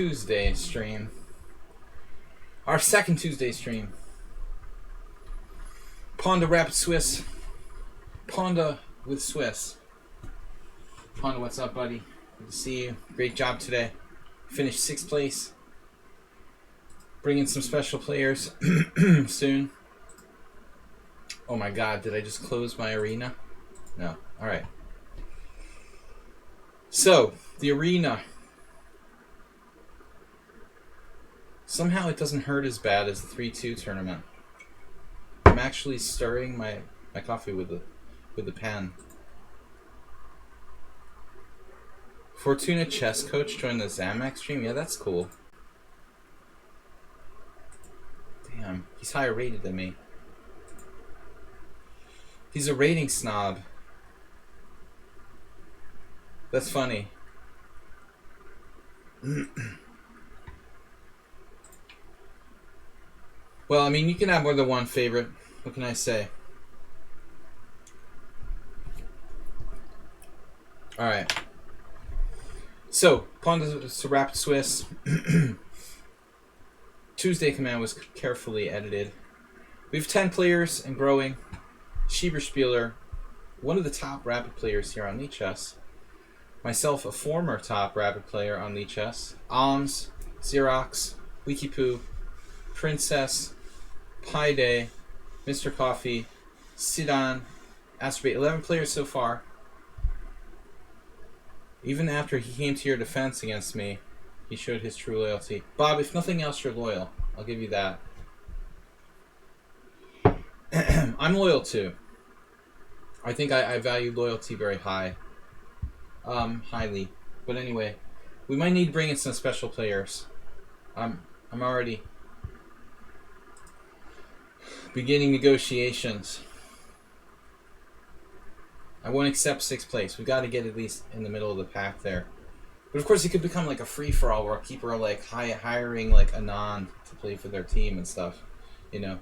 Tuesday stream. Our second Tuesday stream. Pawnda Rapid Swiss. Pawnda with Swiss. Pawnda, what's up, buddy? Good to see you. Great job today. Finished 6th place. Bringing some special players soon. Oh my god, did I just close my arena? No. Alright. So, the arena. Somehow it doesn't hurt as bad as the 3-2 tournament. I'm actually stirring my coffee with the pen. Fortuna chess coach joined the Zamak stream. Yeah, that's cool. Damn, he's higher rated than me. He's a rating snob. That's funny. Well, I mean, you can have more than one favorite. What can I say? Alright. So, Pawnda Rapid Swiss. Tuesday command was carefully edited. We have 10 players and growing. Schieberspieler, one of the top rapid players here on lichess. Myself, a former top rapid player on lichess. Alms, Xerox, Wikipoo, Princess, Pi Day, Mr. Coffee, Sidan, Astrobate. 11 players so far. Even after he came to your defense against me, he showed his true loyalty. Bob, if nothing else, you're loyal. I'll give you that. I'm loyal too. I think I value loyalty very highly. But anyway, we might need to bring in some special players. I'm already beginning negotiations. I won't accept 6th place. We got to get at least in the middle of the pack there. But of course, it could become like a free-for-all where people are like hiring like Anand to play for their team and stuff. You know,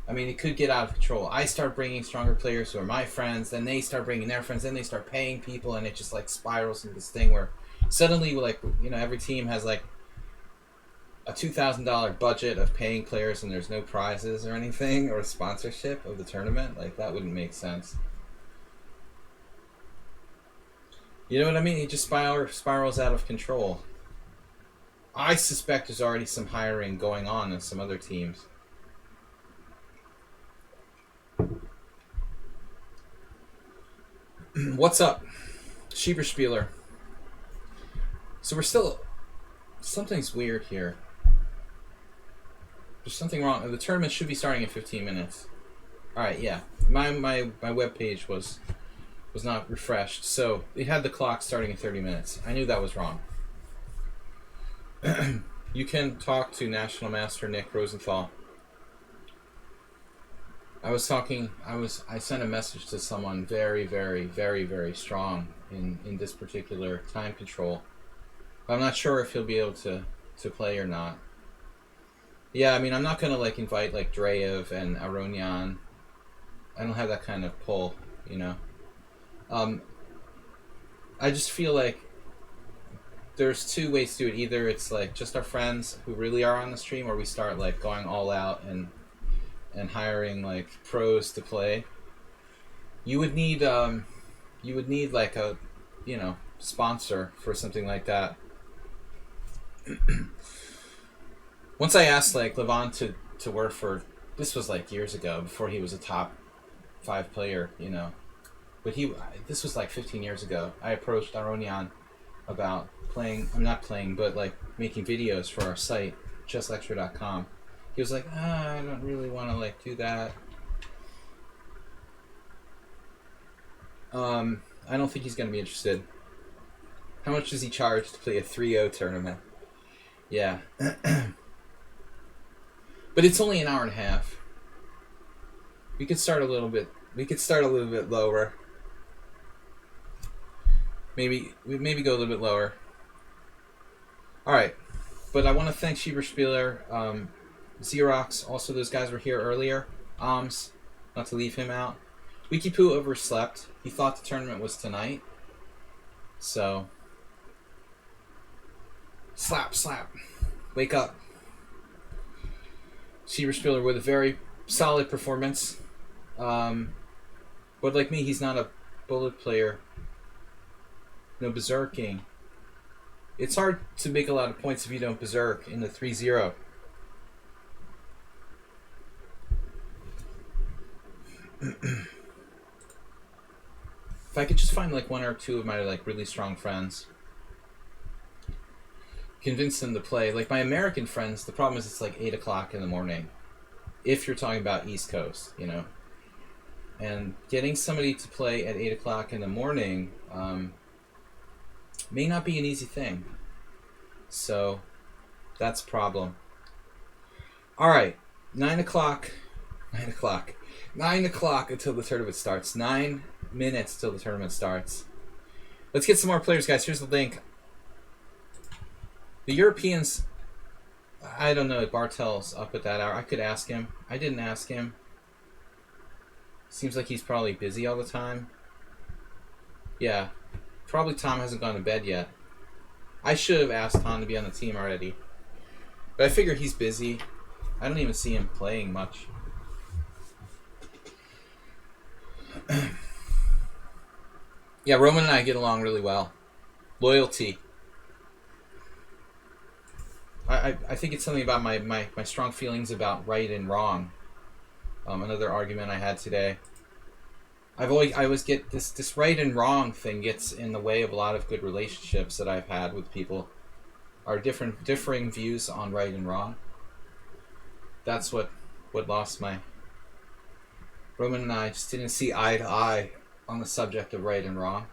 I mean, it could get out of control. I start bringing stronger players who are my friends, then they start bringing their friends, then they start paying people, and it just like spirals into this thing where suddenly, like, you know, every team has like a $2,000 budget of paying players, and there's no prizes or anything or sponsorship of the tournament. Like, that wouldn't make sense. You know what I mean? He just spirals out of control. I suspect there's already some hiring going on in some other teams. What's up? Schieberspieler. So we're still... Something's weird here. There's something wrong. The tournament should be starting in 15 minutes. Alright, yeah. My webpage was not refreshed, so it had the clock starting in 30 minutes. I knew that was wrong. You can talk to National Master Nick Rosenthal. I sent a message to someone very, very, very, very strong in this particular time control. I'm not sure if he'll be able to play or not. Yeah, I mean, I'm not gonna like invite like Dreyev and Aronian. I don't have that kind of pull, you know. I just feel like there's two ways to do it. Either it's like just our friends who really are on the stream, or we start like going all out and hiring like pros to play. You would need like a, you know, sponsor for something like that. Once I asked like Levon to work for, this was like years ago before he was a top 5 player, you know. But this was like 15 years ago. I approached Aronian about but like making videos for our site, chesslecture.com. He was like, I don't really want to like do that. I don't think he's going to be interested. How much does he charge to play a 3-0 tournament? Yeah. But it's only an hour and a half. We could start a little bit lower. Maybe go a little bit lower. Alright. But I want to thank Schieberspieler, Xerox, also those guys were here earlier. Not to leave him out. Wikipoo overslept. He thought the tournament was tonight. So Slap, slap. Wake up. Spieler with a very solid performance. But like me, he's not a bullet player. No berserking. It's hard to make a lot of points if you don't berserk in the 3-0. If I could just find like one or two of my like really strong friends, convince them to play. Like my American friends, the problem is it's like 8 o'clock in the morning. If you're talking about East Coast, you know. And getting somebody to play at 8 o'clock in the morning may not be an easy thing. So that's a problem. Alright, 9 o'clock. 9 o'clock. 9 o'clock until the tournament starts. 9 minutes till the tournament starts. Let's get some more players, guys. Here's the link. The Europeans, I don't know, Bartel's up at that hour. I could ask him. I didn't ask him. Seems like he's probably busy all the time. Yeah. Probably Tom hasn't gone to bed yet. I should have asked Tom to be on the team already. But I figure he's busy. I don't even see him playing much. Yeah, Roman and I get along really well. Loyalty. I think it's something about my strong feelings about right and wrong. Another argument I had today. I always get this right and wrong thing gets in the way of a lot of good relationships that I've had with people. Our differing views on right and wrong. That's what lost my. Roman and I just didn't see eye to eye on the subject of right and wrong.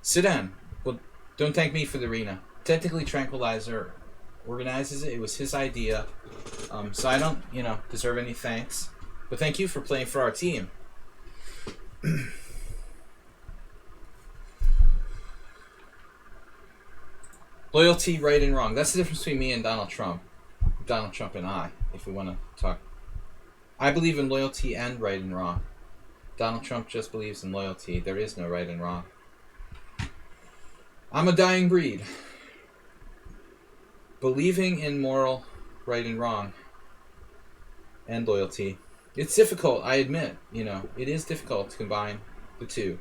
Sudan. Well, don't thank me for the arena. Technically, Tranquilizer organizes it. It was his idea. So I don't, deserve any thanks. But thank you for playing for our team. Loyalty, right and wrong. That's the difference between me and Donald Trump. Donald Trump and I, if we want to talk. I believe in loyalty and right and wrong. Donald Trump just believes in loyalty. There is no right and wrong. I'm a dying breed. Believing in moral right and wrong and loyalty. It's difficult, I admit. It is difficult to combine the two.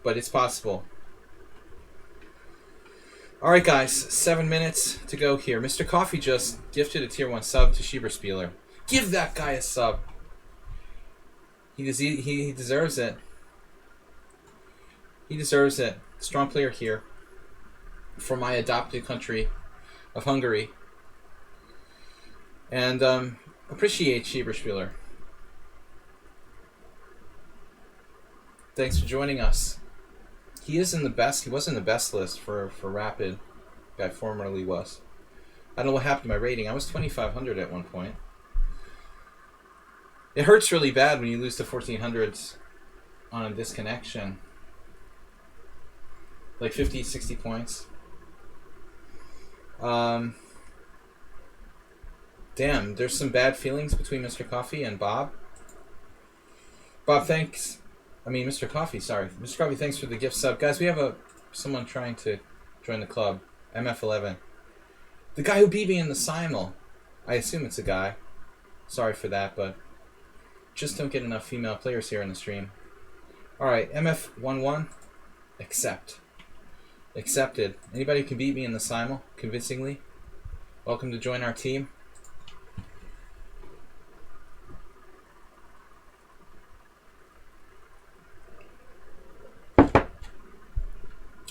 But it's possible. Alright guys, 7 minutes to go here. Mr. Coffee just gifted a tier 1 sub to Spieler. Give that guy a sub. He deserves it. He deserves it. Strong player here. From my adopted country of Hungary. And appreciate Spieler. Thanks for joining us. He is in the best. He was in the best list for Rapid. Guy formerly was. I don't know what happened to my rating. I was 2,500 at one point. It hurts really bad when you lose to 1,400s on a disconnection. Like 50, 60 points. Damn, there's some bad feelings between Mr. Coffee and Bob. Bob, thanks. Mr. Coffee, sorry. Mr. Coffee, thanks for the gift sub. Guys, we have someone trying to join the club. MF11. The guy who beat me in the simul. I assume it's a guy. Sorry for that, but just don't get enough female players here in the stream. Alright, MF11. Accept. Accepted. Anybody who can beat me in the simul convincingly? Welcome to join our team.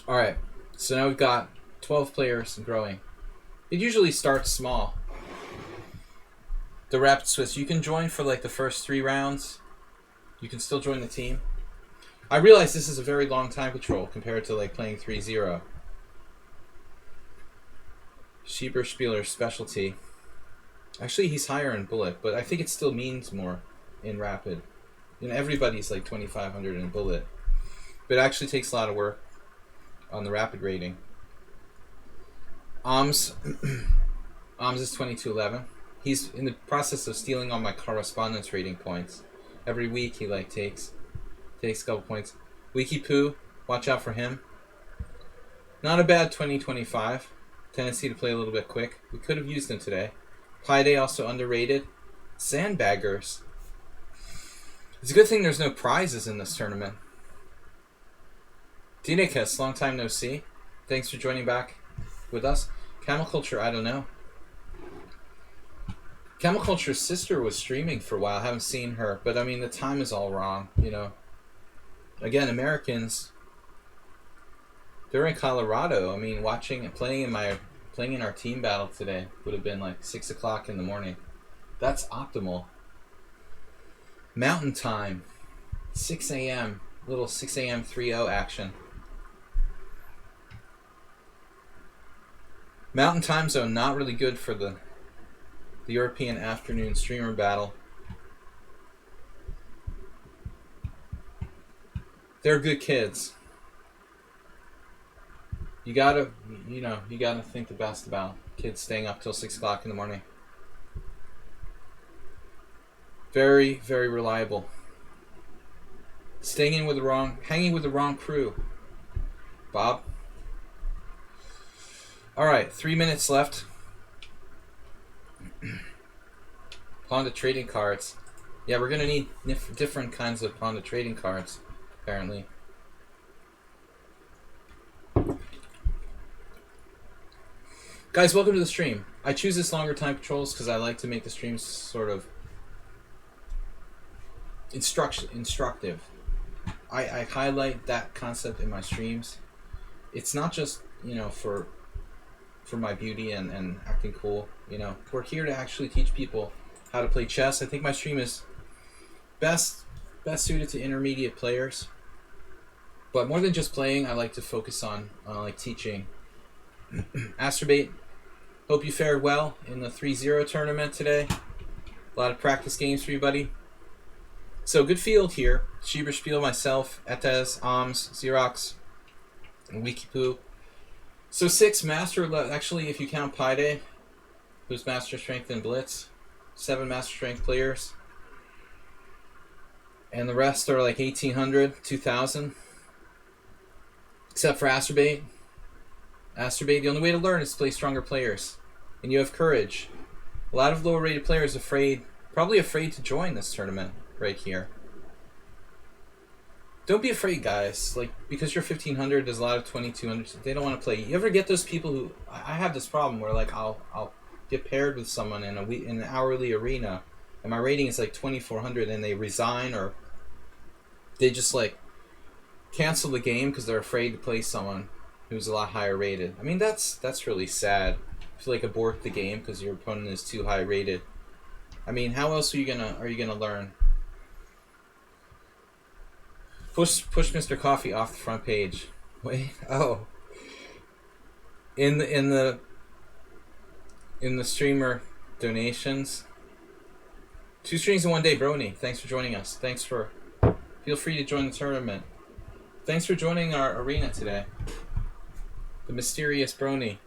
Alright, so now we've got 12 players and growing. It usually starts small. The Rapid Swiss, you can join for like the first 3 rounds. You can still join the team. I realize this is a very long time control compared to like playing 3-0. Spieler's specialty. Actually, he's higher in bullet, but I think it still means more in Rapid. Everybody's like 2,500 in bullet. But it actually takes a lot of work on the Rapid rating. Is 2211. He's in the process of stealing all my correspondence rating points. Every week he takes a couple points. Wiki Poo, watch out for him. Not a bad 2025. Tendency to play a little bit quick. We could have used him today. Pi Day also underrated. Sandbaggers. It's a good thing there's no prizes in this tournament. Dinekas, long time no see. Thanks for joining back with us. Camel Culture, I don't know. Camel Culture's sister was streaming for a while. I haven't seen her, but I mean the time is all wrong, you know. Again, Americans, they're in Colorado. I mean, playing in our team battle today would have been like 6 o'clock in the morning. That's optimal. Mountain time, 6 a.m. Little 6 a.m. 3-0 action. Mountain time zone not really good for the European afternoon streamer battle. They're good kids. You gotta think the best about kids staying up till 6 o'clock in the morning. Very, very reliable. Hanging with the wrong crew. Bob. All right, 3 minutes left. Pawnda trading cards. Yeah, we're gonna need different kinds of Pawnda trading cards, apparently. Guys, welcome to the stream. I choose this longer time controls because I like to make the streams sort of instructive. I highlight that concept in my streams. It's not just, you know, for my beauty and acting cool, you know. We're here to actually teach people how to play chess. I think my stream is best suited to intermediate players. But more than just playing, I like to focus on like teaching. Astrobate, hope you fared well in the 3-0 tournament today. A lot of practice games for you, buddy. So good field here. Schieber, Spiel, myself, Etez, Oms, Xerox, and Wikipoo. So 6 master, actually if you count Pi Day, who's master strength in Blitz, 7 master strength players. And the rest are like 1800, 2000. Except for Astrobate. Astrobate, the only way to learn is to play stronger players. And you have courage. A lot of lower rated players probably afraid to join this tournament right here. Don't be afraid, guys. Like, because you're 1500, there's a lot of 2200. They don't want to play. You ever get those people who... I have this problem where, like, I'll get paired with someone in an hourly arena, and my rating is like 2400, and they resign, or they just, like, cancel the game because they're afraid to play someone who's a lot higher rated. I mean, that's really sad. To, like, abort the game because your opponent is too high rated. I mean, how else are you gonna learn? Push Mr. Coffee off the front page. Wait, oh. In the streamer donations. 2 streams in 1 day, Brony. Thanks for joining us. Feel free to join the tournament. Thanks for joining our arena today. The mysterious Brony.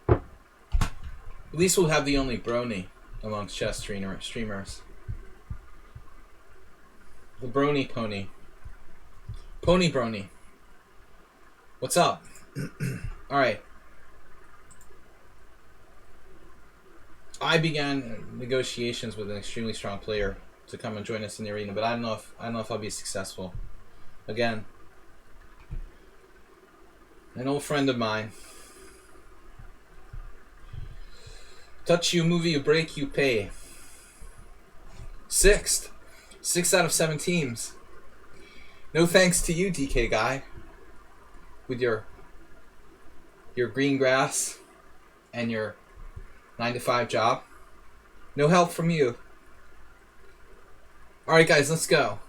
At least we'll have the only Brony amongst chess streamers. The Brony Pony. Pony Brony. What's up? Alright. I began negotiations with an extremely strong player to come and join us in the arena, but I don't know if I'll be successful. Again, an old friend of mine. Touch you, move you, break you, pay. 6th. 6 out of 7 teams. No thanks to you, DK guy. With your green grass and your 9-to-5 job. No help from you. Alright guys, let's go.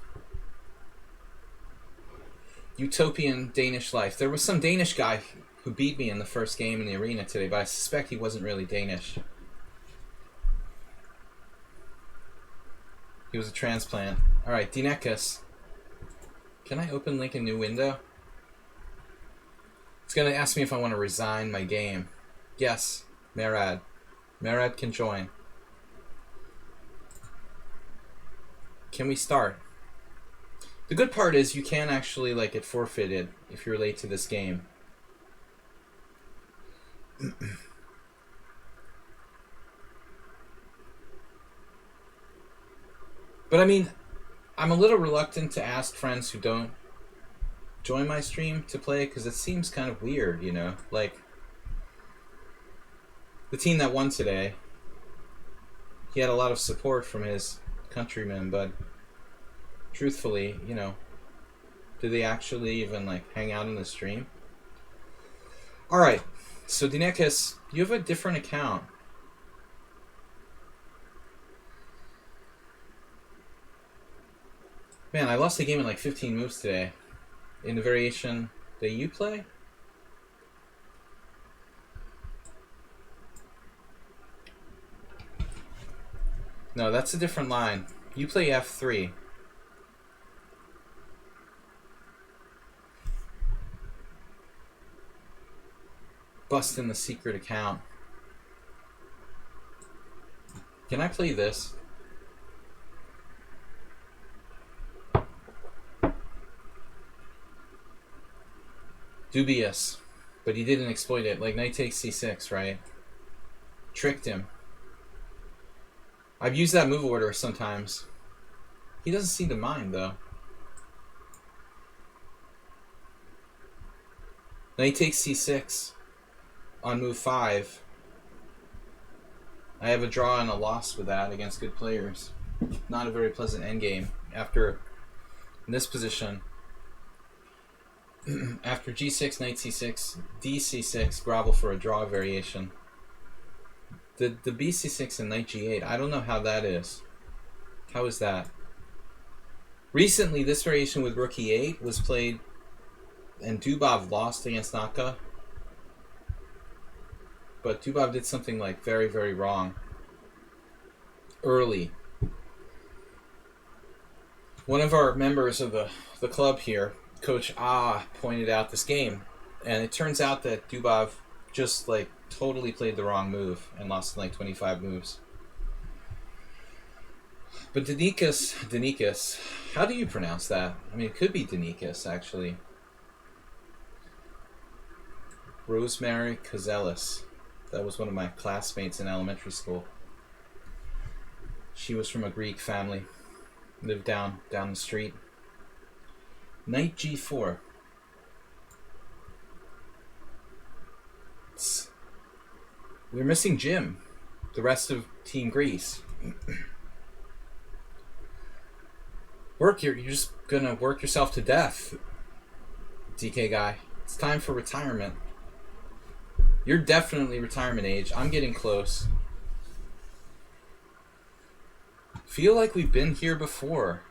Utopian Danish life. There was some Danish guy who beat me in the first game in the arena today, but I suspect he wasn't really Danish. He was a transplant. Alright, Dinekas. Can I open link a new window? It's going to ask me if I want to resign my game. Yes, Merad. Merad can join. Can we start? The good part is you can actually like get forfeited if you're late to this game. But I mean, I'm a little reluctant to ask friends who don't join my stream to play because it seems kind of weird, you know? Like, the team that won today, he had a lot of support from his countrymen, but truthfully, you know, do they actually even, like, hang out in the stream? Alright, so Dinekis, you have a different account. Man, I lost the game in like 15 moves today. In the variation that you play? No, that's a different line. You play F3. Busting the secret account. Can I play this? Dubious. But he didn't exploit it. Like knight takes c6, right? Tricked him. I've used that move order sometimes. He doesn't seem to mind, though. Knight takes c6 on move 5. I have a draw and a loss with that against good players. Not a very pleasant endgame after, in this position, after g6, knight c6, dc6, grovel for a draw variation. The bc6 and knight g8, I don't know how that is. How is that? Recently, this variation with rook e8 was played, and Dubov lost against Naka. But Dubov did something like very, very wrong. Early. One of our members of the club here, Coach Ah, pointed out this game. And it turns out that Dubov just like totally played the wrong move and lost in like 25 moves. But Denikas, how do you pronounce that? I mean, it could be Denikas, actually. Rosemary Kazelis. That was one of my classmates in elementary school. She was from a Greek family. Lived down the street. Knight g4. We're missing Jim. The rest of Team Greece. You're just gonna work yourself to death, DK guy. It's time for retirement. You're definitely retirement age. I'm getting close. Feel like we've been here before.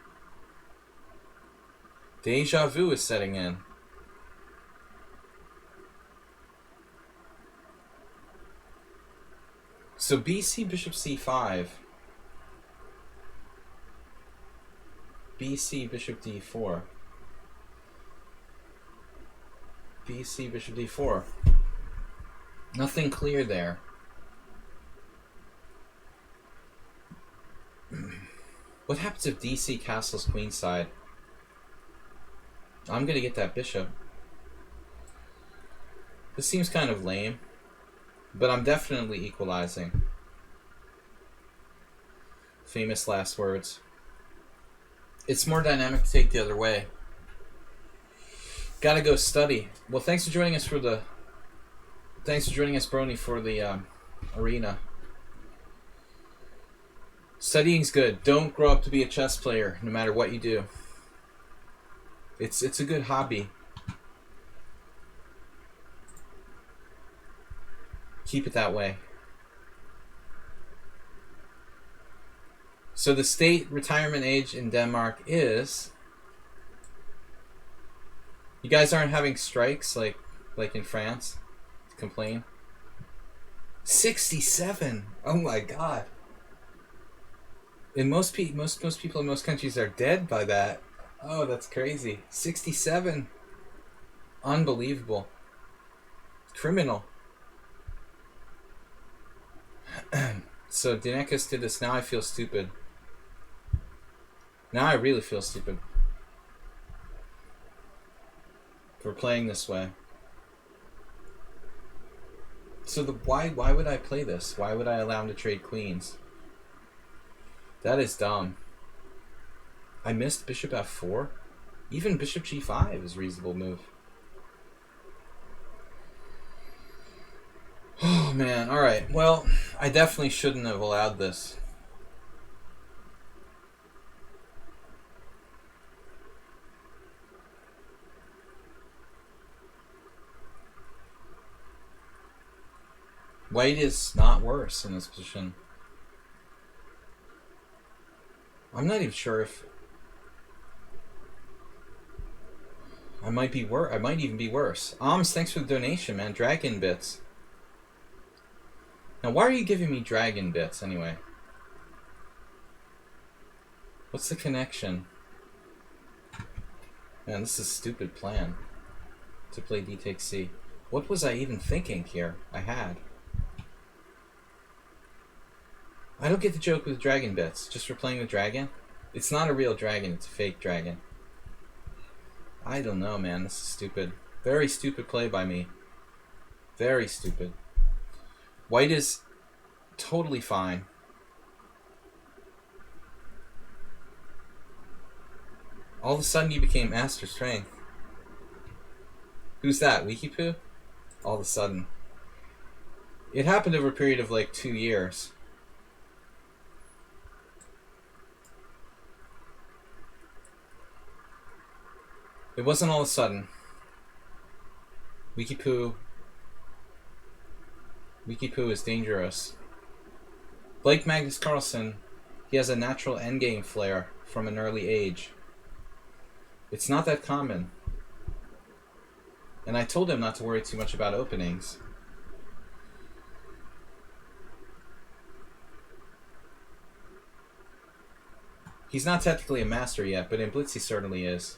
Deja vu is setting in. So BC bishop c5. BC bishop d4. BC bishop d4. Nothing clear there. What happens if DC castles queenside? I'm gonna get that bishop. This seems kind of lame, but I'm definitely equalizing. Famous last words. It's more dynamic to take the other way. Gotta go study. Well, thanks for joining us, Brony, for the arena. Studying's good. Don't grow up to be a chess player, no matter what you do. It's a good hobby. Keep it that way. So the state retirement age in Denmark is... You guys aren't having strikes like in France? Complain? 67! Oh my god. And most people in most countries are dead by that. Oh, that's crazy. 67. Unbelievable. Criminal. So Dinekis did this. Now I feel stupid. Now I really feel stupid. for playing this way. So why would I play this? Why would I allow him to trade queens? That is dumb. I missed bishop f4? Even bishop g5 is a reasonable move. Oh man, alright. Well, I definitely shouldn't have allowed this. White is not worse in this position. I'm not even sure if I might be worse. I might even be worse. Thanks for the donation, man. Dragon bits. Now, why are you giving me dragon bits anyway? What's the connection? Man, this is a stupid plan to play d takes c. What was I even thinking here? I don't get the joke with dragon bits. Just for playing with dragon? It's not a real dragon, it's a fake dragon. I don't know, man. This is stupid. Very stupid play by me. Very stupid. White is totally fine. All of a sudden you became master strength. Who's that? Wikipoo? All of a sudden. It happened over a period of like 2 years. It wasn't all of a sudden. Wikipoo is dangerous. Blake Magnus Carlsen, he has a natural endgame flair from an early age. It's not that common. And I told him not to worry too much about openings. He's not technically a master yet, but in Blitz he certainly is.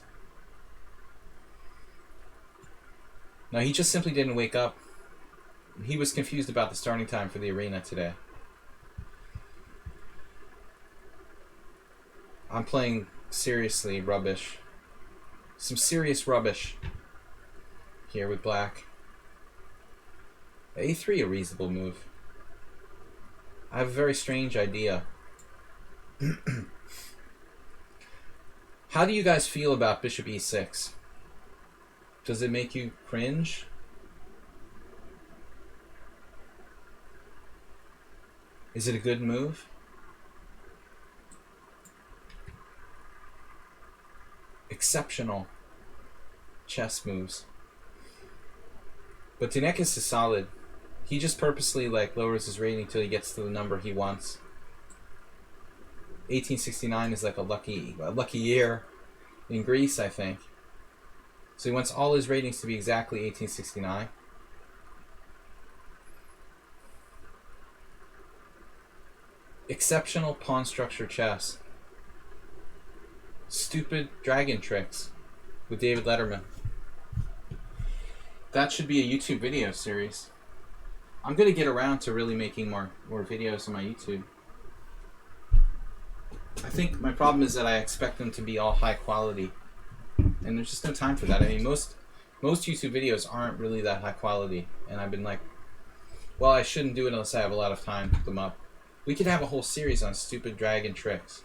No, he just simply didn't wake up. He was confused about the starting time for the arena today. I'm playing seriously rubbish. Some serious rubbish here with black. A3, a reasonable move. I have a very strange idea. How do you guys feel about bishop e6? Does it make you cringe? Is it a good move? Exceptional chess moves. But Dinekis is solid. He just purposely lowers his rating until he gets to the number he wants. 1869 is like a lucky year in Greece, I think. So he wants all his ratings to be exactly 1869. Exceptional pawn structure chess. Stupid dragon tricks with David Letterman. That should be a YouTube video series. I'm going to get around to really making more videos on my YouTube. I think my problem is that I expect them to be all high quality. And there's just no time for that. I mean, most YouTube videos aren't really that high quality. And I've been like, well, I shouldn't do it unless I have a lot of time to put them up. We could have a whole series on stupid dragon tricks.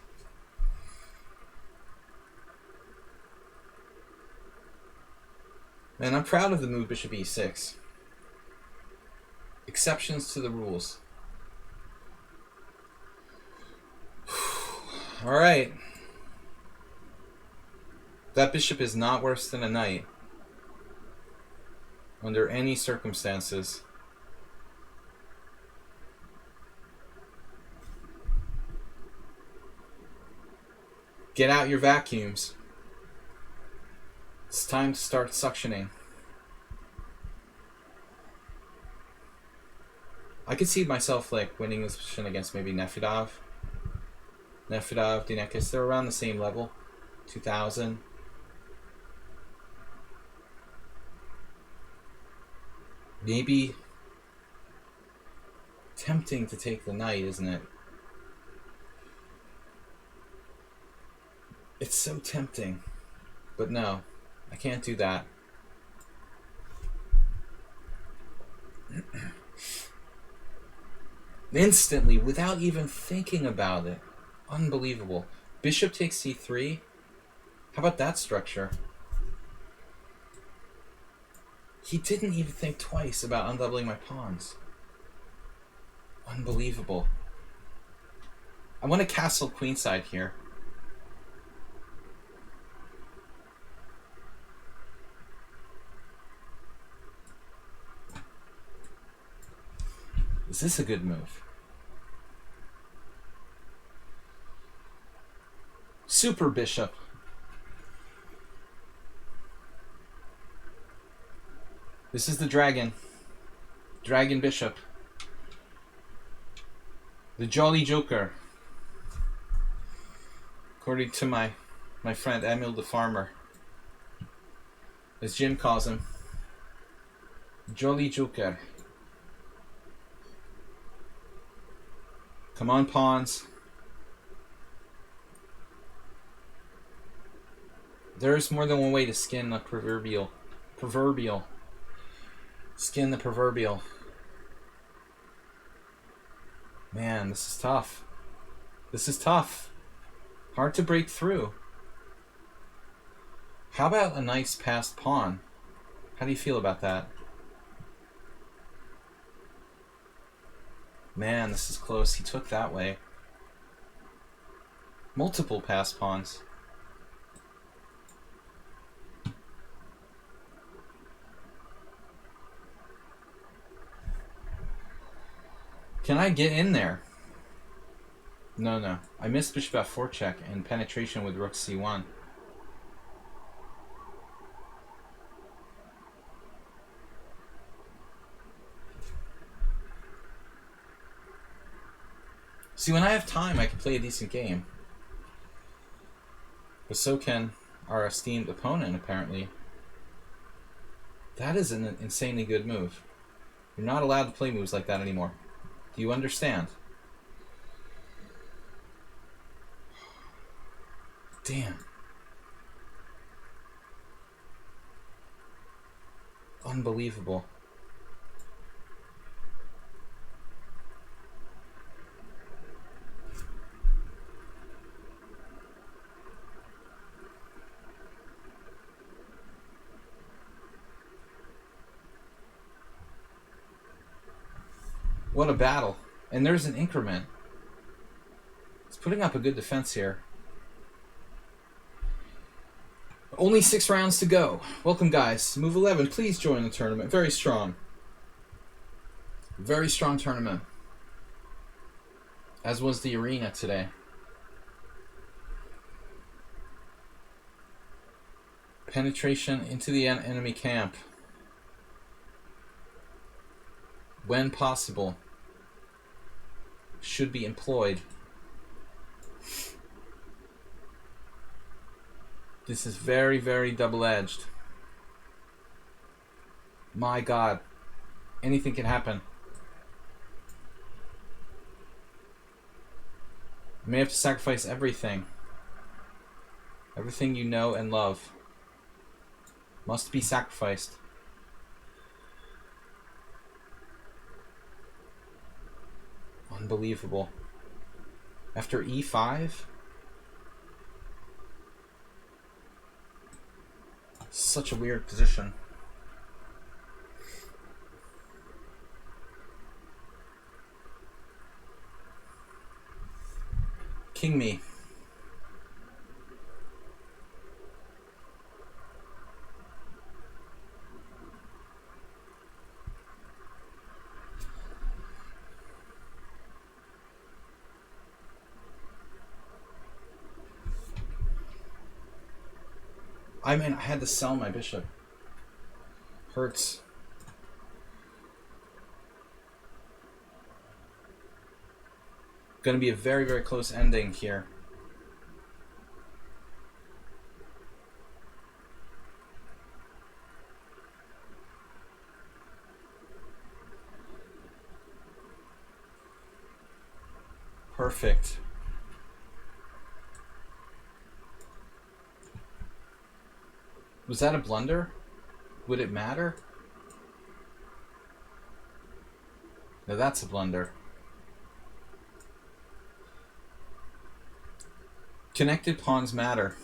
Man, I'm proud of the move bishop e6. Exceptions to the rules. Alright. That bishop is not worse than a knight. Under any circumstances. Get out your vacuums. It's time to start suctioning. I could see myself winning this position against maybe Nefedov, Dinekis. They're around the same level. 2000. Maybe tempting to take the knight, isn't it? It's so tempting. But no, I can't do that. Instantly, without even thinking about it. Unbelievable. Bishop takes c3. How about that structure? He didn't even think twice about undoubling my pawns. Unbelievable. I want to castle queenside here. Is this a good move? Super bishop. This is the dragon. Dragon bishop. The Jolly Joker. According to my friend Emil the Farmer. As Jim calls him. Jolly Joker. Come on, pawns. There's more than one way to skin the proverbial. Skin the proverbial. Man, this is tough. This is tough. Hard to break through. How about a nice passed pawn? How do you feel about that? Man, this is close. He took that way. Multiple passed pawns. Can I get in there? No. I missed bishop f4 check and penetration with rook c1. See, when I have time, I can play a decent game. But so can our esteemed opponent, apparently. That is an insanely good move. You're not allowed to play moves like that anymore. Do you understand? Damn. Unbelievable. What a battle. And there's an increment. It's putting up a good defense here. Only 6 rounds to go. Welcome, guys. Move 11. Please join the tournament. Very strong. Very strong tournament. As was the arena today. Penetration into the enemy camp. When possible. Should be employed. This is very, very double-edged. My God. Anything can happen. You may have to sacrifice everything. Everything you know and love must be sacrificed. Unbelievable. After e5? Such a weird position. King me. I mean, I had to sell my bishop. Hurts. Going to be a very, very close ending here. Perfect. Was that a blunder? Would it matter? No, that's a blunder. Connected pawns matter.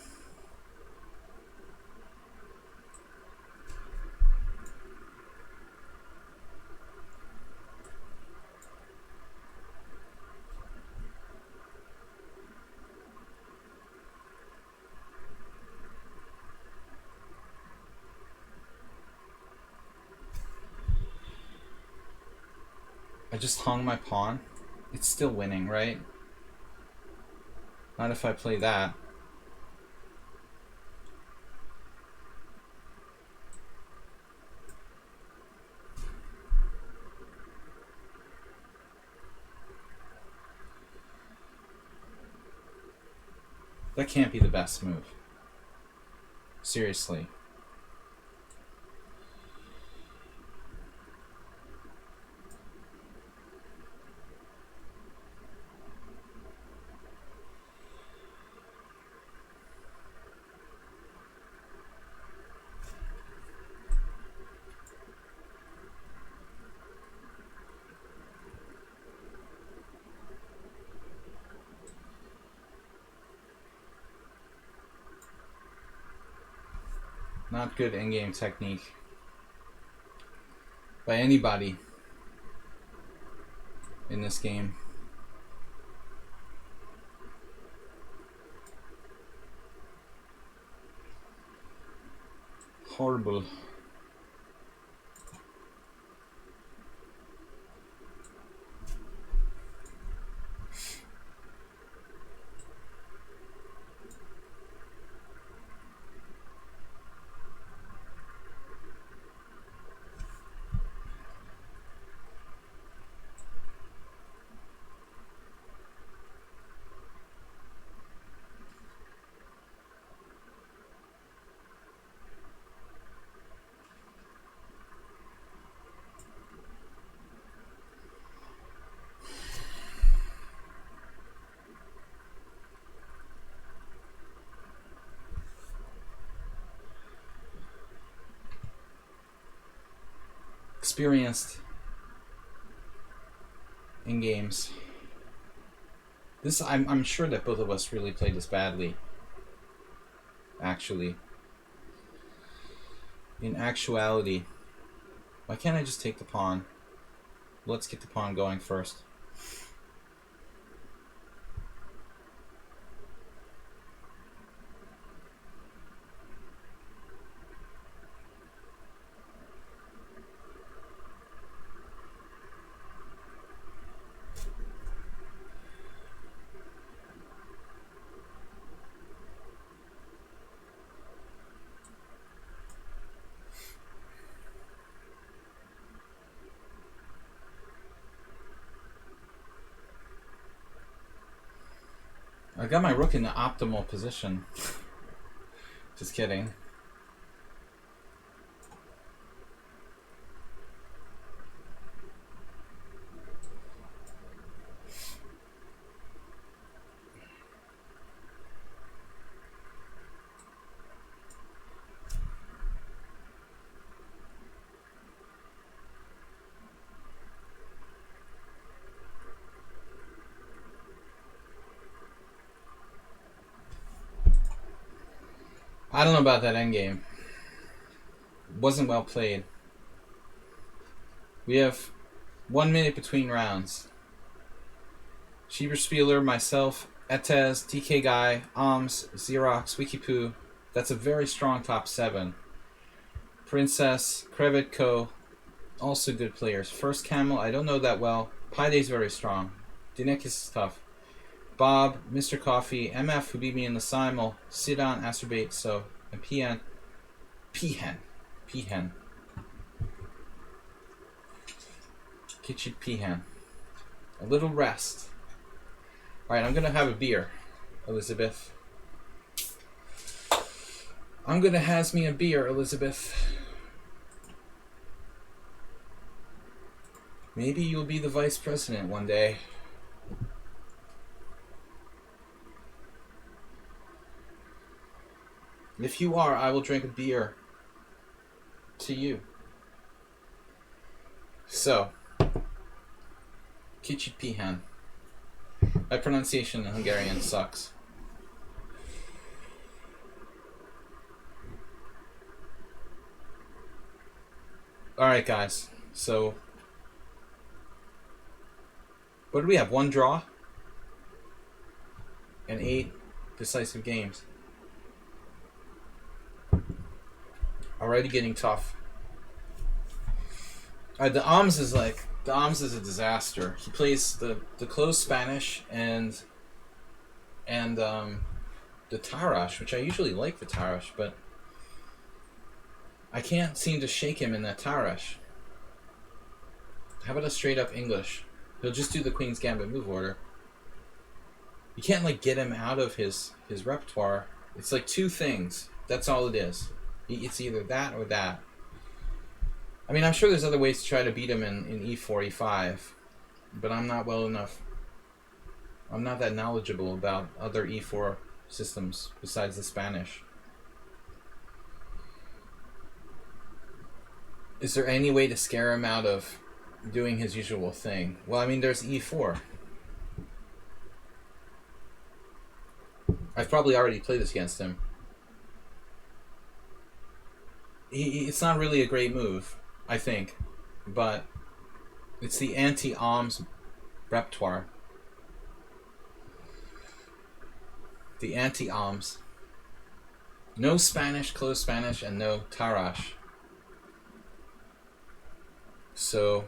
I just hung my pawn. It's still winning, right? Not if I play that. That can't be the best move. Seriously. Not good in-game technique by anybody in this game. Horrible. Experienced in games. This I'm sure that both of us really played this badly. Actually. In actuality. Why can't I just take the pawn? Let's get the pawn going first. I got my rook in the optimal position. Just kidding. I don't know about that endgame. Wasn't well played. We have 1 minute between rounds. Schieberspieler, myself, Etez, TK Guy, Oms, Xerox, Wikipoo. That's a very strong top 7. Princess, Krevitko, also good players. First Camel, I don't know that well. Paide's very strong. Dinekis is tough. Bob, Mr. Coffee, MF, who beat me in the Simul, Sidon, Acerbate, so, and Peahen. Kitchit Peahen. A little rest. Alright, I'm gonna have a beer, Elizabeth. I'm gonna has me a beer, Elizabeth. Maybe you'll be the vice president one day. If you are, I will drink a beer to you. So, Kicsit Pihen. My pronunciation in Hungarian sucks. Alright, guys. So, what do we have? 1 draw? And 8 decisive games. Already getting tough. The Alms is a disaster. He plays the closed Spanish and the Tarash, which I usually like the Tarash, but I can't seem to shake him in that Tarash. How about a straight up English? He'll just do the Queen's Gambit move order. You can't like get him out of his repertoire. It's like 2 things. That's all it is. It's either that or that. I mean, I'm sure there's other ways to try to beat him in e4, e5, but I'm not well enough. I'm not that knowledgeable about other e4 systems besides the Spanish. Is there any way to scare him out of doing his usual thing? Well, I mean, there's e4. I've probably already played this against him. It's not really a great move, I think, but it's the anti-Alms repertoire. The anti-Alms. No Spanish, closed Spanish, and no Tarash. So,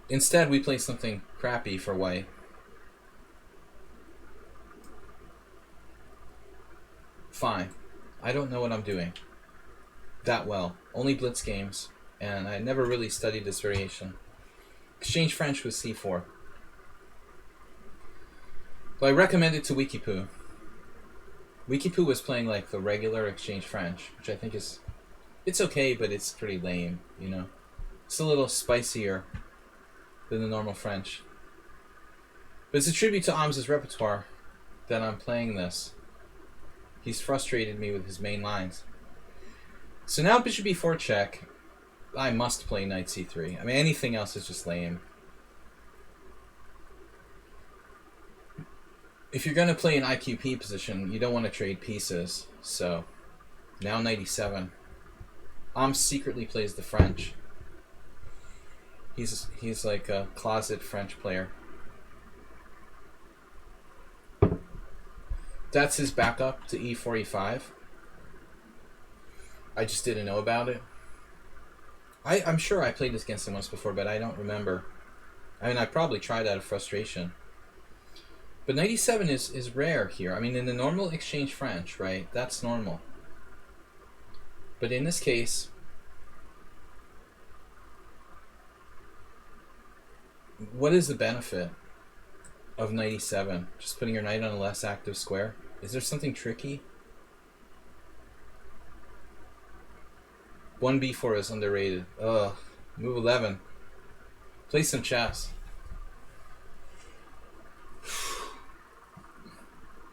instead we play something crappy for white. Fine. I don't know what I'm doing that well. Only blitz games, and I never really studied this variation. Exchange French with c4. But I recommend it to Wikipoo. Wikipoo was playing like the regular Exchange French, which I think is... It's okay, but it's pretty lame, you know? It's a little spicier than the normal French. But it's a tribute to Alms's repertoire that I'm playing this. He's frustrated me with his main lines. So now bishop e4 check. I must play knight c3. I mean, anything else is just lame. If you're going to play an IQP position, you don't want to trade pieces. So, now knight e7. Alms secretly plays the French. He's like a closet French player. That's his backup to e4, e5. I just didn't know about it. I'm sure I played this against him once before, but I don't remember. I mean, I probably tried out of frustration. But knight e7 is rare here. I mean, in the normal exchange French, right? That's normal. But in this case, what is the benefit of knight e7? Just putting your knight on a less active square? Is there something tricky? 1b4 is underrated. Ugh. Move 11. Play some chess.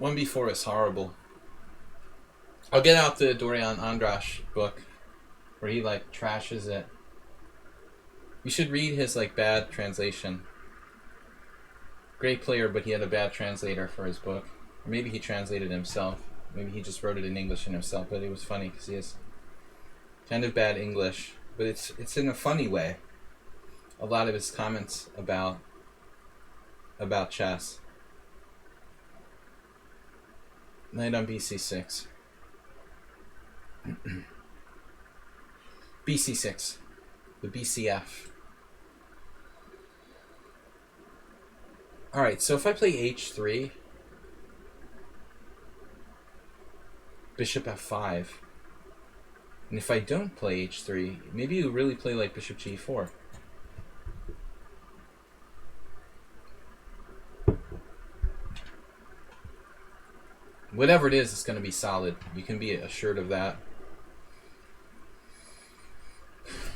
1b4 is horrible. I'll get out the Dorian Andrash book where he like trashes it. You should read his like bad translation. Great player, but he had a bad translator for his book. Or maybe he translated himself. Maybe he just wrote it in English in himself, but it was funny because he has kind of bad English, but it's in a funny way. A lot of his comments about chess. Knight on bc6. bc6. The BCF. Alright, so if I play h3, bishop f5, and if I don't play h3, maybe you really play like bishop g4. Whatever it is, it's going to be solid. You can be assured of that.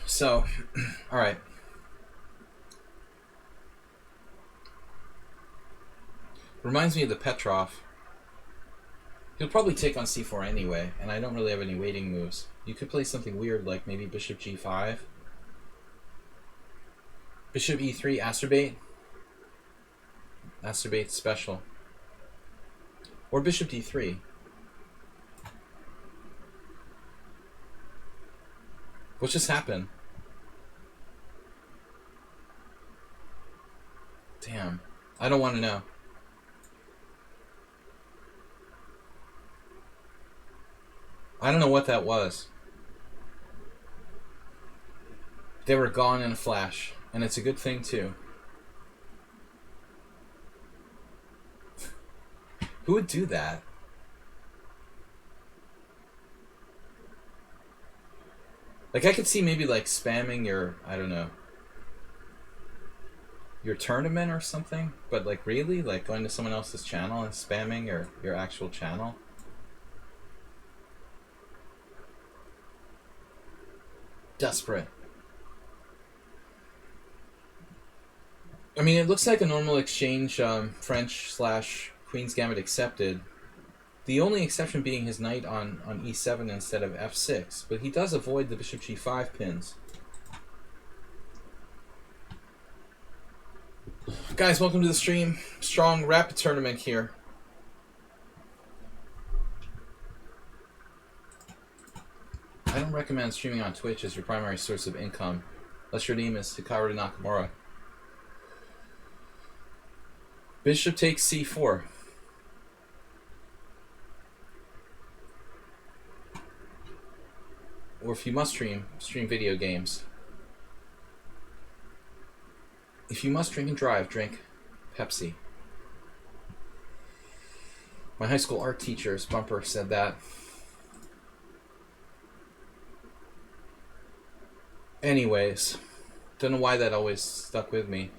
So, alright. Reminds me of the Petrov. He'll probably take on c4 anyway, and I don't really have any waiting moves. You could play something weird like maybe bishop g5. Bishop e3, acerbate. Acerbate special. Or bishop d3. What just happened? Damn. I don't want to know. I don't know what that was. They were gone in a flash. And it's a good thing, too. Who would do that? Like, I could see maybe, like, spamming your, I don't know, your tournament or something. But, like, really? Like, going to someone else's channel and spamming your actual channel? Desperate. I mean, it looks like a normal exchange, French/Queen's Gambit accepted. The only exception being his knight on e7 instead of f6. But he does avoid the bishop g5 pins. Guys, welcome to the stream. Strong Rapid Tournament here. I don't recommend streaming on Twitch as your primary source of income, unless your name is Hikaru Nakamura. Bishop takes c4. Or if you must stream video games. If you must drink and drive, drink Pepsi. My high school art teacher's bumper said that. Anyways, don't know why that always stuck with me.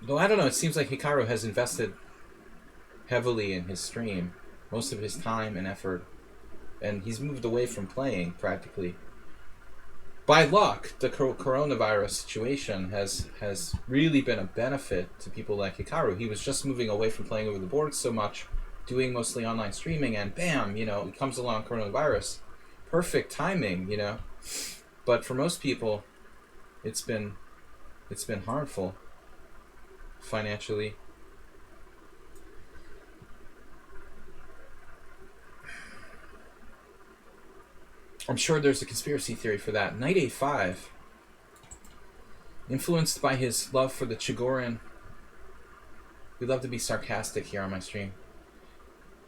Though I don't know, it seems like Hikaru has invested heavily in his stream, most of his time and effort, and he's moved away from playing practically. By luck, the coronavirus situation has really been a benefit to people like Hikaru. He was just moving away from playing over the board so much, doing mostly online streaming, and bam, you know, it comes along coronavirus. Perfect timing, you know. But for most people, it's been harmful financially. I'm sure there's a conspiracy theory for that. Knight a5. Influenced by his love for the Chigorin. We love to be sarcastic here on my stream.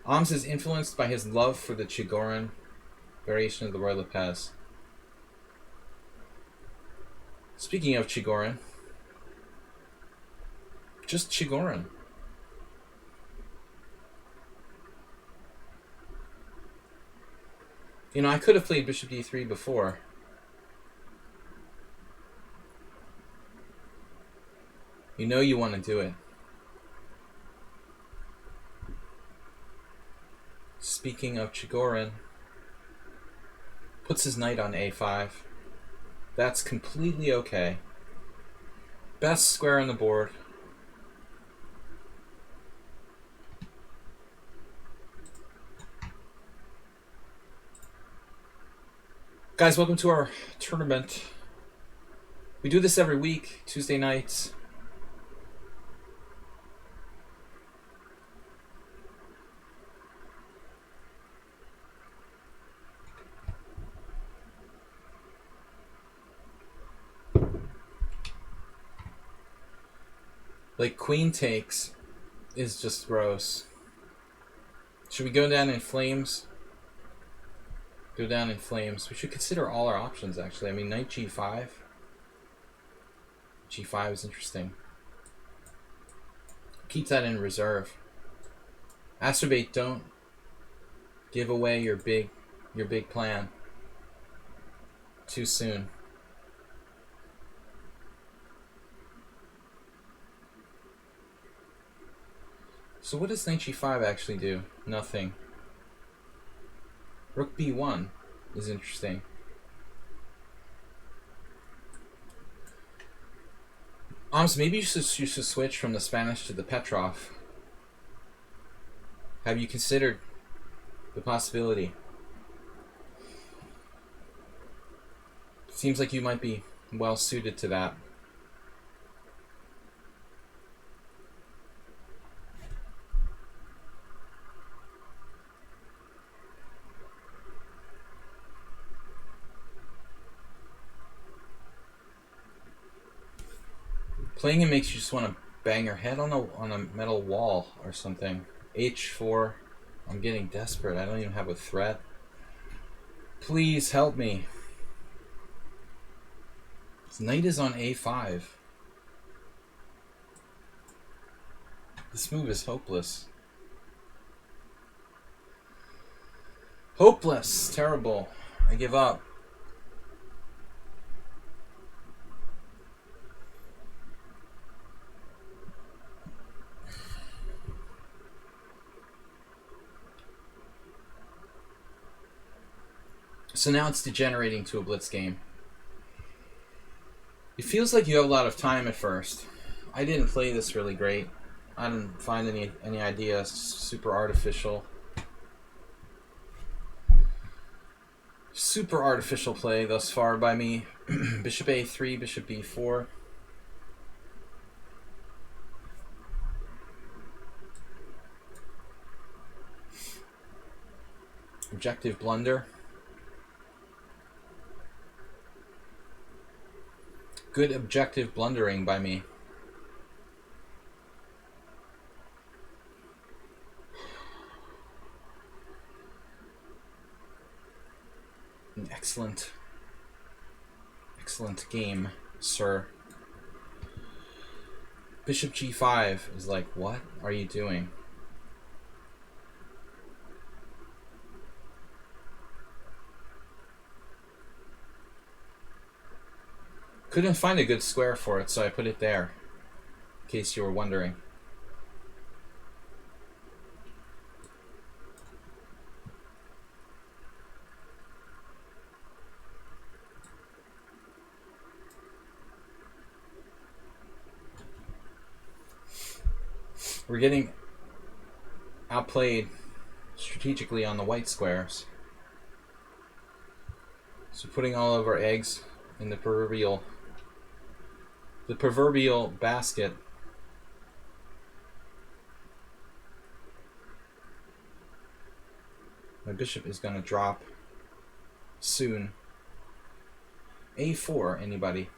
Ahms is influenced by his love for the Chigorin variation of the Roy Lopez. Speaking of Chigorin, just Chigorin. You know, I could have played bishop d3 before. You know you want to do it. Speaking of Chigorin, puts his knight on a5. That's completely okay. Best square on the board. Guys, welcome to our tournament. We do this every week, Tuesday nights. Like, queen takes is just gross. Should we go down in flames? Go down in flames. We should consider all our options, actually. I mean, knight g5. g5 is interesting. Keep that in reserve. Acerbate, don't give away your big plan too soon. So what does knight g5 actually do? Nothing. Rook b1 is interesting. Maybe you should switch from the Spanish to the Petrov. Have you considered the possibility? Seems like you might be well suited to that. Playing it makes you just want to bang your head on a metal wall or something. H4. I'm getting desperate. I don't even have a threat. Please help me. This knight is on A5. This move is hopeless. Hopeless. Terrible. I give up. So now it's degenerating to a blitz game. It feels like you have a lot of time at first. I didn't play this really great. I didn't find any ideas super artificial. Super artificial play thus far by me. Bishop A3, Bishop B4. Objective blunder. Good objective blundering by me. An excellent game, sir. Bishop G5 is like, what are you doing? Couldn't find a good square for it, so I put it there, in case you were wondering. We're getting outplayed strategically on the white squares. So putting all of our eggs in the proverbial basket. My bishop is going to drop soon. A4, anybody?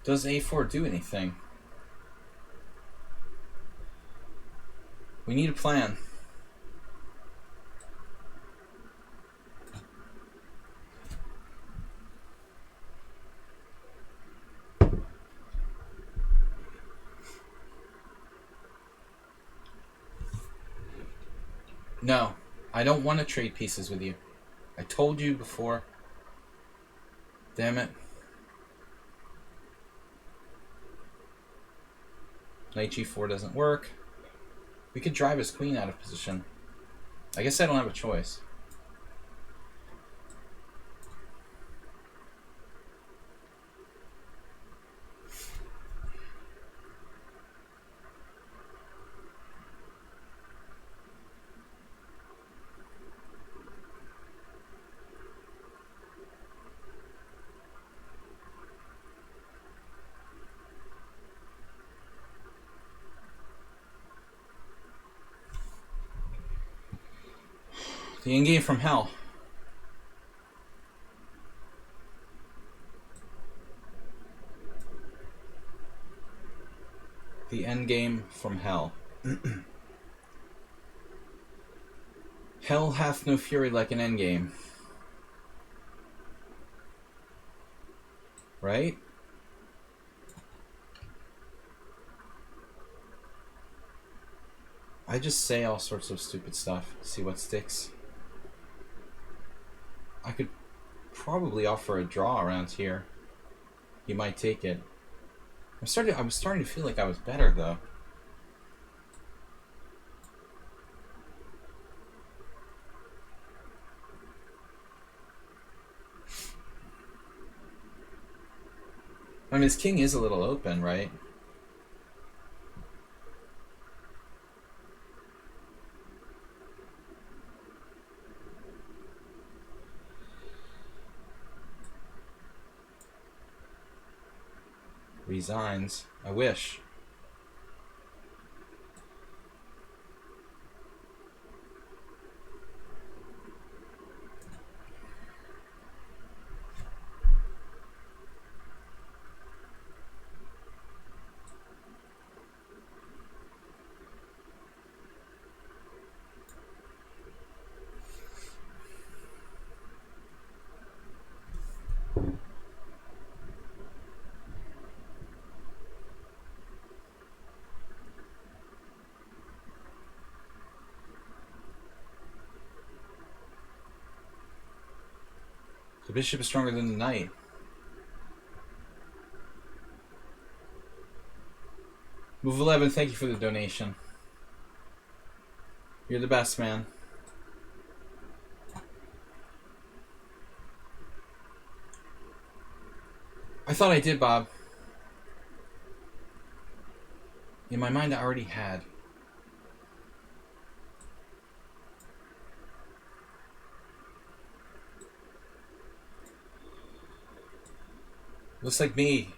Does A4 do anything? We need a plan. No, I don't want to trade pieces with you. I told you before. Damn it. Knight G4 doesn't work. We could drive his queen out of position. I guess I don't have a choice. The endgame from hell. The endgame from hell. Hell hath no fury like an endgame. Right? I just say all sorts of stupid stuff. See what sticks. I could probably offer a draw around here. He might take it. I was starting to feel like I was better though. I mean, his king is a little open, right? Resigns. I wish. The bishop is stronger than the knight. Move 11, thank you for the donation. You're the best, man. I thought I did, Bob. In my mind, I already had. Looks like me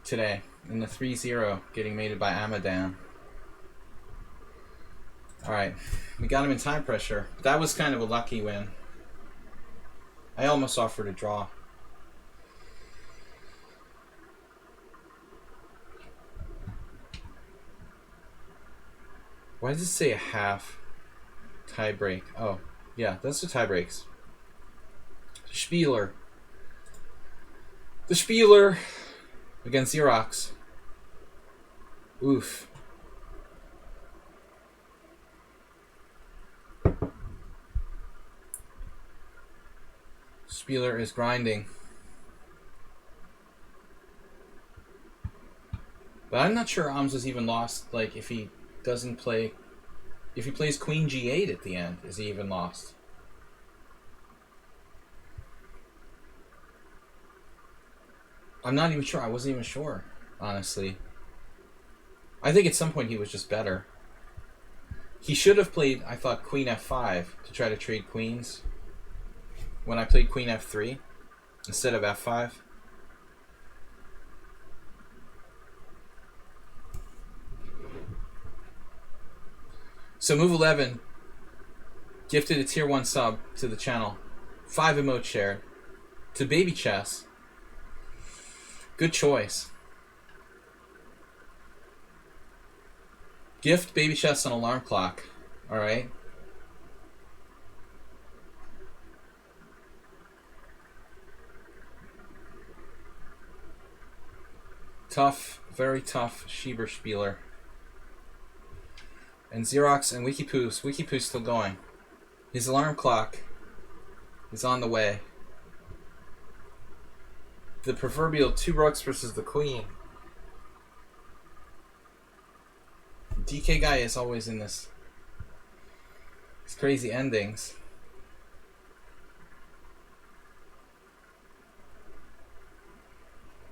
today in the 3-0 getting mated by Amadan. Alright, we got him in time pressure. That was kind of a lucky win. I almost offered a draw. Why does it say a half tie break? Oh, yeah, that's the tie breaks. Spieler. The Spieler against Xerox. Oof. Spieler is grinding. But I'm not sure Ams is even lost, like, if he doesn't play... If he plays Queen G8 at the end, is he even lost? I'm not even sure. I wasn't even sure, honestly. I think at some point he was just better. He should have played, I thought, Queen F5 to try to trade queens when I played Queen F3 instead of F5. So Move 11 gifted a tier 1 sub to the channel. 5 emotes shared. To Baby Chess. Good choice. Gift Baby Chess an alarm clock. Alright. Tough, very tough Schieber Spieler. And Xerox and Wikipoo's still going. His alarm clock is on the way. The proverbial 2 rooks versus the queen. DK guy is always in these crazy endings.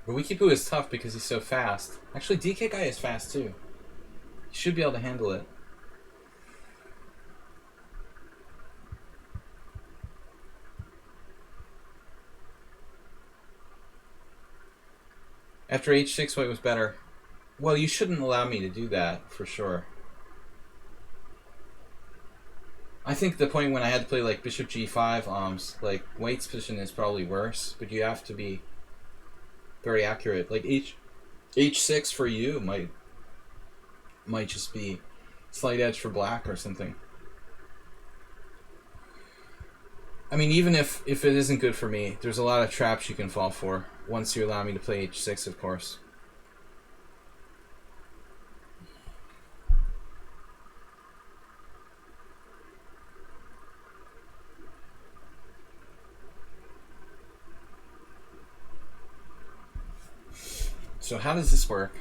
But Wikipoo is tough because he's so fast. Actually, DK guy is fast too. He should be able to handle it. After h6, white was better. Well, you shouldn't allow me to do that, for sure. I think the point when I had to play like bishop g5, like white's position is probably worse, but you have to be very accurate. Like h6 for you might just be slight edge for black or something. I mean, even if it isn't good for me, there's a lot of traps you can fall for once you allow me to play h6, of course. So how does this work?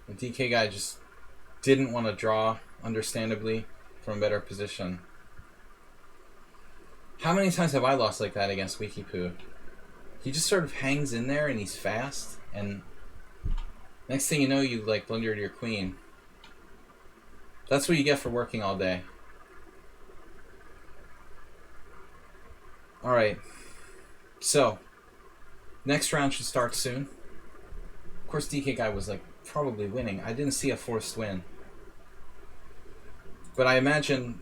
The DK guy just didn't want to draw, understandably, from a better position. How many times have I lost like that against Wikipoo? He just sort of hangs in there and he's fast, and next thing you know, you like blundered your queen. That's what you get for working all day. Alright. So, next round should start soon. Of course, DK guy was like probably winning. I didn't see a forced win. But I imagine,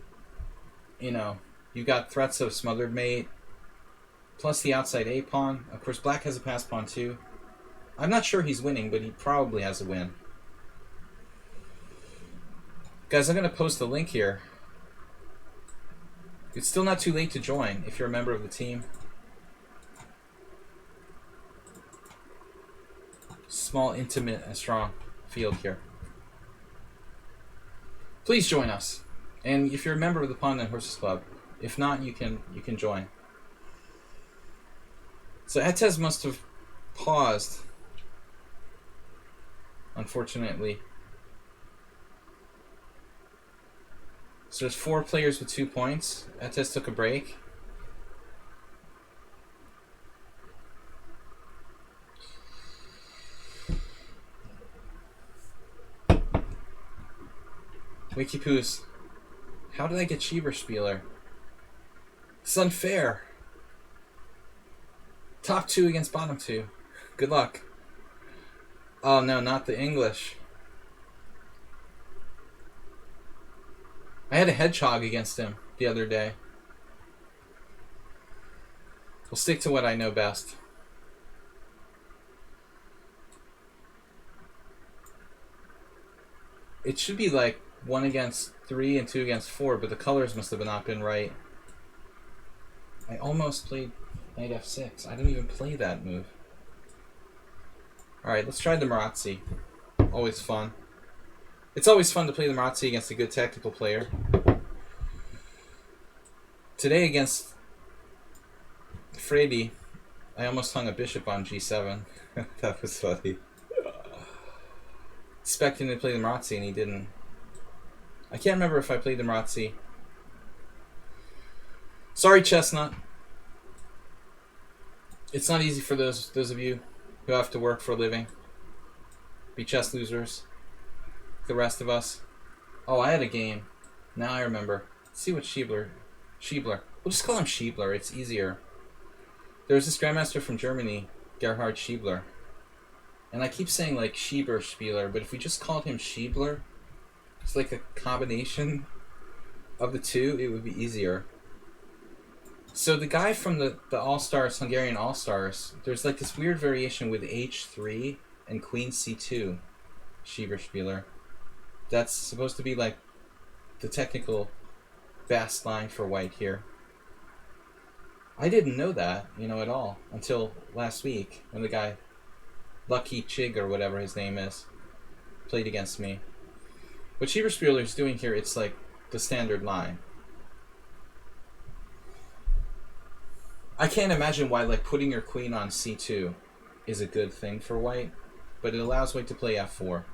you know, you got threats of smothered mate, plus the outside A pawn. Of course, black has a pass pawn too. I'm not sure he's winning, but he probably has a win. Guys, I'm going to post the link here. It's still not too late to join if you're a member of the team. small, intimate, and strong field here. Please join us. And if you're a member of the Pawnda Horses Club, if not, you can join. So Etez must have paused, unfortunately. So there's 4 players with 2 points. Etez took a break. Wikipoos, how did I get Schieberspieler? It's unfair. Top 2 against bottom 2. Good luck. Oh no, not the English. I had a hedgehog against him the other day. We'll stick to what I know best. It should be like 1 against 3 and 2 against 4, but the colors must have not been right. I almost played knight f6. I didn't even play that move. Alright, let's try the Marazzi. Always fun. It's always fun to play the Marazzi against a good technical player. Today against Freddy, I almost hung a bishop on g7. That was funny. Expecting to play the Marazzi and he didn't. I can't remember if I played the Marazzi. Sorry, Chestnut. It's not easy for those of you who have to work for a living. Be chess losers. The rest of us. Oh, I had a game. Now I remember. Let's see what Schiebler. We'll just call him Schiebler. It's easier. There's this grandmaster from Germany, Gerhard Schiebler. And I keep saying like Schieberspieler, but if we just called him Schiebler, it's like a combination of the two, it would be easier. So the guy from the All-Stars, Hungarian All-Stars, there's like this weird variation with h3 and queen c2, Schieberspieler. That's supposed to be like the technical best line for white here. I didn't know that, at all, until last week when the guy, Lucky Chig or whatever his name is, played against me. What Schieberspieler is doing here, it's like the standard line. I can't imagine why like putting your queen on c2 is a good thing for white, but it allows white to play f4.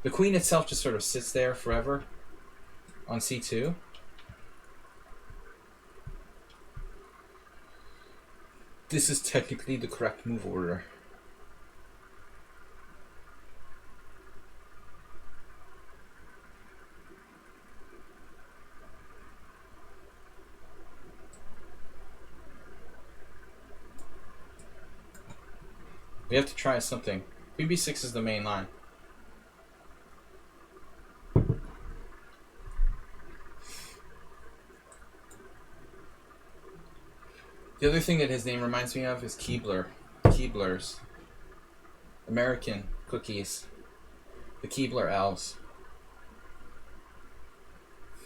The queen itself just sort of sits there forever on c2. This is technically the correct move order. We have to try something. Queen b6 is the main line. The other thing that his name reminds me of is Keebler. Keeblers. American cookies. The Keebler elves.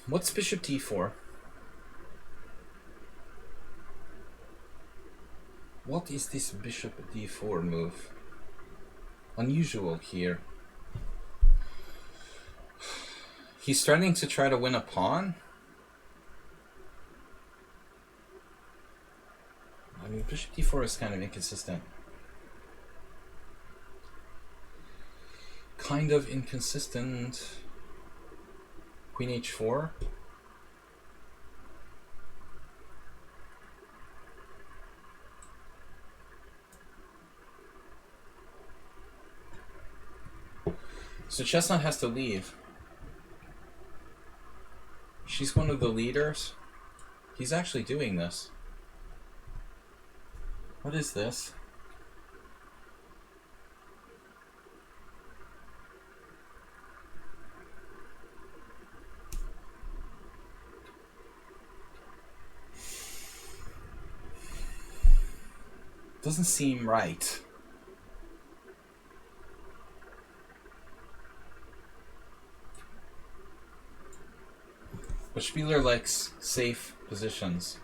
What's bishop d4? What is this bishop d4 move? Unusual here. He's starting to try to win a pawn? I mean, bishop d4 is kind of inconsistent. Kind of inconsistent. Queen h4. So Chestnut has to leave. She's one of the leaders. He's actually doing this. What is this? Doesn't seem right. But Spieler likes safe positions.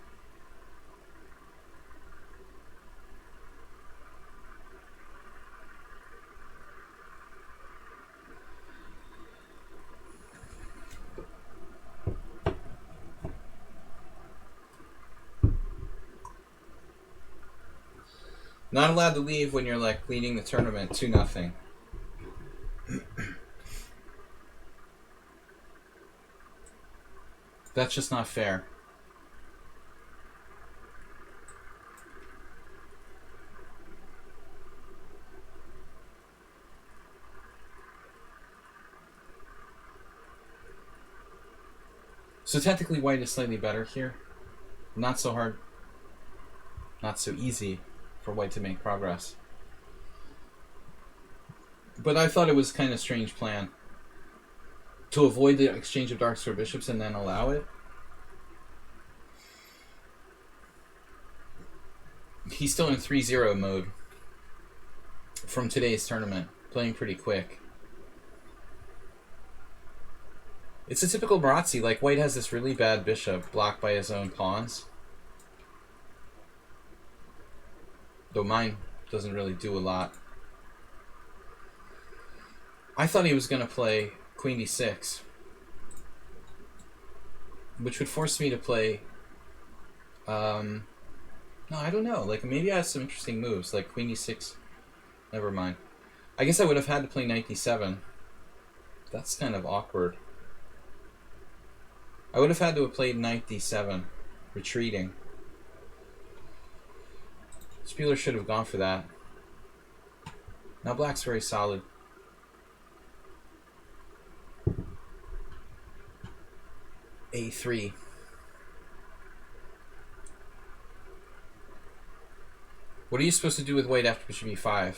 Not allowed to leave when you're like leading the tournament 2-0. That's just not fair. So technically white is slightly better here. Not so hard, not so easy for white to make progress. But I thought it was kind of strange plan to avoid the exchange of darks for bishops and then allow it. He's still in 3-0 mode from today's tournament, playing pretty quick. It's a typical Barazzi, like white has this really bad bishop blocked by his own pawns. Though mine doesn't really do a lot. I thought he was going to play queen d6, which would force me to play... no, I don't know. Like, maybe I have some interesting moves, like queen d6. Never mind. I guess I would have had to play knight d7. That's kind of awkward. I would have had to have played knight d7, retreating. Spieler should have gone for that. Now black's very solid. A3. What are you supposed to do with white after bishop e5?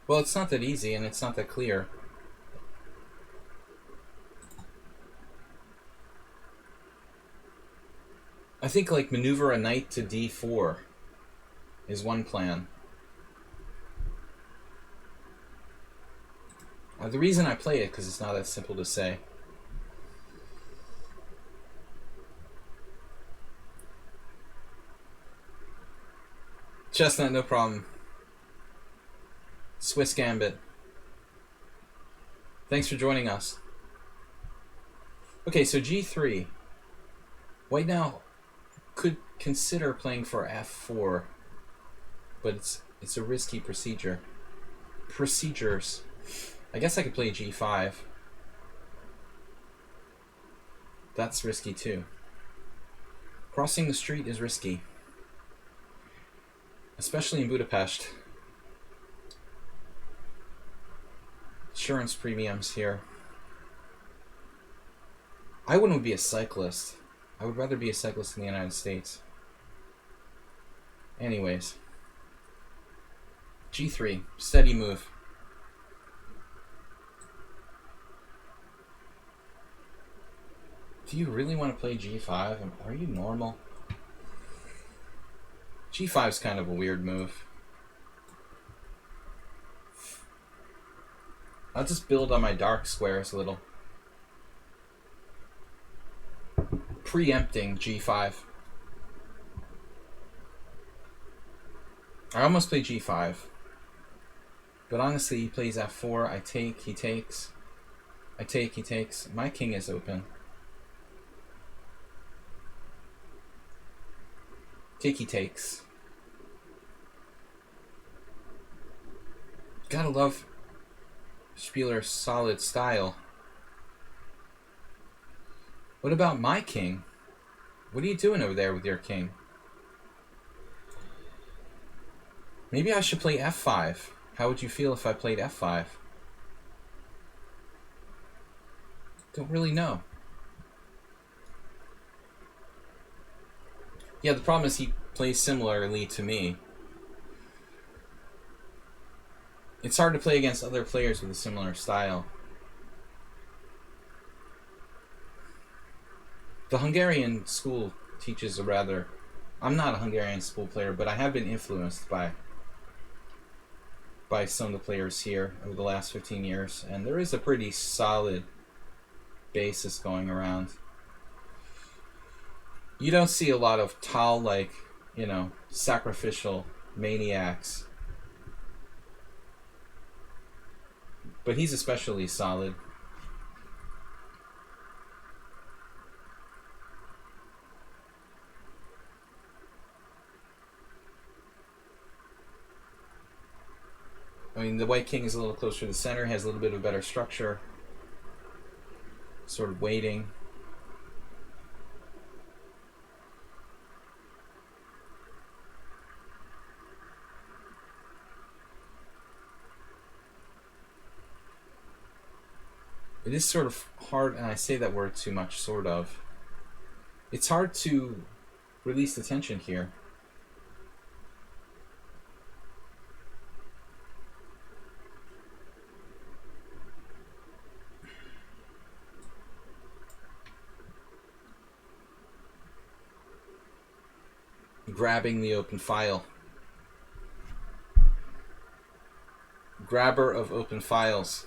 Well, it's not that easy and it's not that clear. I think like maneuver a knight to d4 is one plan. The reason I play it because it's not that simple to say. Chestnut, no problem. Swiss Gambit. Thanks for joining us. Okay, so g3. White now could consider playing for f4, but it's a risky procedure. Procedures. I guess I could play g5. That's risky too. Crossing the street is risky, especially in Budapest. Insurance premiums here. I wouldn't be a cyclist. I would rather be a cyclist in the United States. Anyways. g3. Steady move. Do you really want to play g5? Are you normal? g5 is kind of a weird move. I'll just build on my dark squares a little. Preempting g5. I almost played g5. But honestly, he plays f4. I take, he takes. I take, he takes. My king is open. Take, he takes. Gotta love Spieler's solid style. What about my king? What are you doing over there with your king? Maybe I should play f5. How would you feel if I played f5? Don't really know. Yeah, the problem is he plays similarly to me. It's hard to play against other players with a similar style. The Hungarian school teaches a rather... I'm not a Hungarian school player, but I have been influenced by some of the players here over the last 15 years, and there is a pretty solid basis going around. You don't see a lot of Tal-like, you know, sacrificial maniacs. But he's especially solid. I mean, the white king is a little closer to the center, has a little bit of a better structure. Sort of waiting. It is sort of hard, and I say that word too much, sort of. It's hard to release the tension here. Grabbing the open file. Grabber of open files.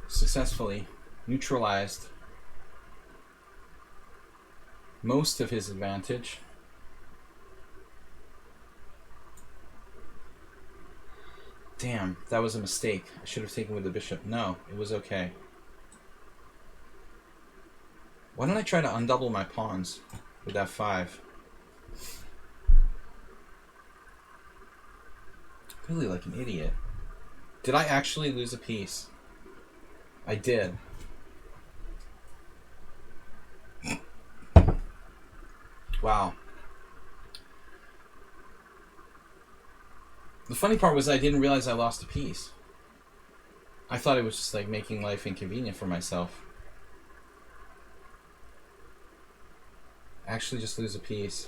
Successfully neutralized most of his advantage. Damn, that was a mistake. I should have taken with the bishop. No, it was okay. Why don't I try to undouble my pawns with f5? Really like an idiot. Did I actually lose a piece? I did. Wow. The funny part was I didn't realize I lost a piece. I thought it was just like making life inconvenient for myself. Actually just lose a piece.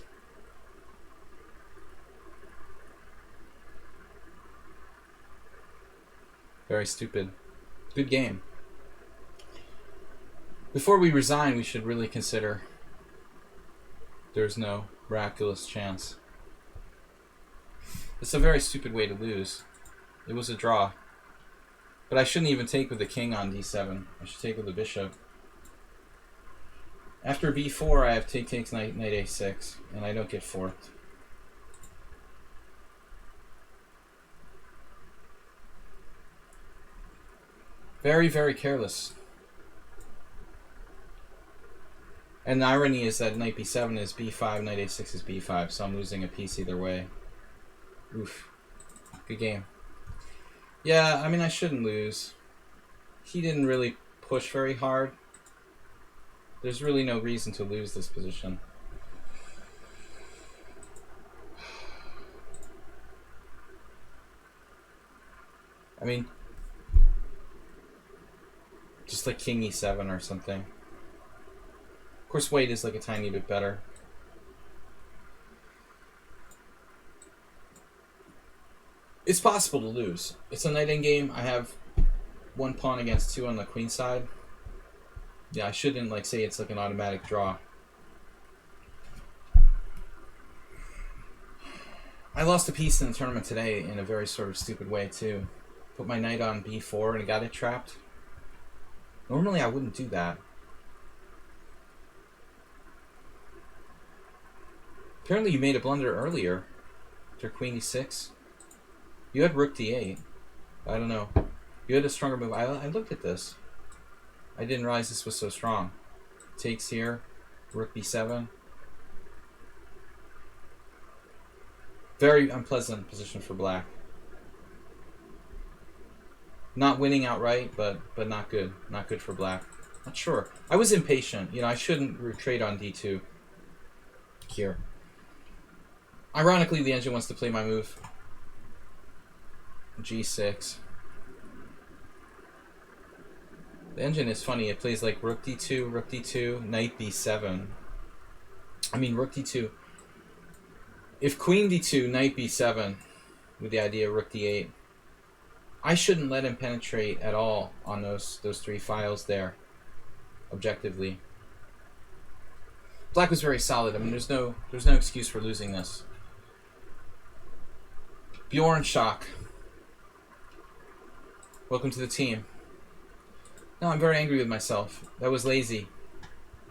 Very stupid. Good game. Before we resign, we should really consider there's no miraculous chance. It's a very stupid way to lose. It was a draw. But I shouldn't even take with the king on d7. I should take with the bishop. After b4, I have take takes knight a6, and I don't get forked. Very, very careless. And the irony is that knight b7 is b5, knight a6 is b5, so I'm losing a piece either way. Oof. Good game. Yeah, I mean, I shouldn't lose. He didn't really push very hard. There's really no reason to lose this position. I mean, just like king e7 or something. Of course, weight is like a tiny bit better. It's possible to lose. It's a knight endgame. I have one pawn against two on the queen side. Yeah, I shouldn't like say it's like an automatic draw. I lost a piece in the tournament today in a very sort of stupid way too. Put my knight on b4 and got it trapped. Normally I wouldn't do that. Apparently you made a blunder earlier. After queen e6. You had rook d8. I don't know. You had a stronger move. I looked at this. I didn't realize this was so strong. Takes here. Rook b7. Very unpleasant position for black. Not winning outright, but not good. Not good for black. Not sure. I was impatient. You know, I shouldn't retreat on d2 here. Ironically, the engine wants to play my move. g6. The engine is funny. It plays like rook d2, knight b7. I mean, rook d2. If queen d2, knight b7, with the idea of rook d8, I shouldn't let him penetrate at all on those three files there, objectively. Black was very solid. I mean, there's no excuse for losing this. Bjorn Shock. Welcome to the team. No, I'm very angry with myself. That was lazy.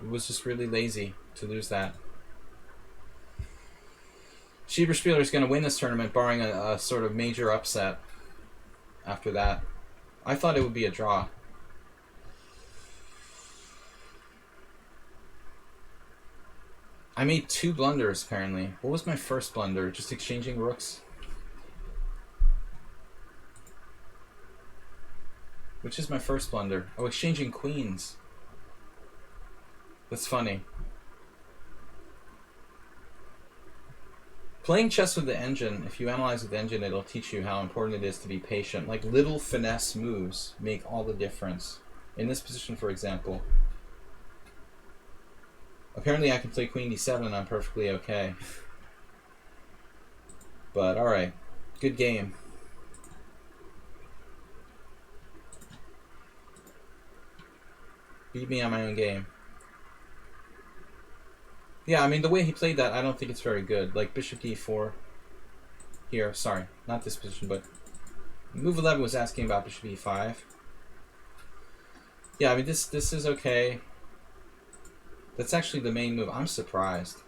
It was just really lazy to lose that. Schieberspieler is going to win this tournament, barring a sort of major upset after that. I thought it would be a draw. I made 2 blunders, apparently. What was my first blunder? Just exchanging rooks? Which is my first blunder? Oh, exchanging queens. That's funny. Playing chess with the engine, if you analyze with the engine, it'll teach you how important it is to be patient. Like, little finesse moves make all the difference. In this position, for example, apparently I can play queen d7 and I'm perfectly okay. But, alright. Good game. Beat me on my own game. Yeah, I mean, the way he played that, I don't think it's very good. Like, bishop d4 here. Sorry, not this position, but move 11 was asking about bishop e5. Yeah, I mean, this is okay. That's actually the main move. I'm surprised.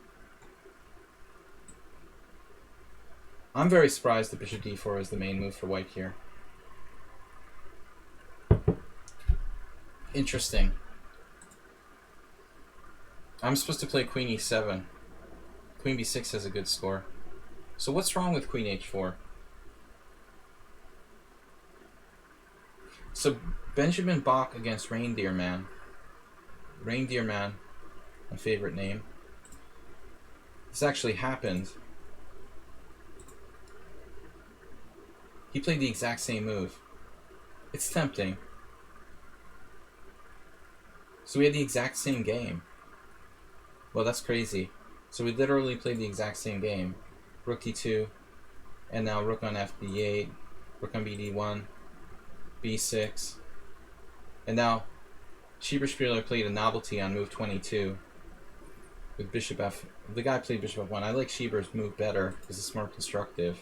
I'm very surprised that bishop d4 is the main move for white here. Interesting. I'm supposed to play queen e7. Queen b6 has a good score. So what's wrong with queen h4? So Benjamin Bach against Reindeer Man. Reindeer Man, my favorite name. This actually happened. He played the exact same move. It's tempting. So we had the exact same game. Well, that's crazy. So we literally played the exact same game. Rook d2, and now rook on f d8, rook on bd1, b6, and now Schieberspieler played a novelty on move 22 with bishop f. The guy played bishop f1. I like Schieber's move better because it's more constructive.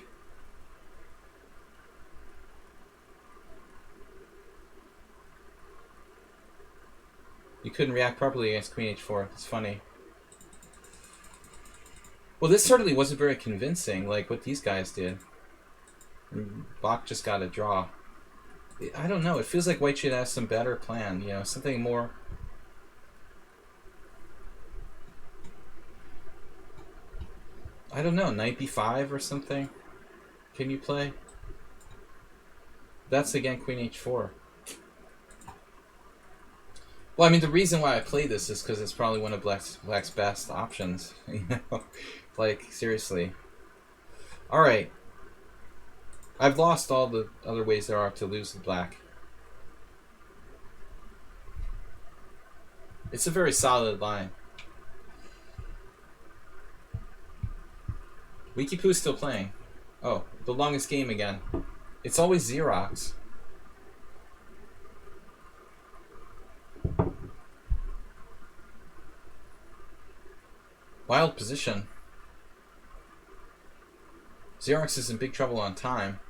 You couldn't react properly against queen h4. It's funny. Well, this certainly wasn't very convincing, like what these guys did. Bach just got a draw. I don't know. It feels like white should have some better plan, you know, something more. I don't know, knight b5 or something. Can you play? That's again queen h4. Well, I mean, the reason why I play this is because it's probably one of Black's best options. You know, like, seriously. All right. I've lost all the other ways there are to lose the Black. It's a very solid line. Wikipoo's still playing. Oh, the longest game again. It's always Xerox. Wild position. Xerox is in big trouble on time.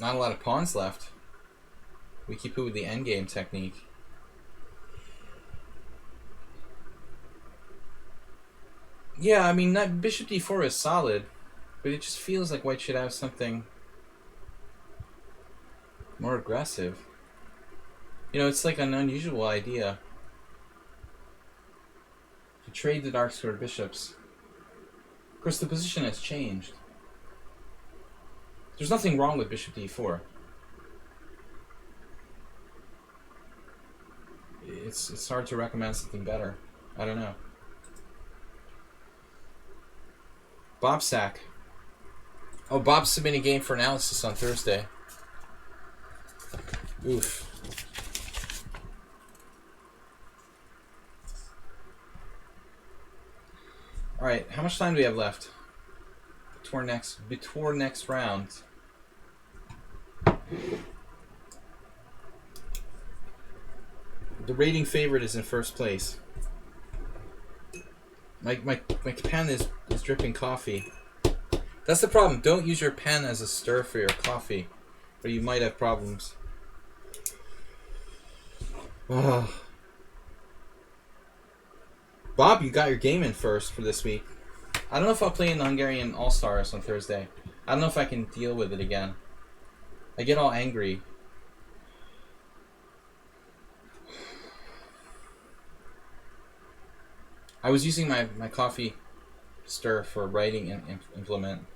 Not a lot of pawns left. Wikipoo with the endgame technique. Yeah, I mean, that bishop d4 is solid, but it just feels like white should have something more aggressive. You know, it's like an unusual idea to trade the dark squared bishops. Of course, the position has changed. There's nothing wrong with bishop d4. It's hard to recommend something better. I don't know. Bob Sack. Oh, Bob's submitting a game for analysis on Thursday. Oof. Alright, how much time do we have left? Before next round. The rating favorite is in first place. My pen is dripping coffee. That's the problem. Don't use your pen as a stir for your coffee, or you might have problems. Bob, you got your game in first for this week. I don't know if I'll play in the Hungarian All-Stars on Thursday. I don't know if I can deal with it again. I get all angry. I was using my coffee stir for writing and implement.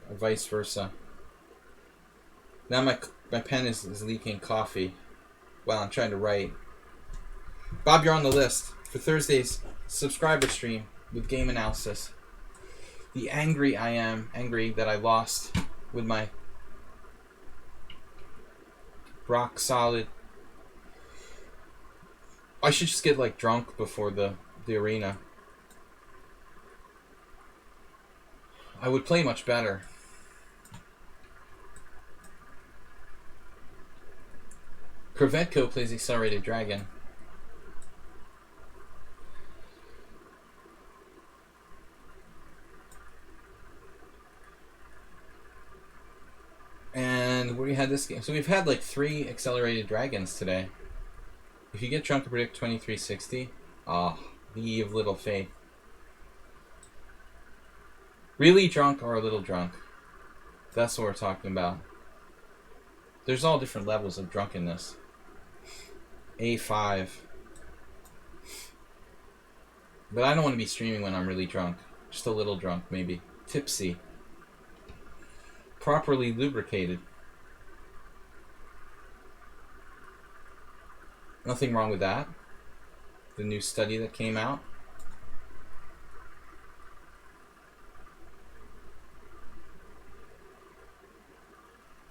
Or vice versa. Now my pen is leaking coffee while I'm trying to write. Bob, you're on the list for Thursday's subscriber stream with game analysis. The angry that I lost with my rock solid. I should just get like drunk before the arena. I would play much better. Krevetko plays Accelerated Dragon. And we had this game. So we've had like 3 Accelerated Dragons today. If you get drunk and predict 2360, ye of little faith. Really drunk or a little drunk? That's what we're talking about. There's all different levels of drunkenness. A5. But I don't want to be streaming when I'm really drunk. Just a little drunk, maybe. Tipsy. Properly lubricated. Nothing wrong with that. The new study that came out.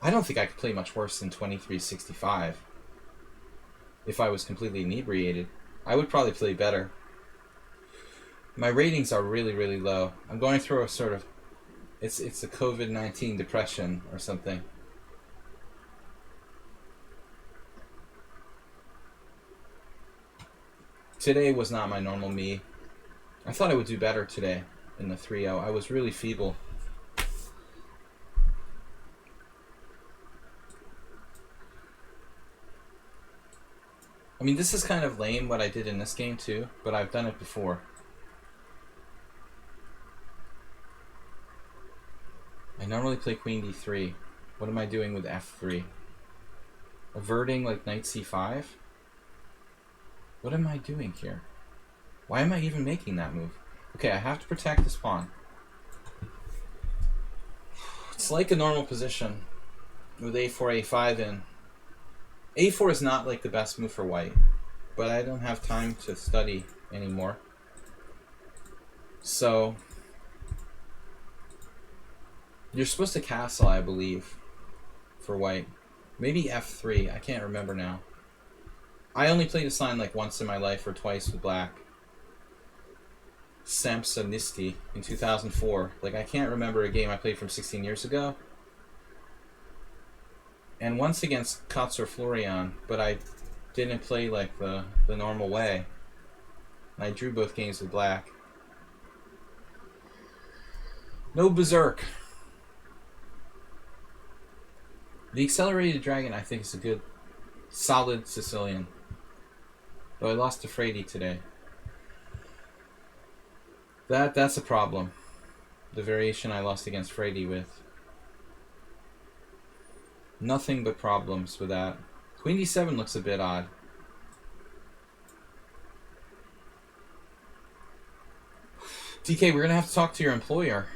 I don't think I could play much worse than 2365. If I was completely inebriated, I would probably play better. My ratings are really, really low. I'm going through a sort of... It's a COVID-19 depression or something. Today was not my normal me. I thought I would do better today in the 3-0. I was really feeble. I mean, this is kind of lame what I did in this game too, but I've done it before. I normally play Queen D3. What am I doing with F3? Averting like Knight C5? What am I doing here? Why am I even making that move? Okay, I have to protect this pawn. It's like a normal position with A4, A5 in. A4 is not like the best move for white, but I don't have time to study anymore. So, you're supposed to castle, I believe, for white. Maybe F3, I can't remember now. I only played a sign like once in my life or twice with black. Samsonisti in 2004. Like, I can't remember a game I played from 16 years ago. And once against Kotsur Florian, but I didn't play like the normal way. And I drew both games with black. No berserk. The Accelerated Dragon, I think, is a good, solid Sicilian. Though I lost to Frady today. That's a problem. The variation I lost against Frady with. Nothing but problems with that. Queen D7 looks a bit odd. DK, we're going to have to talk to your employer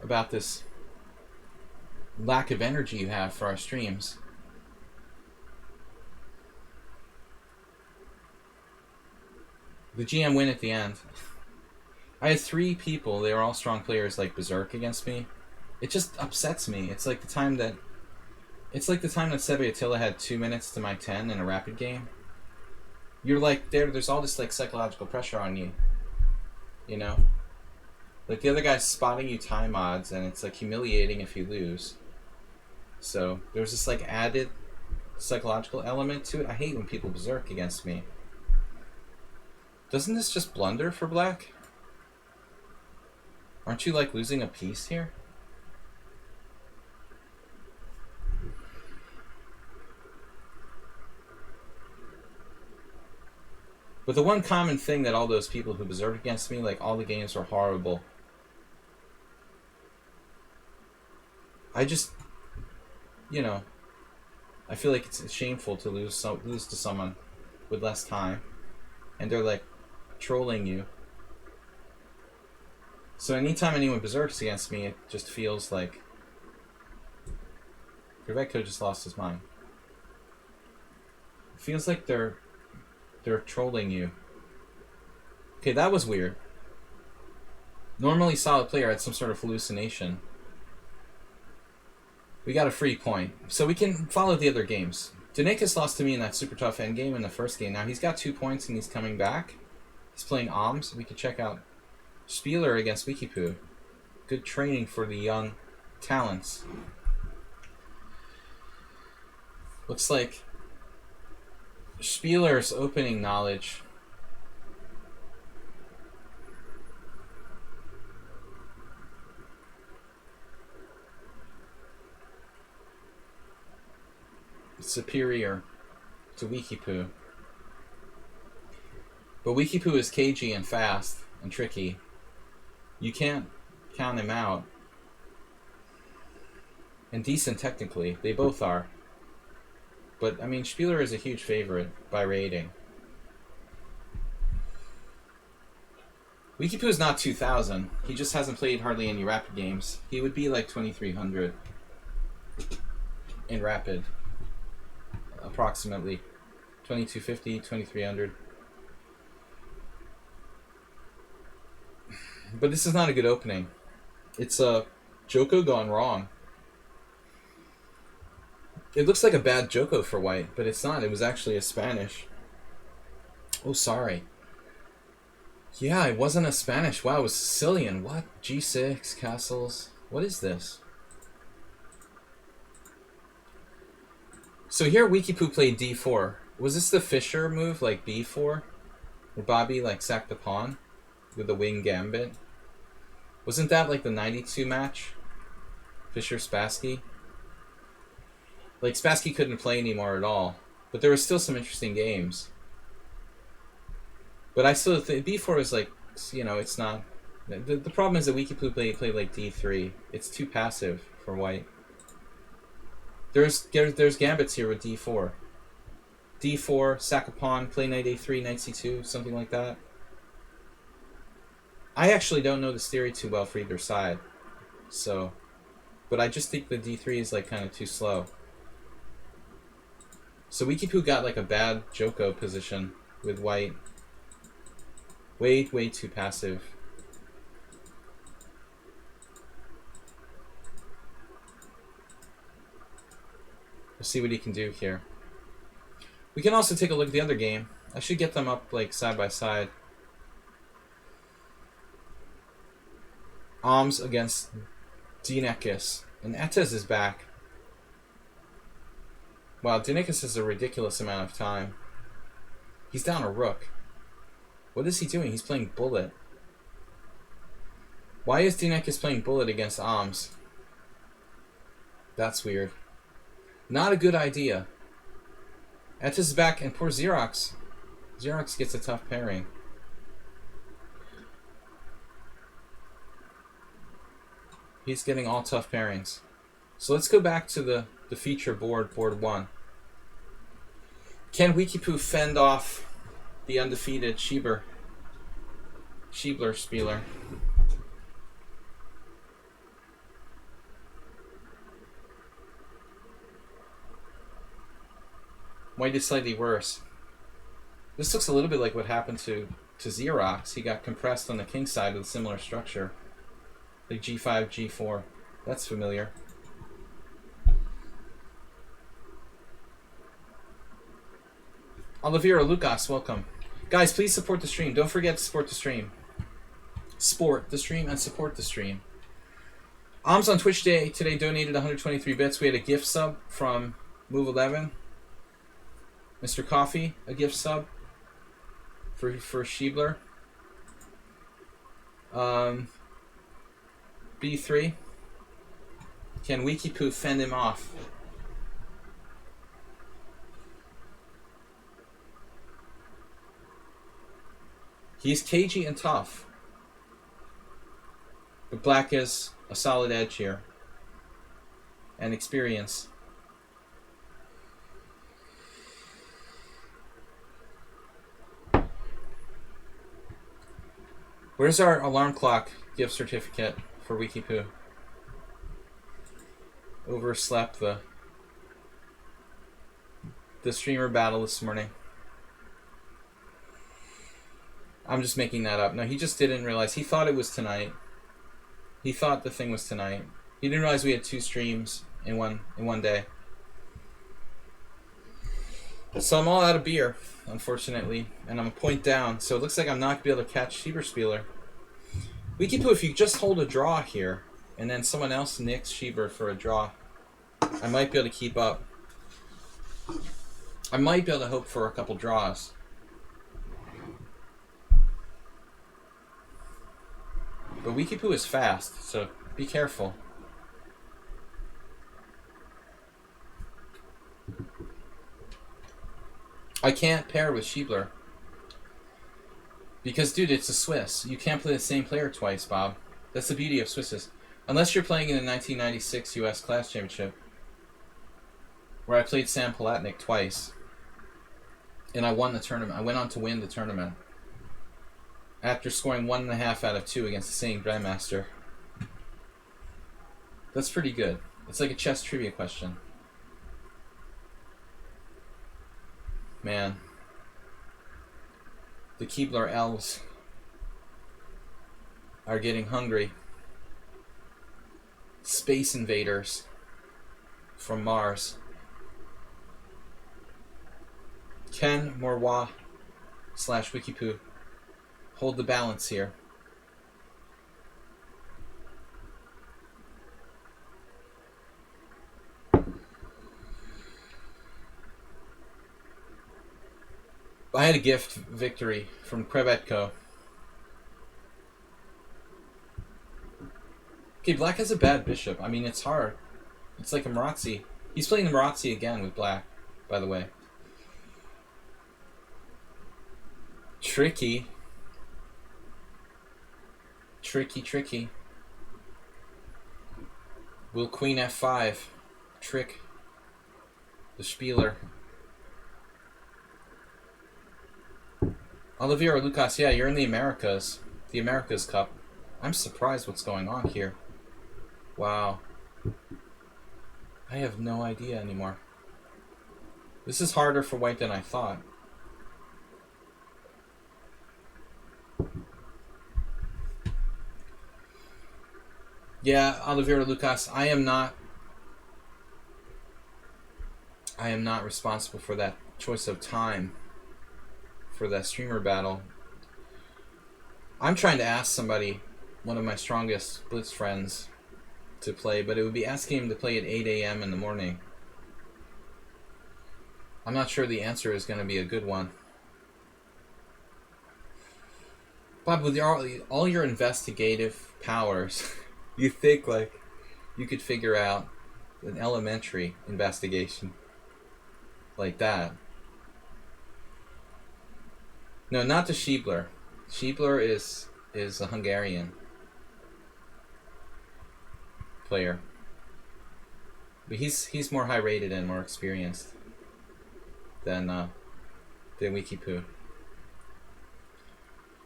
about this lack of energy you have for our streams. The GM win at the end. I had 3 people, they were all strong players, like berserk against me. It just upsets me. It's like the time that Sebe Attila had 2 minutes to my 10 in a rapid game. You're like, there's all this like psychological pressure on you. you know? Like, the other guy's spotting you time odds, and it's, like, humiliating if you lose. So, there's this, like, added psychological element to it. I hate when people berserk against me. Doesn't this just blunder for black? Aren't you, like, losing a piece here? But the one common thing that all those people who berserked against me, like, all the games were horrible. I just, you know, I feel like it's shameful to lose to someone with less time, and they're, like, trolling you. So anytime anyone berserks against me, it just feels like Vivek could have just lost his mind. It feels like they're trolling you. Okay, that was weird. Normally solid player had some sort of hallucination. We got a free point. So we can follow the other games. Danikas lost to me in that super tough endgame in the first game. Now he's got 2 points and he's coming back. He's playing Alms. We could check out Spieler against Wikipoo. Good training for the young talents. Looks like Spieler's opening knowledge. Superior to Wikipoo. But Wikipoo is cagey and fast and tricky. You can't count him out. And decent technically. They both are. But, I mean, Spieler is a huge favorite by rating. Wikipoo is not 2,000. He just hasn't played hardly any Rapid games. He would be like 2,300 in Rapid. Approximately. 2,250, 2,300. But this is not a good opening. It's a Joko gone wrong. It looks like a bad Joko for white, but it's not. It was actually a Spanish. Oh, sorry. Yeah, it wasn't a Spanish. Wow, it was Sicilian. What? G6, castles. What is this? So here Wikipoo played d4. Was this the Fischer move, like b4? Where Bobby, like, sacked the pawn with the wing gambit? Wasn't that, like, the 92 match? Fischer-Spassky? Like, Spassky couldn't play anymore at all. But there were still some interesting games. But I still think b4 is, like, you know, it's not... The problem is that Wikipoo played like d3. It's too passive for white. There's gambits here with d4. d4, sack a pawn, play knight a3, knight c2, something like that. I actually don't know this theory too well for either side. So... But I just think the d3 is, like, kind of too slow. So Wikipoo got, like, a bad Joko position with white. Way too passive. We'll see what he can do here. We can also take a look at the other game. I should get them up, like, side by side. Alms against Dinekis. And Etes is back. Wow, Dinekis has a ridiculous amount of time. He's down a rook. What is he doing? He's playing bullet. Why is Dinekis playing bullet against Alms? That's weird. Not a good idea. Etes is back, and poor Xerox. Xerox gets a tough pairing. He's getting all tough pairings. So let's go back to the feature board, board 1. Can Wikipoo fend off the undefeated Schieber? Spieler. White is slightly worse. This looks a little bit like what happened to Xerox. He got compressed on the king side with a similar structure. Like g5, g4. That's familiar. Oliveira Lucas, welcome. Guys, please support the stream. Don't forget to support the stream. support the stream and support the stream. Arms on Twitch Day today donated 123 bits. We had a gift sub from Move 11. Mr. Coffee, a gift sub for Schiebler. B3. Can Wikipoo fend him off? He's cagey and tough. But black is a solid edge here. And experience. Where's our alarm clock gift certificate for Wikipoo? Overslept the streamer battle this morning. I'm just making that up. No, he just didn't realize. He thought it was tonight. He thought the thing was tonight. He didn't realize we had 2 streams in one day. So I'm all out of beer, unfortunately, and I'm a point down. So it looks like I'm not gonna be able to catch Schieberspieler. Wikipoo, if you just hold a draw here, and then someone else nicks Schieber for a draw, I might be able to keep up. I might be able to hope for a couple draws. But Wikipoo is fast, so be careful. I can't pair with Schiebler. Because, dude, it's a Swiss. You can't play the same player twice, Bob. That's the beauty of Swisses. Unless you're playing in the 1996 US Class Championship, where I played Sam Palatnik twice, and I won the tournament. I went on to win the tournament after scoring 1.5 out of 2 against the same Grandmaster. That's pretty good. It's like a chess trivia question. Man. The Keebler elves are getting hungry. Space invaders from Mars. Can Morwa / Wikipoo hold the balance here? I had a gift victory from Krevetko. Okay, black has a bad bishop. I mean, it's hard. It's like a Marazzi. He's playing the Marazzi again with black, by the way. Tricky. Tricky. Will Queen F5 trick the Spieler? Olivier Lucas, yeah, you're in the Americas. The Americas Cup. I'm surprised what's going on here. Wow. I have no idea anymore. This is harder for white than I thought. Yeah, Olivier Lucas, I am not responsible for that choice of time for that streamer battle. I'm trying to ask somebody, one of my strongest Blitz friends, to play, but it would be asking him to play at 8 a.m. in the morning. I'm not sure the answer is going to be a good one. Bob, with all your investigative powers, you think like you could figure out an elementary investigation like that. No, not the Schiebler. Schiebler is a Hungarian player, but he's more high rated and more experienced than Wikipoo.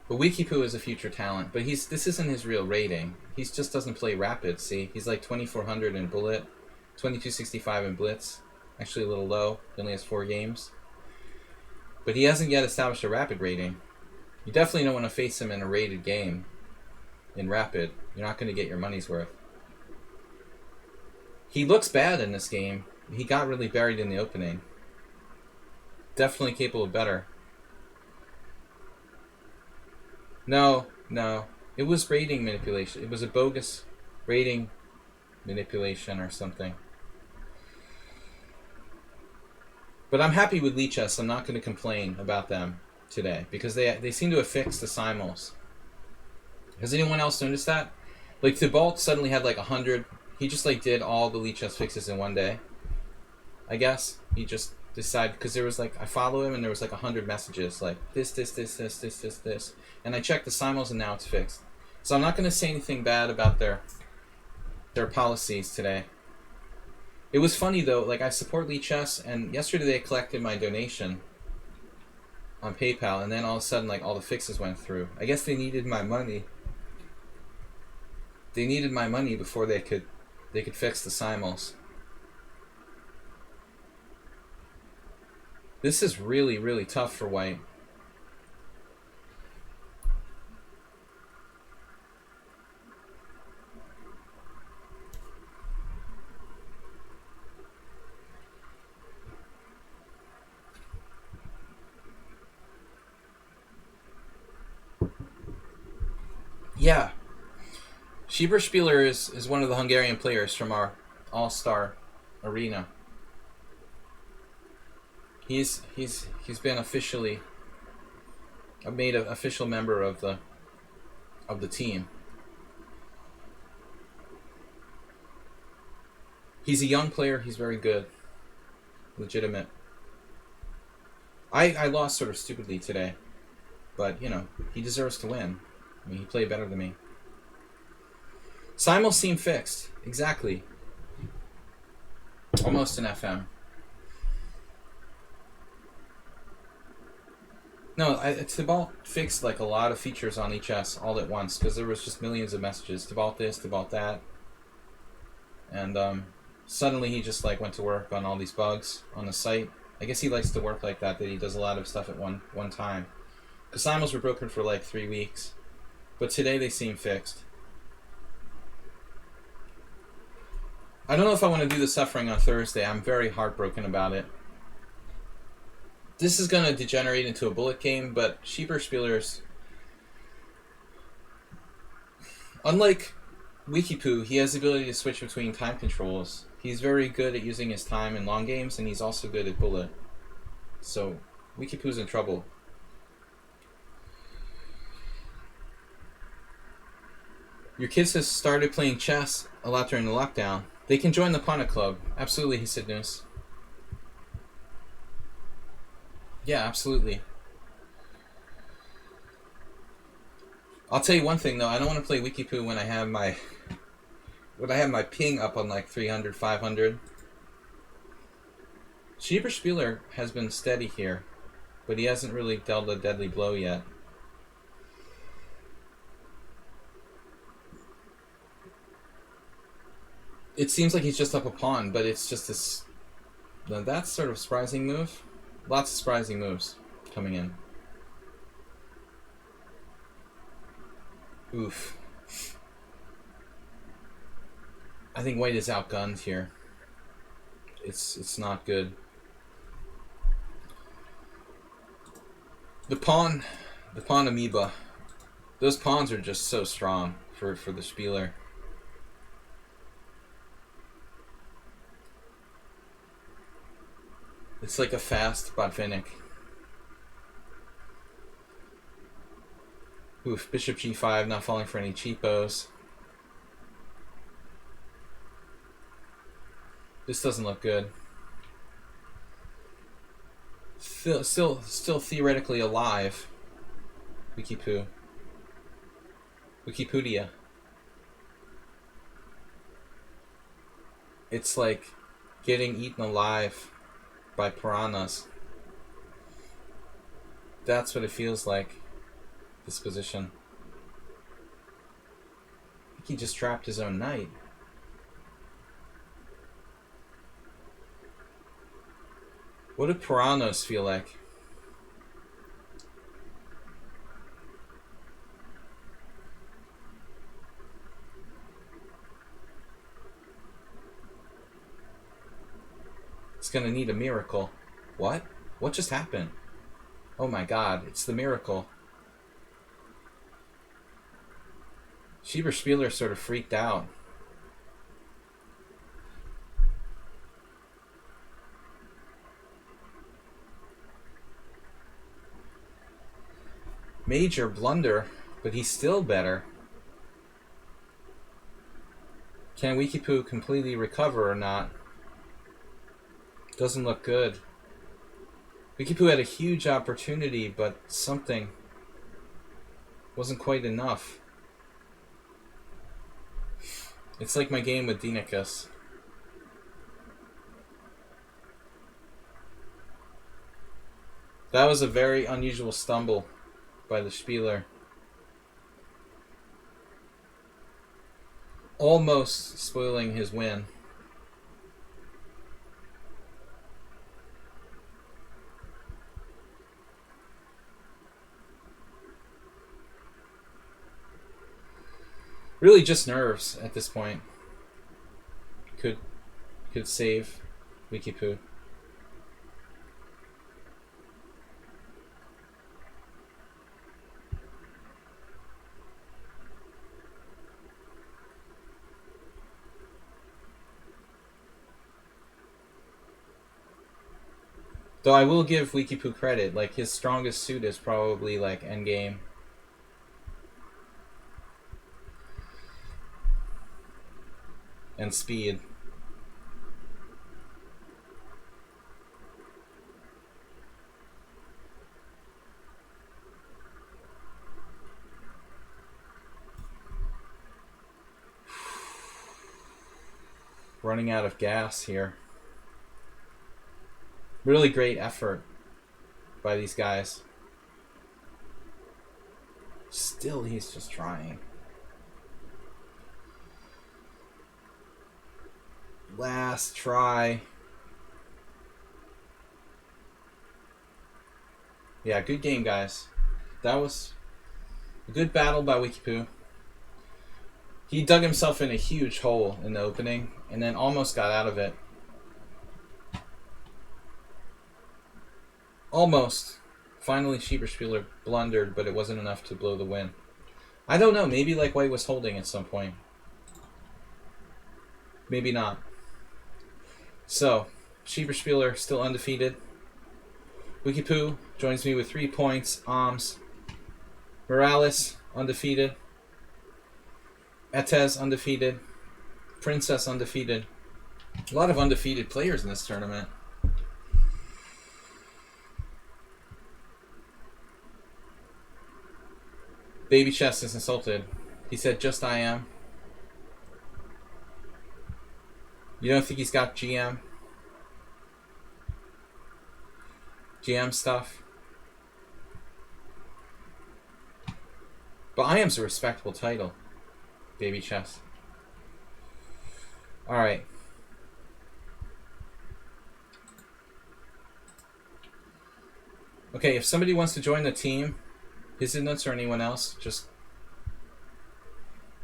But Wikipoo is a future talent, but this isn't his real rating. He just doesn't play rapid. See, he's like 2400 in bullet, 2265 in blitz. Actually, a little low. He only has 4 games. But he hasn't yet established a rapid rating. You definitely don't want to face him in a rated game in rapid. You're not going to get your money's worth. He looks bad in this game. He got really buried in the opening. Definitely capable of better. No. It was rating manipulation. It was a bogus rating manipulation or something. But I'm happy with lichess. I'm not going to complain about them today because they seem to have fixed the simuls. Has anyone else noticed that? Like Thibault suddenly had like 100. He just like did all the lichess fixes in one day. I guess he just decided because there was like I follow him and there was like 100 messages like this, and I checked the simuls and now it's fixed. So I'm not going to say anything bad about their policies today. It was funny though, like I support lichess, and yesterday they collected my donation on PayPal, and then all of a sudden like all the fixes went through. I guess they needed my money. They needed my money before they could fix the simuls. This is really, really tough for white. Yeah. Schieberspieler is one of the Hungarian players from our All-Star arena. He's been officially made an official member of the team. He's a young player. He's very good, legitimate. I lost sort of stupidly today, but you know he deserves to win. I mean, he played better than me. Simul seem fixed. Exactly. Almost an FM. No, Thibault fixed like a lot of features on lichess all at once because there was just millions of messages. Thibault this, Thibault that. And suddenly he just like went to work on all these bugs on the site. I guess he likes to work like that he does a lot of stuff at one time. Because simuls were broken for like 3 weeks. But today they seem fixed. I don't know if I want to do the suffering on Thursday. I'm very heartbroken about it. This is going to degenerate into a bullet game, but Schieberspieler's... Unlike Wikipoo, he has the ability to switch between time controls. He's very good at using his time in long games, and he's also good at bullet. So, Wikipoo's in trouble. Your kids have started playing chess a lot during the lockdown. They can join the Pawnda Club. Absolutely, he said, Noose. Yeah, absolutely. I'll tell you one thing though. I don't want to play Wikipoo when I have my ping up on like 300, 500. Schieberspieler has been steady here, but he hasn't really dealt a deadly blow yet. It seems like he's just up a pawn, but it's just this... That's sort of a surprising move. Lots of surprising moves coming in. Oof. I think white is outgunned here. It's not good. The pawn amoeba. Those pawns are just so strong for the Spieler. It's like a fast Botvinnik. Oof, bishop g5, not falling for any cheapos. This doesn't look good. Still theoretically alive. Wikipoo. Wikipedia. It's like getting eaten alive by piranhas. That's what it feels like, this position. I think he just trapped his own knight. What do piranhas feel like? It's gonna need a miracle. What? What just happened? Oh my god, it's the miracle. Spieler sort of freaked out. Major blunder, but he's still better. Can Wikipoo completely recover or not? Doesn't look good. Wikipoo had a huge opportunity, but something wasn't quite enough. It's like my game with Dinikas. That was a very unusual stumble by the Spieler. Almost spoiling his win. Really just nerves at this point. Could save Wikipoo. Though I will give Wikipoo credit, like his strongest suit is probably like endgame. And speed. Running out of gas here. Really great effort by these guys. Still, he's just trying. Last try. Yeah, good game, guys. That was a good battle by Wikipoo. He dug himself in a huge hole in the opening and then almost got out of it. Almost. Finally, Spieler blundered, but it wasn't enough to blow the win. I don't know. Maybe like White was holding at some point. Maybe not. So, Spieler still undefeated. Wikipoo joins me with 3 points. Morales undefeated. Etez undefeated. Princess undefeated. A lot of undefeated players in this tournament. Baby Chess is insulted. He said, just I am. You don't think he's got GM? GM stuff? But I am's a respectable title. Baby Chess. Alright. Okay, if somebody wants to join the team, his Notes or anyone else, just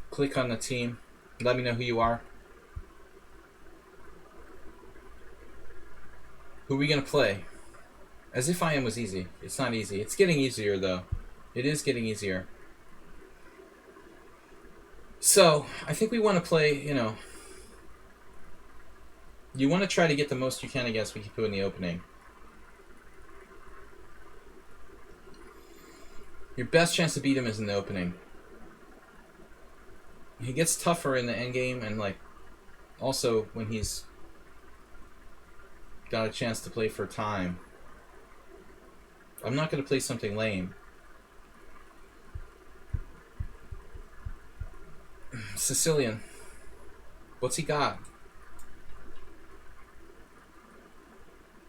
click on the team. Let me know who you are. Who are we going to play? As if I am was easy. It's not easy. It's getting easier, though. It is getting easier. So, I think we want to play, you know... You want to try to get the most you can against Wikipoo in the opening. Your best chance to beat him is in the opening. He gets tougher in the endgame and, like, also when he's got a chance to play for time. I'm not going to play something lame. Sicilian. What's he got?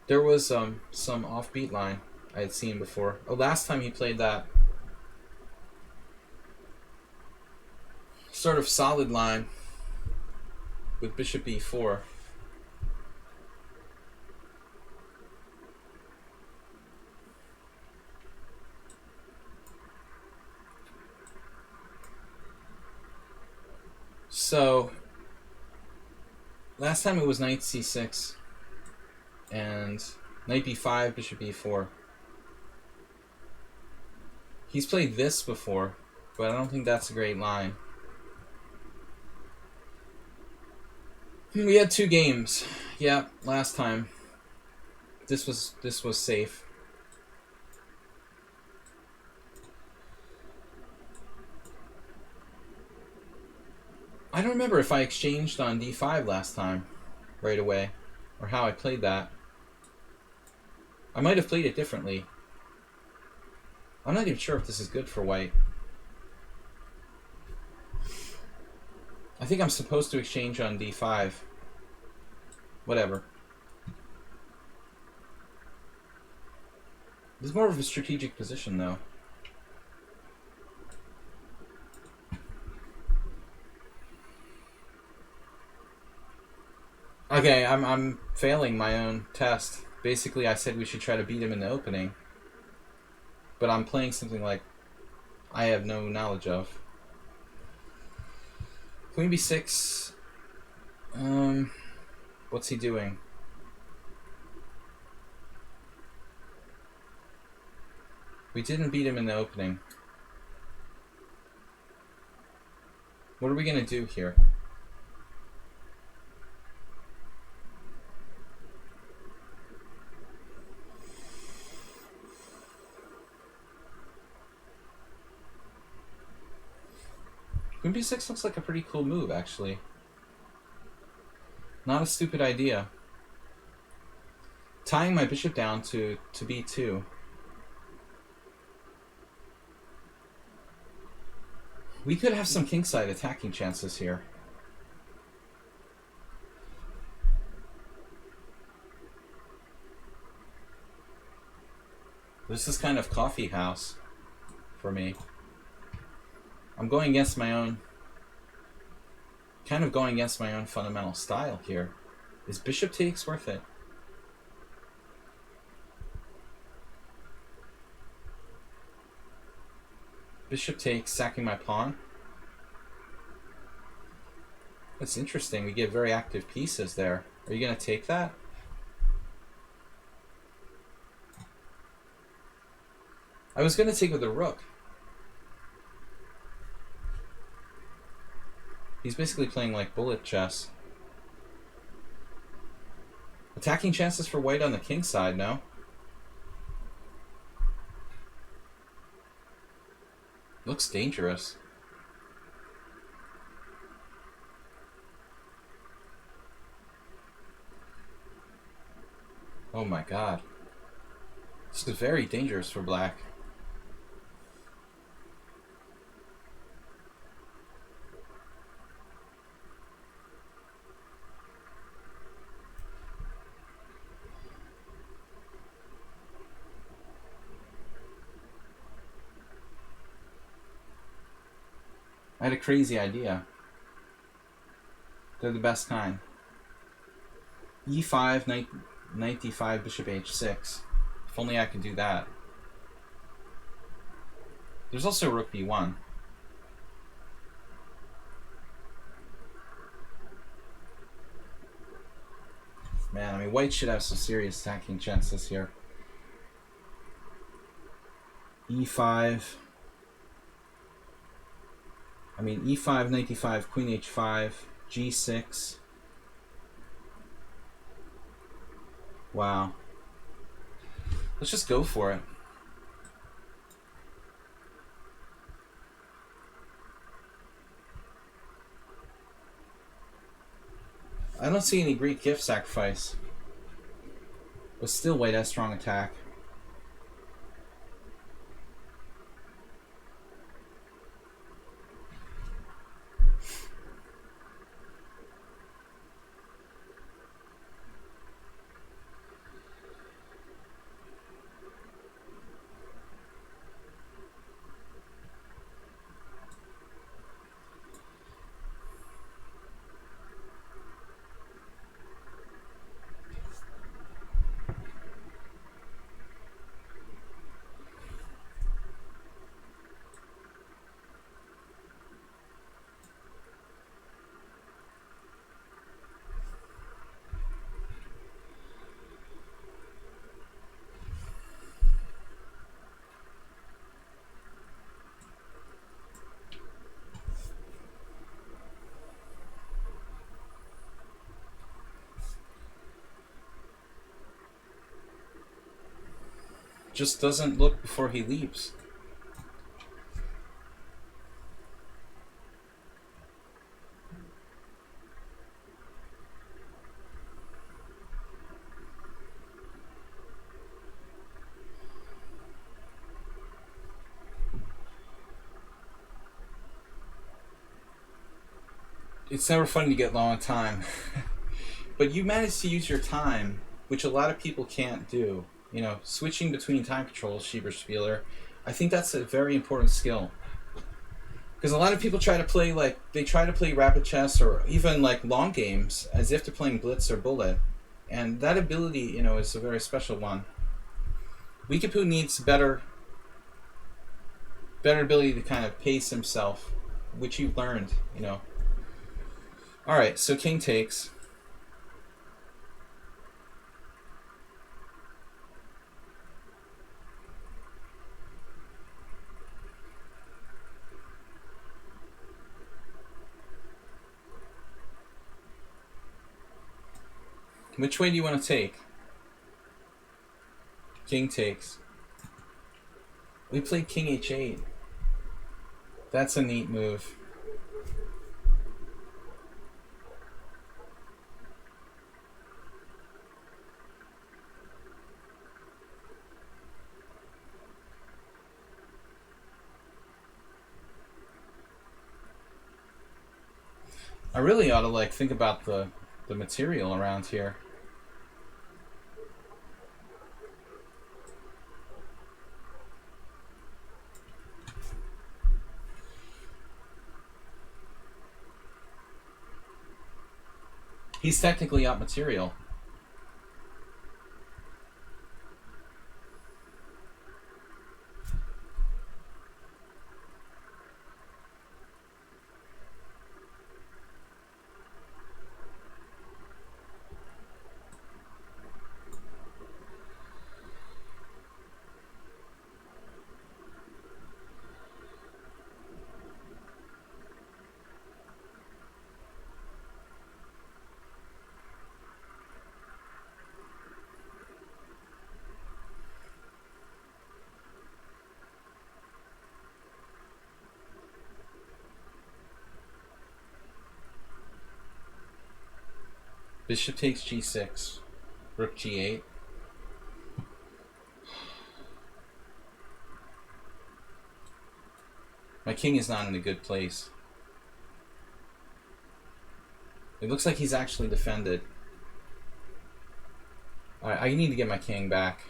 There was some offbeat line I had seen before. Oh, last time he played that sort of solid line with Bishop E4. So, last time it was Knight C6 and Knight B5, Bishop E4. He's played this before, but I don't think that's a great line. We had 2 games. Yeah, last time. This was safe. I don't remember if I exchanged on d5 last time right away, or how I played that. I might have played it differently. I'm not even sure if this is good for white. I think I'm supposed to exchange on d5. Whatever. This is more of a strategic position, though. Okay, I'm failing my own test. Basically, I said we should try to beat him in the opening. But I'm playing something like I have no knowledge of. Queen b6. What's he doing? We didn't beat him in the opening. What are we going to do here? Queen b6 looks like a pretty cool move, actually. Not a stupid idea. Tying my bishop down to b2. We could have some kingside attacking chances here. This is kind of coffee house for me. I'm going against my own... kind of going against my own fundamental style here. Is bishop takes worth it? Bishop takes, sacking my pawn. That's interesting. We get very active pieces there. Are you going to take that? I was going to take with the rook. He's basically playing like bullet chess. Attacking chances for white on the king side, no? Looks dangerous. Oh my god. This is very dangerous for black. I had a crazy idea. They're the best kind. e5, knight d5, bishop h6. If only I could do that. There's also rook b1. Man, I mean, white should have some serious attacking chances here. e5. I mean, e5, knight d5, queen h5, g6. Wow. Let's just go for it. I don't see any great gift sacrifice. But still, white has strong attack. just doesn't look before he leaps. It's never fun to get low on time. But you managed to use your time, which a lot of people can't do. You know, switching between time controls, Schieberspieler, I think that's a very important skill. Because a lot of people try to play, like, they try to play rapid chess or even, like, long games as if they're playing Blitz or Bullet. And that ability, you know, is a very special one. Weekapoo needs better ability to kind of pace himself, which you've learned, you know. Alright, so king takes. Which way do you want to take? King takes. We played king h8. That's a neat move. I really ought to, like, think about the material around here. He's technically out material. Bishop takes g6. Rook g8. My king is not in a good place. It looks like he's actually defended. I need to get my king back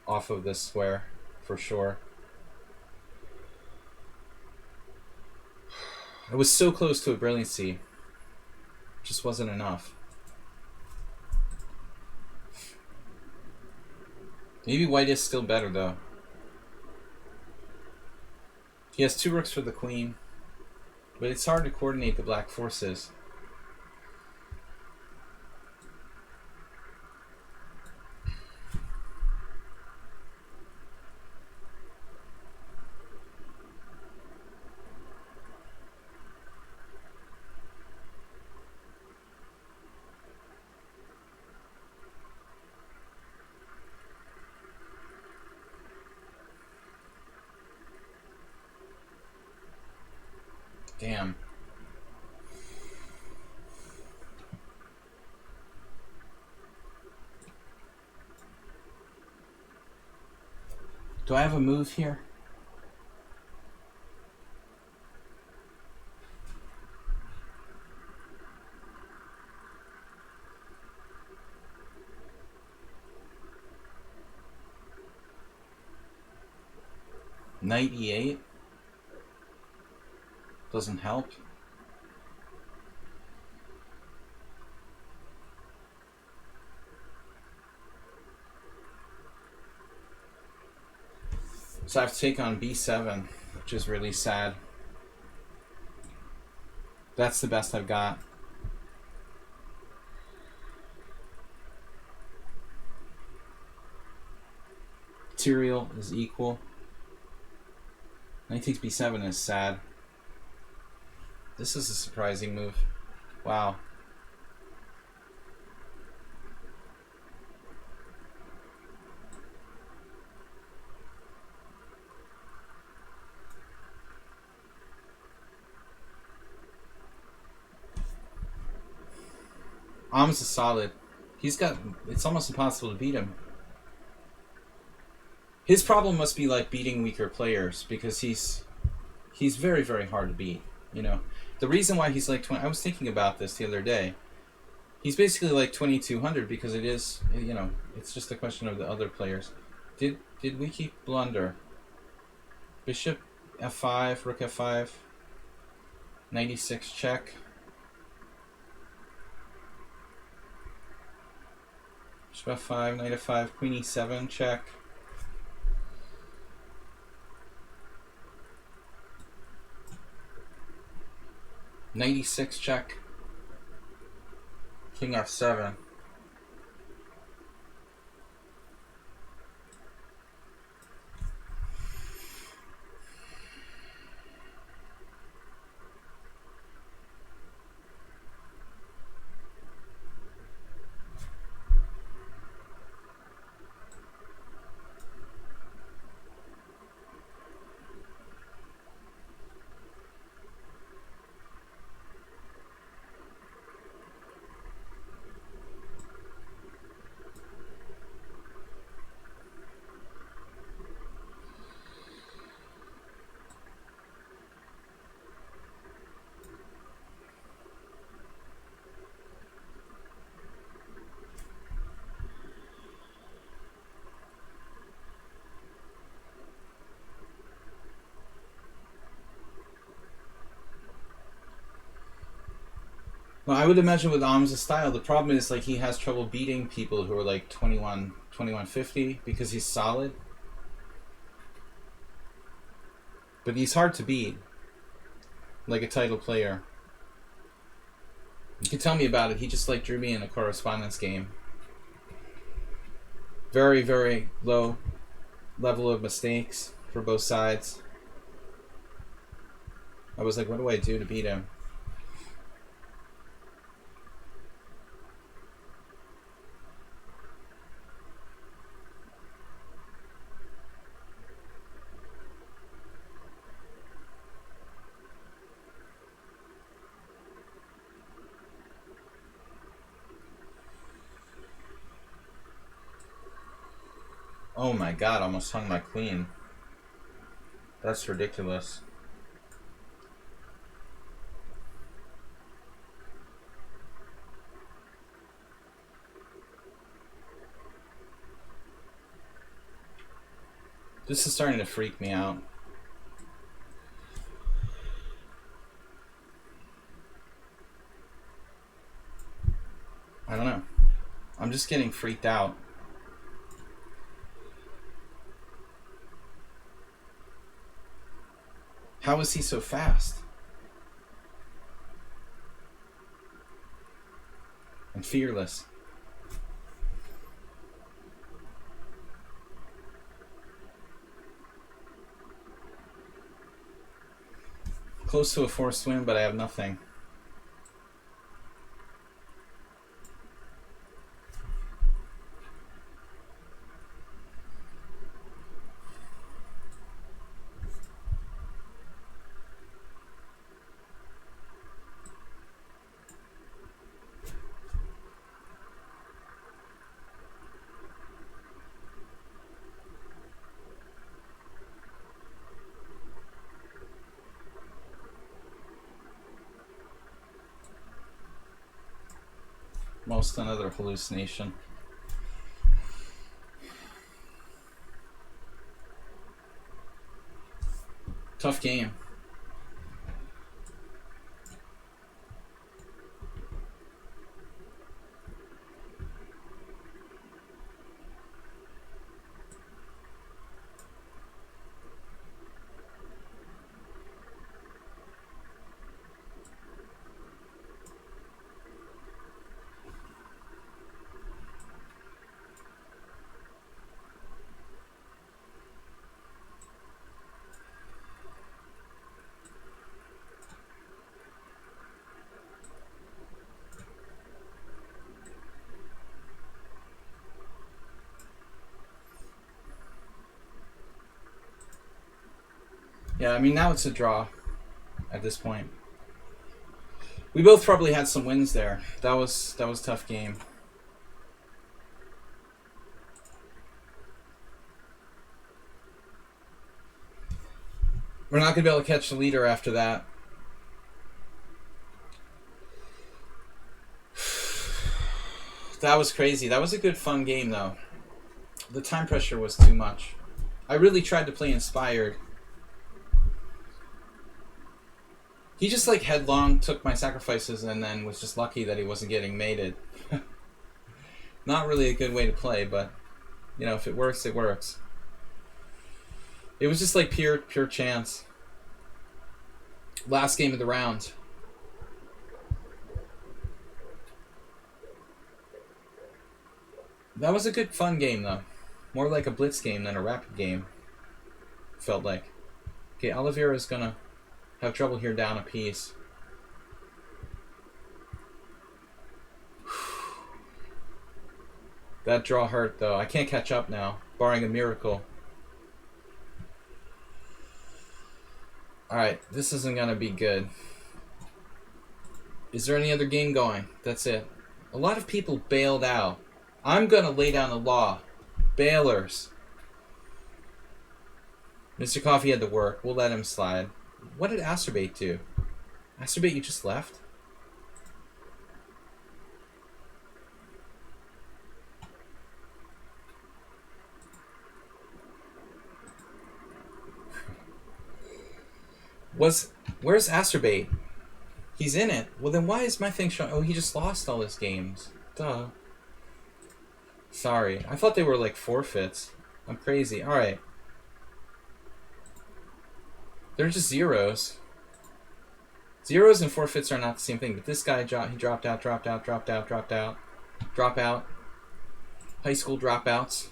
off of this square, for sure. I was so close to a brilliancy. Just wasn't enough. Maybe white is still better, though. He has 2 rooks for the queen, but it's hard to coordinate the black forces. Damn. Do I have a move here? Knight e8 doesn't help. So I have to take on b7, which is really sad. That's the best I've got. Material is equal. Knight takes b7 is sad. This is a surprising move. Wow. Am's is solid. He's got... It's almost impossible to beat him. His problem must be like beating weaker players, because he's very, very hard to beat, you know. The reason why he's like 20... I was thinking about this the other day. He's basically like 2200 because it is, you know, it's just a question of the other players. Did we keep blunder? Bishop f5, rook f5, 96 check. Bishop f5, knight f5, queen e7 check. Knight e6 check. King f7. Well, I would imagine with Am's style, the problem is like he has trouble beating people who are like 2150 because he's solid. But he's hard to beat, like a title player. You can tell me about it. He just like drew me in a correspondence game. Very, very low level of mistakes for both sides. I was like, what do I do to beat him? Oh my god, I almost hung my queen. That's ridiculous. This is starting to freak me out. I don't know. I'm just getting freaked out. How is he so fast? And fearless. Close to a forced win, but I have nothing. Most another hallucination. Tough game. Yeah, I mean, now it's a draw at this point. We both probably had some wins there. That was a tough game. We're not going to be able to catch the leader after that. That was crazy. That was a good, fun game, though. The time pressure was too much. I really tried to play inspired. He just, like, headlong took my sacrifices and then was just lucky that he wasn't getting mated. Not really a good way to play, but, you know, if it works, it works. It was just, like, pure chance. Last game of the round. That was a good, fun game, though. More like a blitz game than a rapid game. Felt like. Okay, Oliveira's gonna have trouble here down a piece. That draw hurt, though. I can't catch up now, barring a miracle. Alright, this isn't gonna be good. Is there any other game going? That's it. A lot of people bailed out. I'm gonna lay down the law. Bailers. Mr. Coffee had to work. We'll let him slide. What did Acerbate do? Acerbate, you just left? Where's Acerbate? He's in it. Well, then why is my thing showing? Oh, he just lost all his games. Duh. Sorry. I thought they were like forfeits. I'm crazy. Alright. They're just zeros. Zeros and forfeits are not the same thing, but this guy, he dropped out. Dropout. High school dropouts.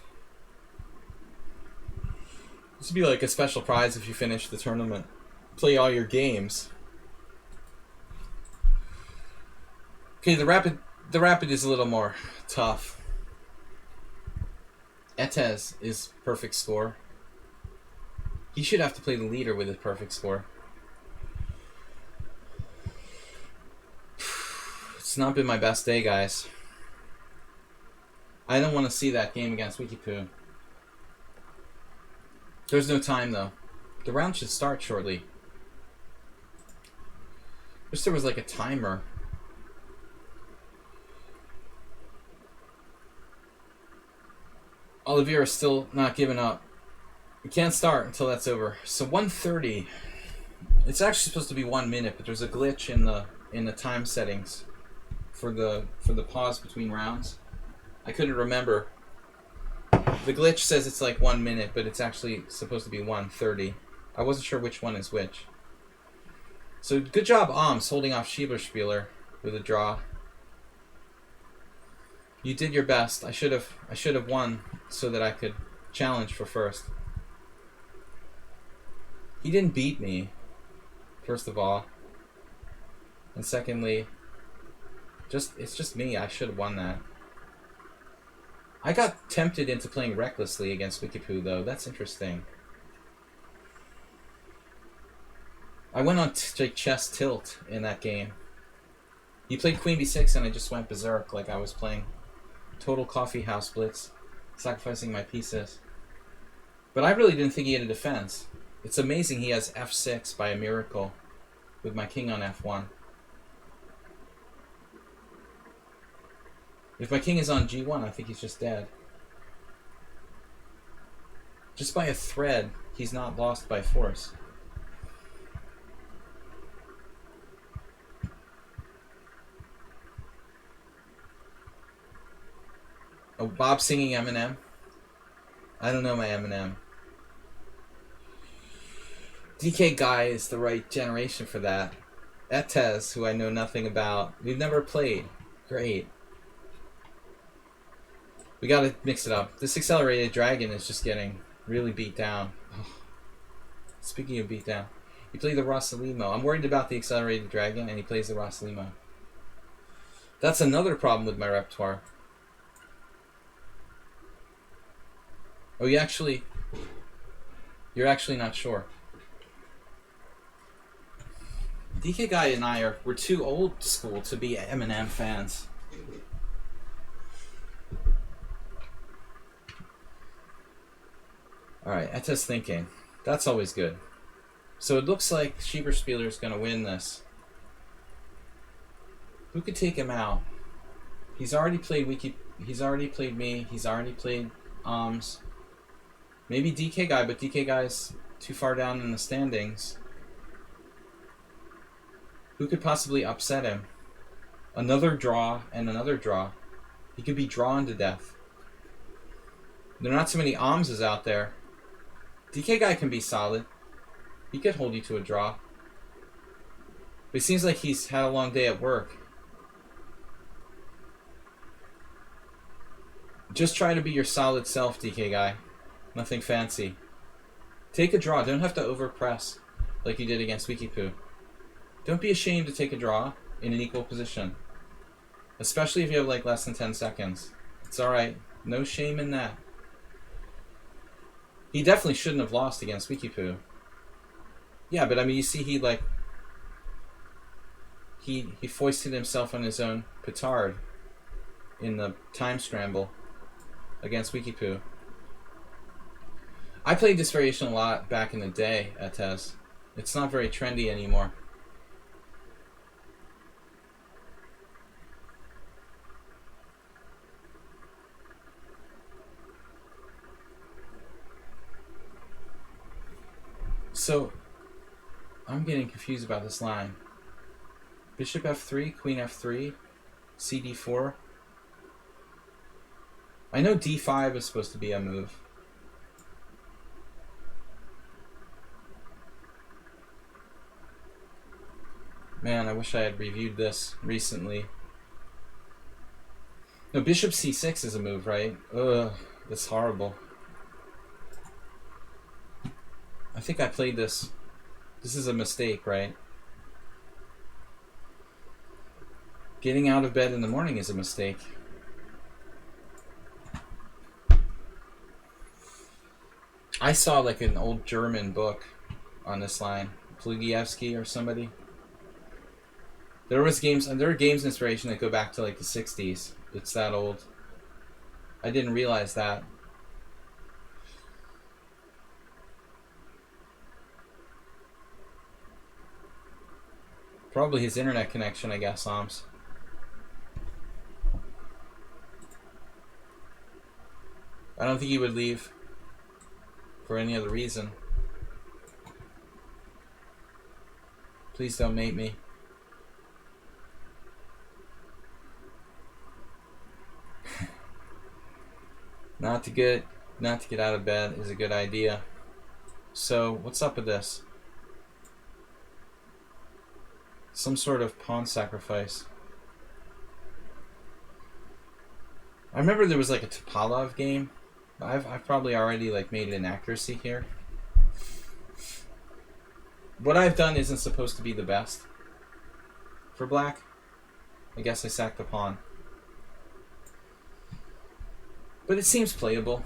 This would be like a special prize if you finish the tournament. Play all your games. Okay, the rapid is a little more tough. Etez is perfect score. He should have to play the leader with his perfect score. It's not been my best day, guys. I don't want to see that game against Wikipoo. There's no time, though. The round should start shortly. Wish there was like a timer. Oliveira's still not giving up. We can't start until that's over. So 1:30. It's actually supposed to be 1 minute, but there's a glitch in the time settings for the pause between rounds. I couldn't remember. The glitch says it's like 1 minute, but it's actually supposed to be 1:30. I wasn't sure which one is which. So good job, Oms, holding off Schieberspieler with a draw. You did your best. I should have won so that I could challenge for first. He didn't beat me, first of all. And secondly, it's just me. I should have won that. I got tempted into playing recklessly against Wikipoo, though. That's interesting. I went on chess tilt in that game. He played Queen b6 and I just went berserk like I was playing total coffee house blitz, sacrificing my pieces. But I really didn't think he had a defense. It's amazing he has f6 by a miracle with my king on f1. If my king is on g1, I think he's just dead. Just by a thread, he's not lost by force. Oh, Bob singing Eminem? I don't know my Eminem. DK Guy is the right generation for that. Etez, who I know nothing about. We've never played. Great. We gotta mix it up. This accelerated dragon is just getting really beat down. Oh. Speaking of beat down, he played the Rosalimo. I'm worried about the accelerated dragon, and he plays the Rosalimo. That's another problem with my repertoire. Oh, you're actually not sure. DK Guy and we're too old school to be Eminem fans. Alright, Eta's thinking. That's always good. So it looks like Schieberspieler is going to win this. Who could take him out? He's already played He's already played me. He's already played maybe DK Guy, but DK Guy's too far down in the standings. Who could possibly upset him? Another draw and another draw. He could be drawn to death. There are not so many Omses out there. DK Guy can be solid. He could hold you to a draw. But it seems like he's had a long day at work. Just try to be your solid self, DK Guy. Nothing fancy. Take a draw. Don't have to overpress like you did against Wikipoo. Don't be ashamed to take a draw in an equal position. Especially if you have like less than 10 seconds. It's alright. No shame in that. He definitely shouldn't have lost against Wikipoo. Yeah, but I mean, you see he foisted himself on his own petard in the time scramble against Wikipoo. I played this variation a lot back in the day at TES. It's not very trendy anymore. So, I'm getting confused about this line. Bishop f3, queen f3, cd4. I know d5 is supposed to be a move. Man, I wish I had reviewed this recently. No, bishop c6 is a move, right? Ugh, that's horrible. I think I played this. This is a mistake, right? Getting out of bed in the morning is a mistake. I saw like an old German book on this line. Plugievsky or somebody. There are games inspiration that go back to like the 60s. It's that old. I didn't realize that. Probably his internet connection, I guess, Oms. I don't think he would leave for any other reason. Please don't mate me. Not to get out of bed is a good idea. So, what's up with this? Some sort of pawn sacrifice. I remember there was like a Topalov game. I've probably already like made an accuracy here. What I've done isn't supposed to be the best for black. I guess I sacked the pawn. But it seems playable.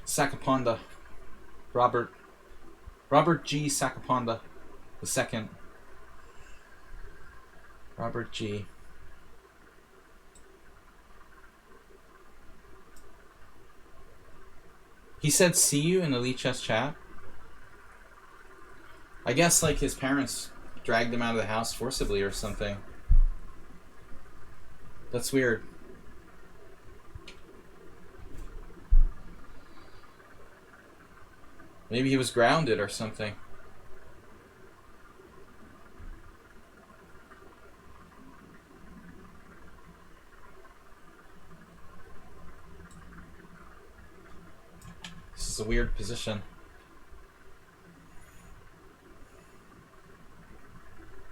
Sakaponda. Robert G. Sakaponda the second. Robert G. He said see you in the lichess chat. I guess like his parents dragged him out of the house forcibly or something. That's weird. Maybe he was grounded or something. This is a weird position.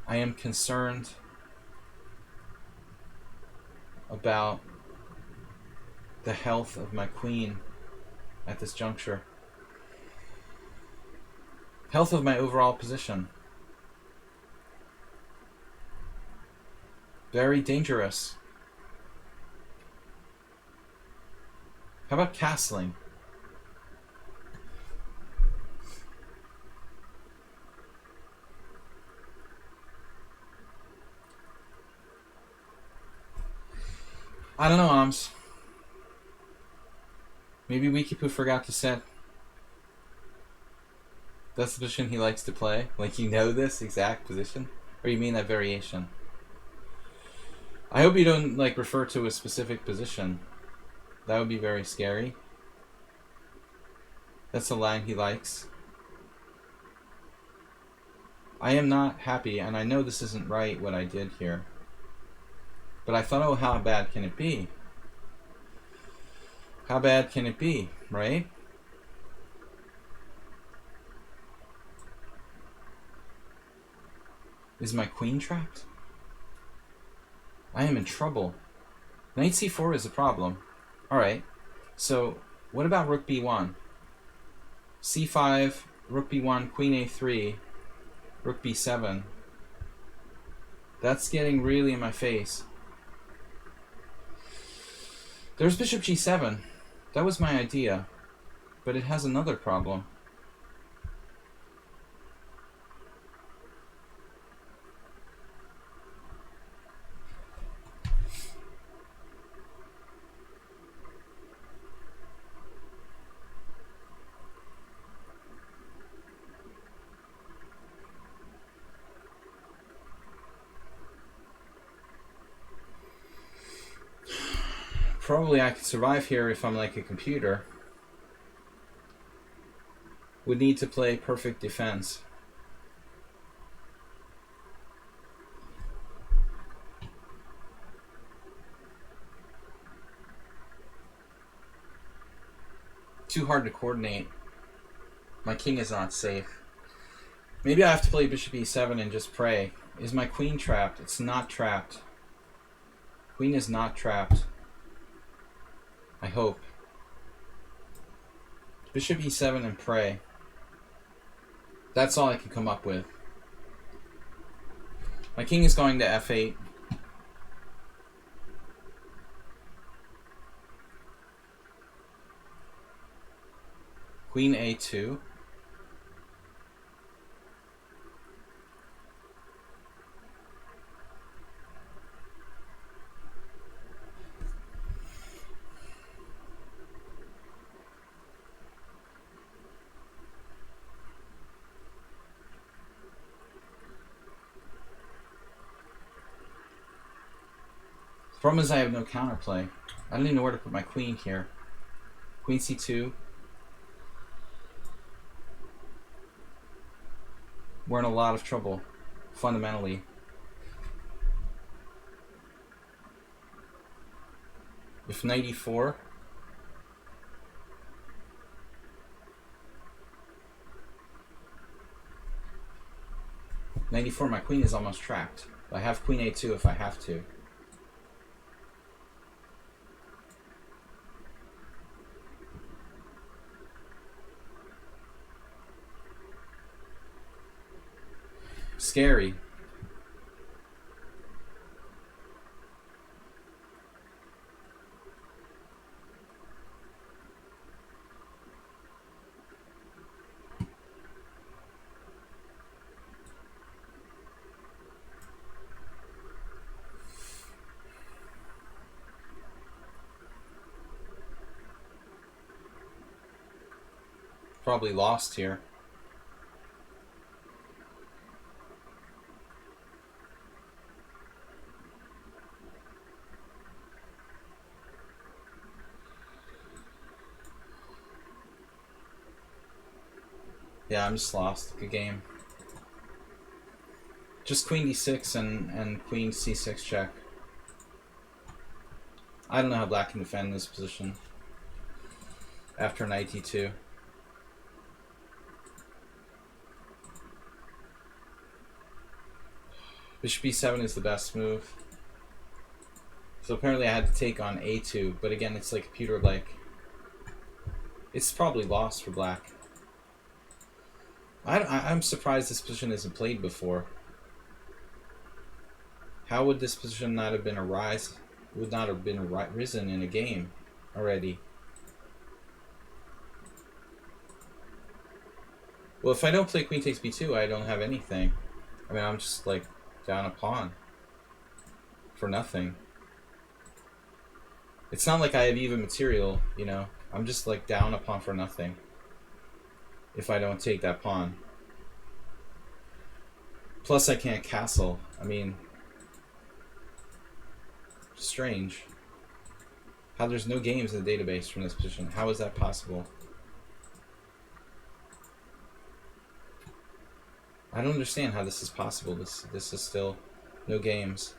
I am concerned about the health of my queen at this juncture. Health of my overall position. Very dangerous. How about castling? I don't know, Arms. Maybe Wikipu forgot to set. That's the position he likes to play? Like, you know this exact position? Or you mean that variation? I hope you don't, like, refer to a specific position. That would be very scary. That's the line he likes. I am not happy, and I know this isn't right, what I did here. But I thought, oh, how bad can it be? How bad can it be, right? Is my queen trapped? I am in trouble. Knight c4 is a problem. Alright, so what about rook b1? c5, rook b1, queen a3, rook b7. That's getting really in my face. There's bishop g7. That was my idea, but it has another problem. Probably I could survive here if I'm like a computer. Would need to play perfect defense. Too hard to coordinate. My king is not safe. Maybe I have to play bishop e7 and just pray. Is my queen trapped? It's not trapped. Queen is not trapped. I hope. Bishop e7 and pray. That's all I can come up with. My king is going to f8. Queen a2. The problem is I have no counterplay. I don't even know where to put my queen here. Queen c2. We're in a lot of trouble, fundamentally. If knight e4. Knight e4, my queen is almost trapped. I have queen a2 if I have to. Scary. Probably lost here. Yeah, I'm just lost. Good game. Just queen d6 and queen c6 check. I don't know how black can defend this position after knight d2. Bishop b7 is the best move. So apparently I had to take on a2, but again, it's like computer-like. It's probably lost for black. I'm surprised this position isn't played before. How would this position not have been would not have been risen in a game already? Well, if I don't play queen takes b2, I don't have anything. I mean, I'm just like down a pawn for nothing. It's not like I have even material, you know. I'm just like down a pawn for nothing if I don't take that pawn. Plus I can't castle. I mean, strange. How there's no games in the database from this position. How is that possible? I don't understand how this is possible. This is still no games.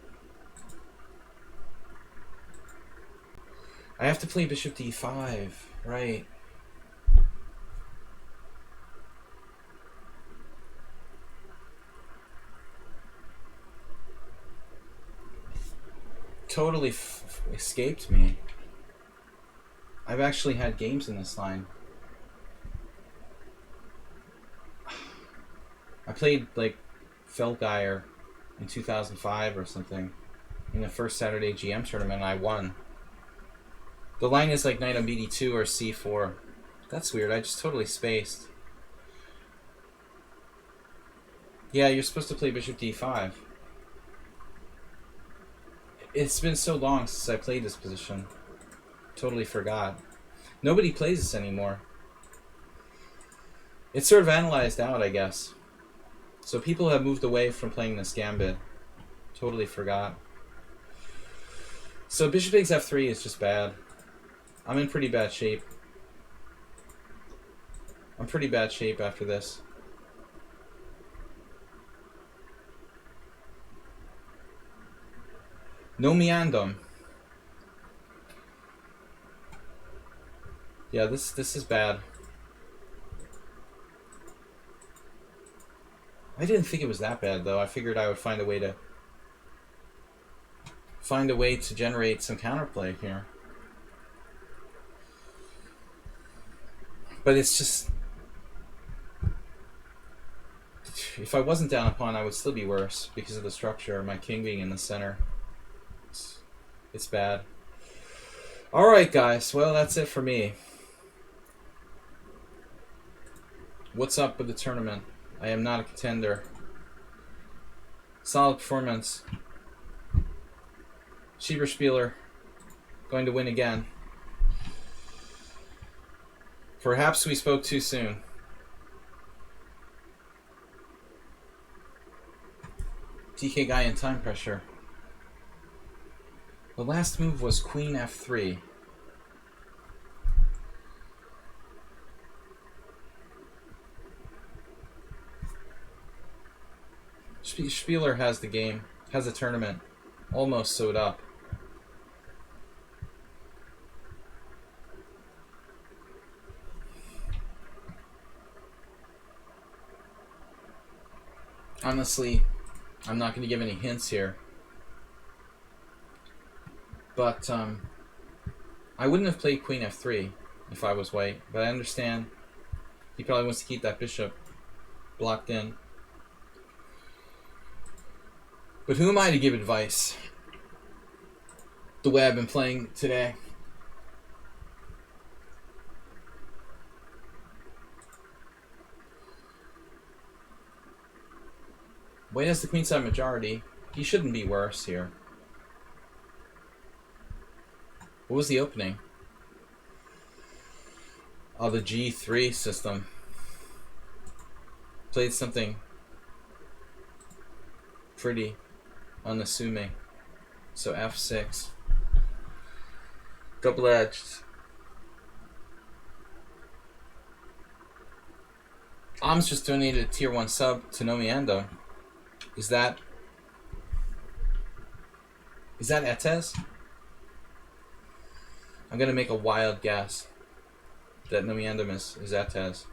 I have to play bishop d5, right? Totally escaped me. I've actually had games in this line. I played like Feldgeier in 2005 or something in the first Saturday GM tournament, and I won. The line is like knight on bd2 or c4. That's weird. I just totally spaced. Yeah, you're supposed to play bishop d5. It's been so long since I played this position. Totally forgot. Nobody plays this anymore. It's sort of analyzed out, I guess. So people have moved away from playing this gambit. Totally forgot. So bishop takes f3 is just bad. I'm in pretty bad shape. I'm pretty bad shape after this. No meandum. Yeah, this is bad. I didn't think it was that bad though. I figured I would find a way to generate some counterplay here. But it's just, if I wasn't down a pawn, I would still be worse because of the structure, my king being in the center. It's bad. Alright guys, well that's it for me. What's up with the tournament? I am not a contender. Solid performance. Schieberspieler going to win again. Perhaps we spoke too soon. TK guy in time pressure. The last move was queen f3. Spieler has the game, has a tournament, almost sewed up. Honestly, I'm not going to give any hints here. But I wouldn't have played queen f3 if I was white. But I understand he probably wants to keep that bishop blocked in. But who am I to give advice? The way I've been playing today. White has the queenside majority. He shouldn't be worse here. What was the opening? Oh, the G3 system. Played something pretty unassuming. So F6. Double-edged. Om's just donated a tier 1 sub to Nomiando. Is that Etes? I'm gonna make a wild guess that Nomiandum is Etes.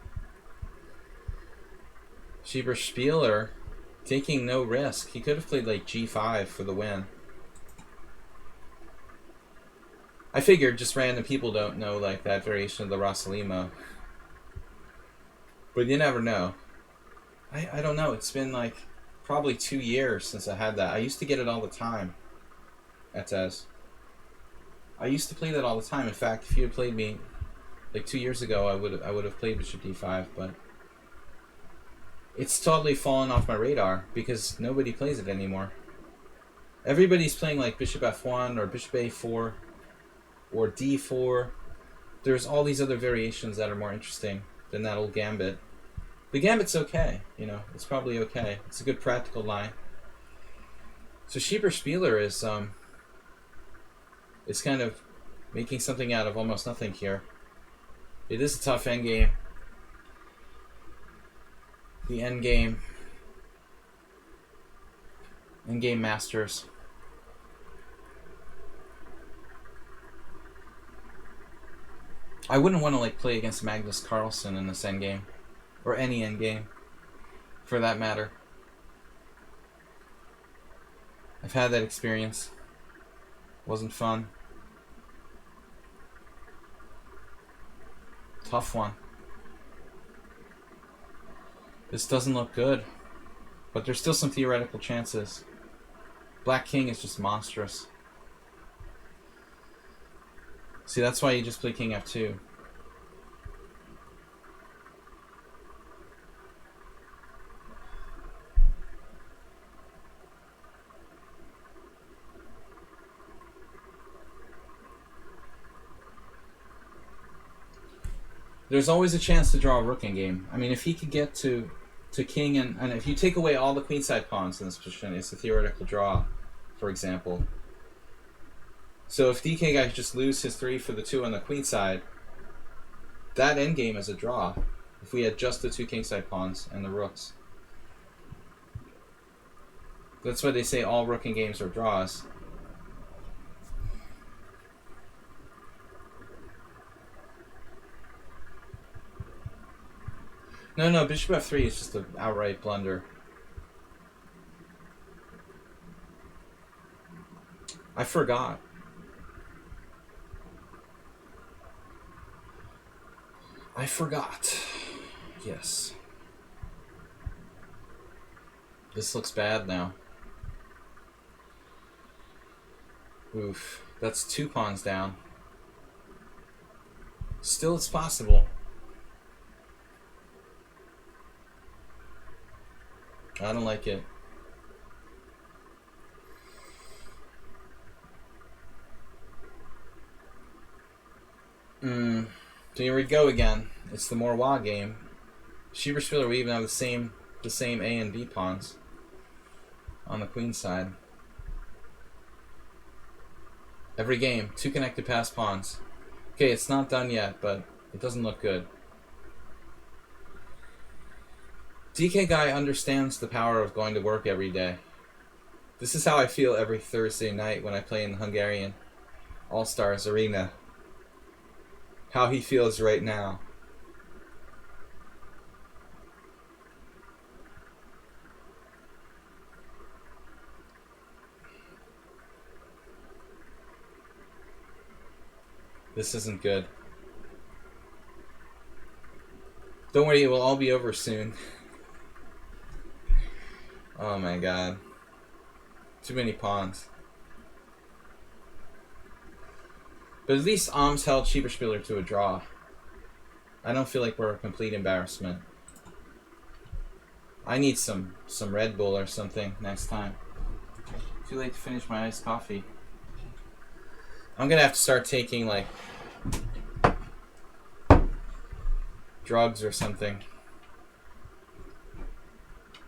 Schieberspieler taking no risk. He could have played like G5 for the win. I figured just random people don't know like that variation of the Rossalimo. But you never know. I don't know. It's been like probably 2 years since I had that. I used to get it all the time at TES. I used to play that all the time. In fact, if you had played me like 2 years ago, I would have played bishop d5, but it's totally fallen off my radar because nobody plays it anymore. Everybody's playing like bishop f1 or bishop a4 or d4. There's all these other variations that are more interesting than that old gambit. The gambit's okay, you know, it's probably okay. It's a good practical line. So Schieber Spieler is it's kind of making something out of almost nothing here. It is a tough endgame. The endgame masters. I wouldn't want to like play against Magnus Carlsen in this endgame, or any endgame, for that matter. I've had that experience. Wasn't fun. Tough one. This doesn't look good, but there's still some theoretical chances. Black King is just monstrous. See, that's why you just play King f2. There's always a chance to draw a rook in game. I mean, if he could get to king, and if you take away all the queenside pawns in this position, it's a theoretical draw, for example. So if DK guy just lose his 3 for the 2 on the queenside, that endgame is a draw. If we had just the 2 kingside pawns and the rooks. That's why they say all rook in games are draws. No, bishop f3 is just an outright blunder. I forgot. Yes. This looks bad now. Oof. That's 2 pawns down. Still, it's possible. I don't like it. So here we go again. It's the Morwa game. Schieber Spieler, we even have the same A and B pawns on the queen side. Every game, 2 connected pass pawns. Okay, it's not done yet, but it doesn't look good. DK guy understands the power of going to work every day. This is how I feel every Thursday night when I play in the Hungarian All-Stars Arena. How he feels right now. This isn't good. Don't worry, it will all be over soon. Oh my god. Too many pawns. But at least Ahm's held Schieber Spieler to a draw. I don't feel like we're a complete embarrassment. I need some Red Bull or something next time. Too late to finish my iced coffee. I'm gonna have to start taking like drugs or something.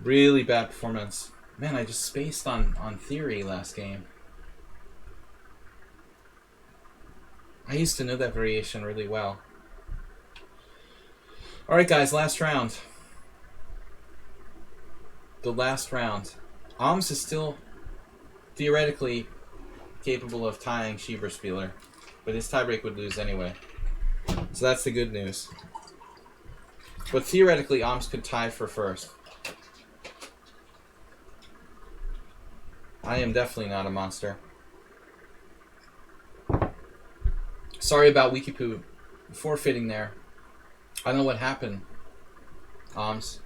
Really bad performance. Man, I just spaced on theory last game. I used to know that variation really well. Alright guys, last round. The last round. Ahms is still theoretically capable of tying Schieber Spieler, but his tiebreak would lose anyway. So that's the good news. But theoretically, Ahms could tie for first. I am definitely not a monster. Sorry about Wikipoo forfeiting there. I don't know what happened, Ahms.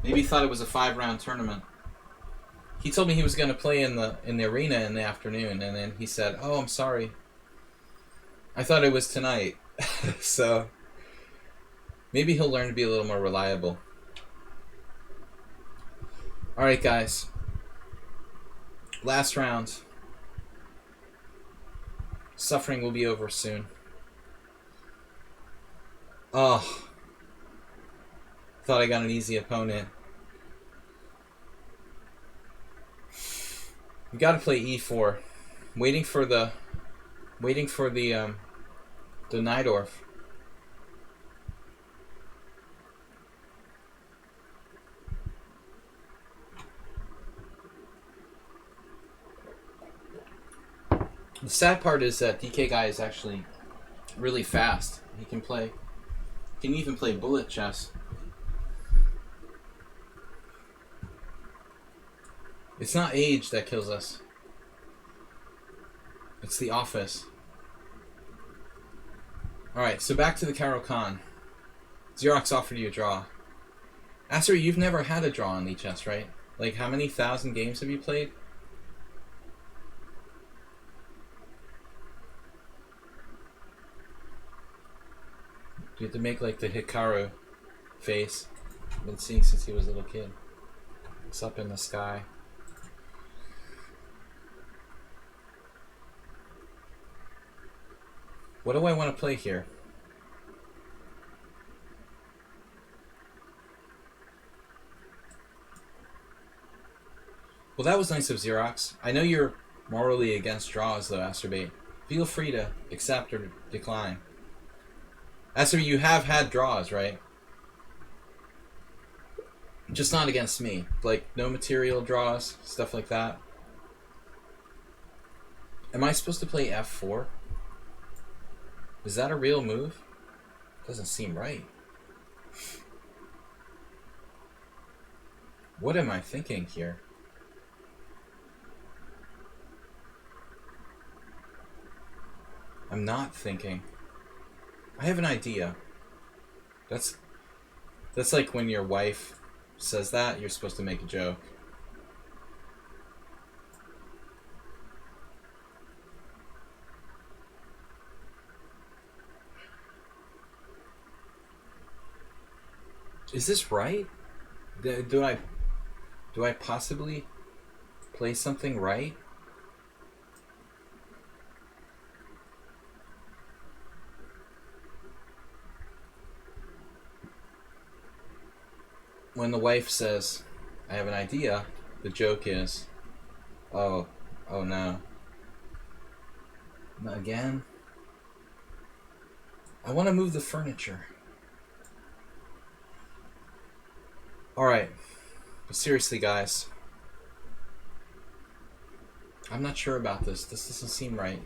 Maybe he thought it was a 5-round tournament. He told me he was going to play in the arena in the afternoon, and then he said, "Oh, I'm sorry. I thought it was tonight." So maybe he'll learn to be a little more reliable. All right, guys. Last round. Suffering will be over soon. Oh. Thought I got an easy opponent. You got to play e4. Waiting for the Najdorf. The sad part is that DK guy is actually really fast. He can even play bullet chess. It's not age that kills us. It's the office. Alright, so back to the Caro-Kann. Xerox offered you a draw. Aster, you've never had a draw in lichess, right? Like, how many thousand games have you played? You have to make, like, the Hikaru face. I've been seeing since he was a little kid. It's up in the sky. What do I want to play here? Well, that was nice of Xerox. I know you're morally against draws, though, Asterbate. Feel free to accept or decline. Aster, you have had draws, right? Just not against me. Like, no material draws, stuff like that. Am I supposed to play f4? Is that a real move? Doesn't seem right. What am I thinking here? I'm not thinking. I have an idea. That's like when your wife says that, you're supposed to make a joke. Is this right? Do I possibly play something right? When the wife says, "I have an idea," the joke is, oh no. Not again? I want to move the furniture. Alright, but seriously, guys, I'm not sure about this. This doesn't seem right.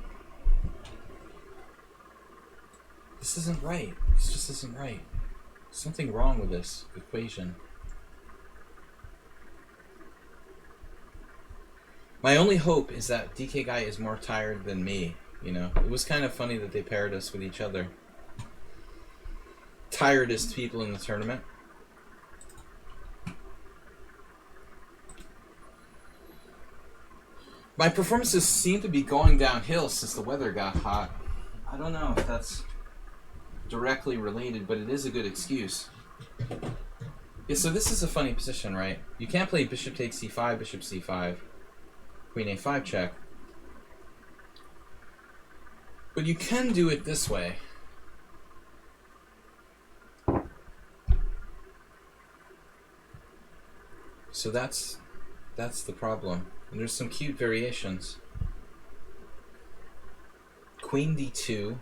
This isn't right. This just isn't right. Something wrong with this equation. My only hope is that DK guy is more tired than me, you know? It was kind of funny that they paired us with each other. Tiredest people in the tournament. My performances seem to be going downhill since the weather got hot. I don't know if that's directly related, but it is a good excuse. Yeah, so this is a funny position, right? You can't play bishop takes c5, bishop c5, queen a5 check. But you can do it this way. So that's the problem. And there's some cute variations. Queen d2.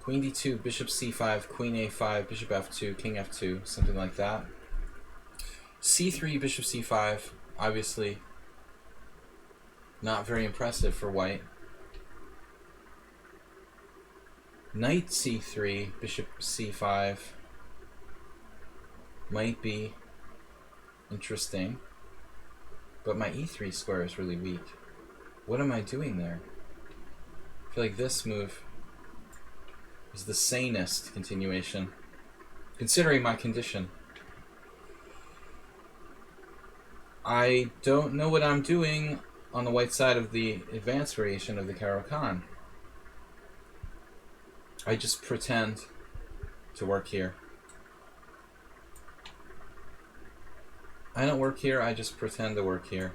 Queen d2, bishop c5, queen a5, bishop f2, king f2, something like that. c3, bishop c5, obviously not very impressive for white. Knight c3, bishop c5 might be interesting, but my e3 square is really weak. What am I doing there? I feel like this move is the sanest continuation. considering my condition. I don't know what I'm doing on the white side of the advanced variation of the Caro-Kann. I just pretend to work here. I don't work here, I just pretend to work here.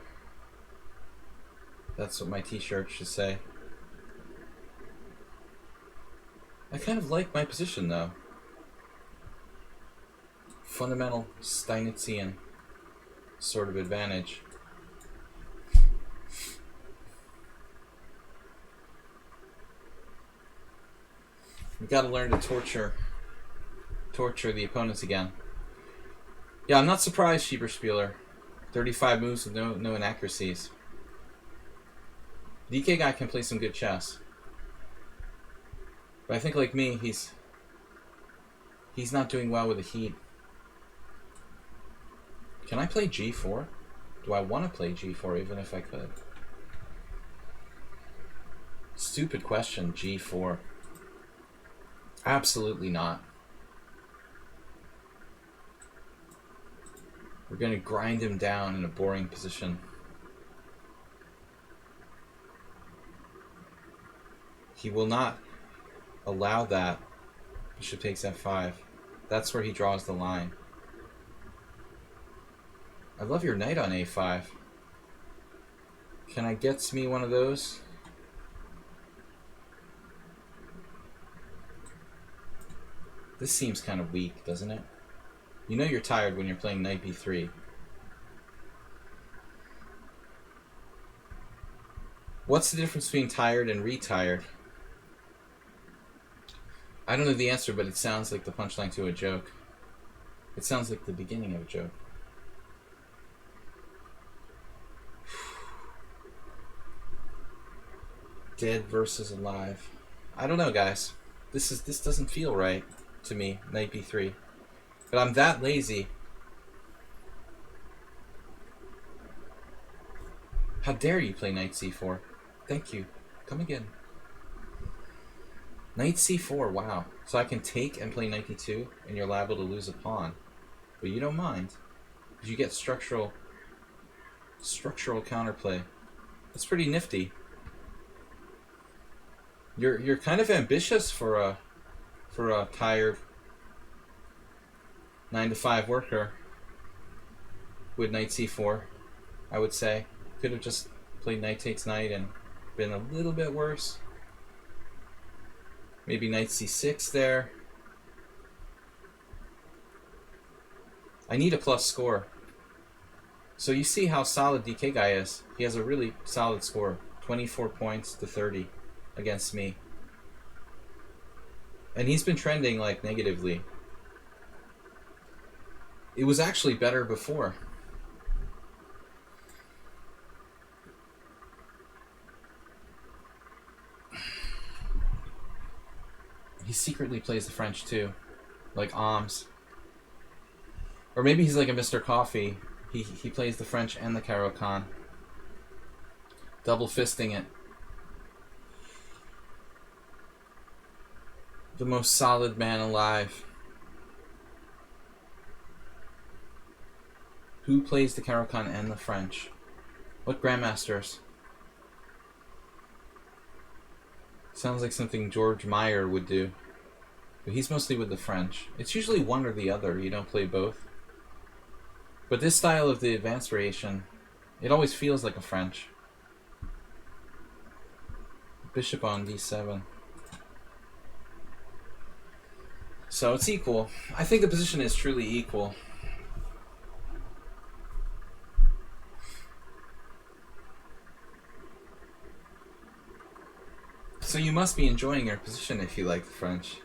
That's what my t-shirt should say. I kind of like my position though. Fundamental Steinitzian sort of advantage. We gotta learn to torture the opponents again. Yeah, I'm not surprised, Schieberspieler. 35 moves with no inaccuracies. DK guy can play some good chess. But I think like me, he's not doing well with the heat. Can I play G4? Do I want to play G4 even if I could? Stupid question, G4. Absolutely not. We're going to grind him down in a boring position. He will not allow that. Bishop takes f5. That's where he draws the line. I love your knight on a5. Can I get me one of those? This seems kind of weak, doesn't it? You know you're tired when you're playing knight b3. What's the difference between tired and retired? I don't know the answer, but it sounds like the punchline to a joke. It sounds like the beginning of a joke. Dead versus alive. I don't know, guys. This doesn't feel right to me, knight b3. But I'm that lazy. How dare you play knight c4? Thank you. Come again. Knight c4, wow. So I can take and play knight d2, and you're liable to lose a pawn. But you don't mind. Because you get structural counterplay. That's pretty nifty. You're kind of ambitious for a tired 9-to-5 worker with knight c4, I would say. Could have just played knight takes knight and been a little bit worse. Maybe knight c6 there. I need a plus score. So you see how solid DK guy is. He has a really solid score. 24 points to 30 against me. And he's been trending like negatively. It was actually better before. He secretly plays the French too, like Ahms. Or maybe he's like a Mr. Coffee. He plays the French and the Caro-Kann. Double fisting it. The most solid man alive. Who plays the Caro-Kann and the French? What grandmasters? Sounds like something George Meyer would do. But he's mostly with the French. It's usually one or the other. You don't play both. But this style of the advanced variation, it always feels like a French. Bishop on d7. So it's equal. I think the position is truly equal. So you must be enjoying your position if you like the French.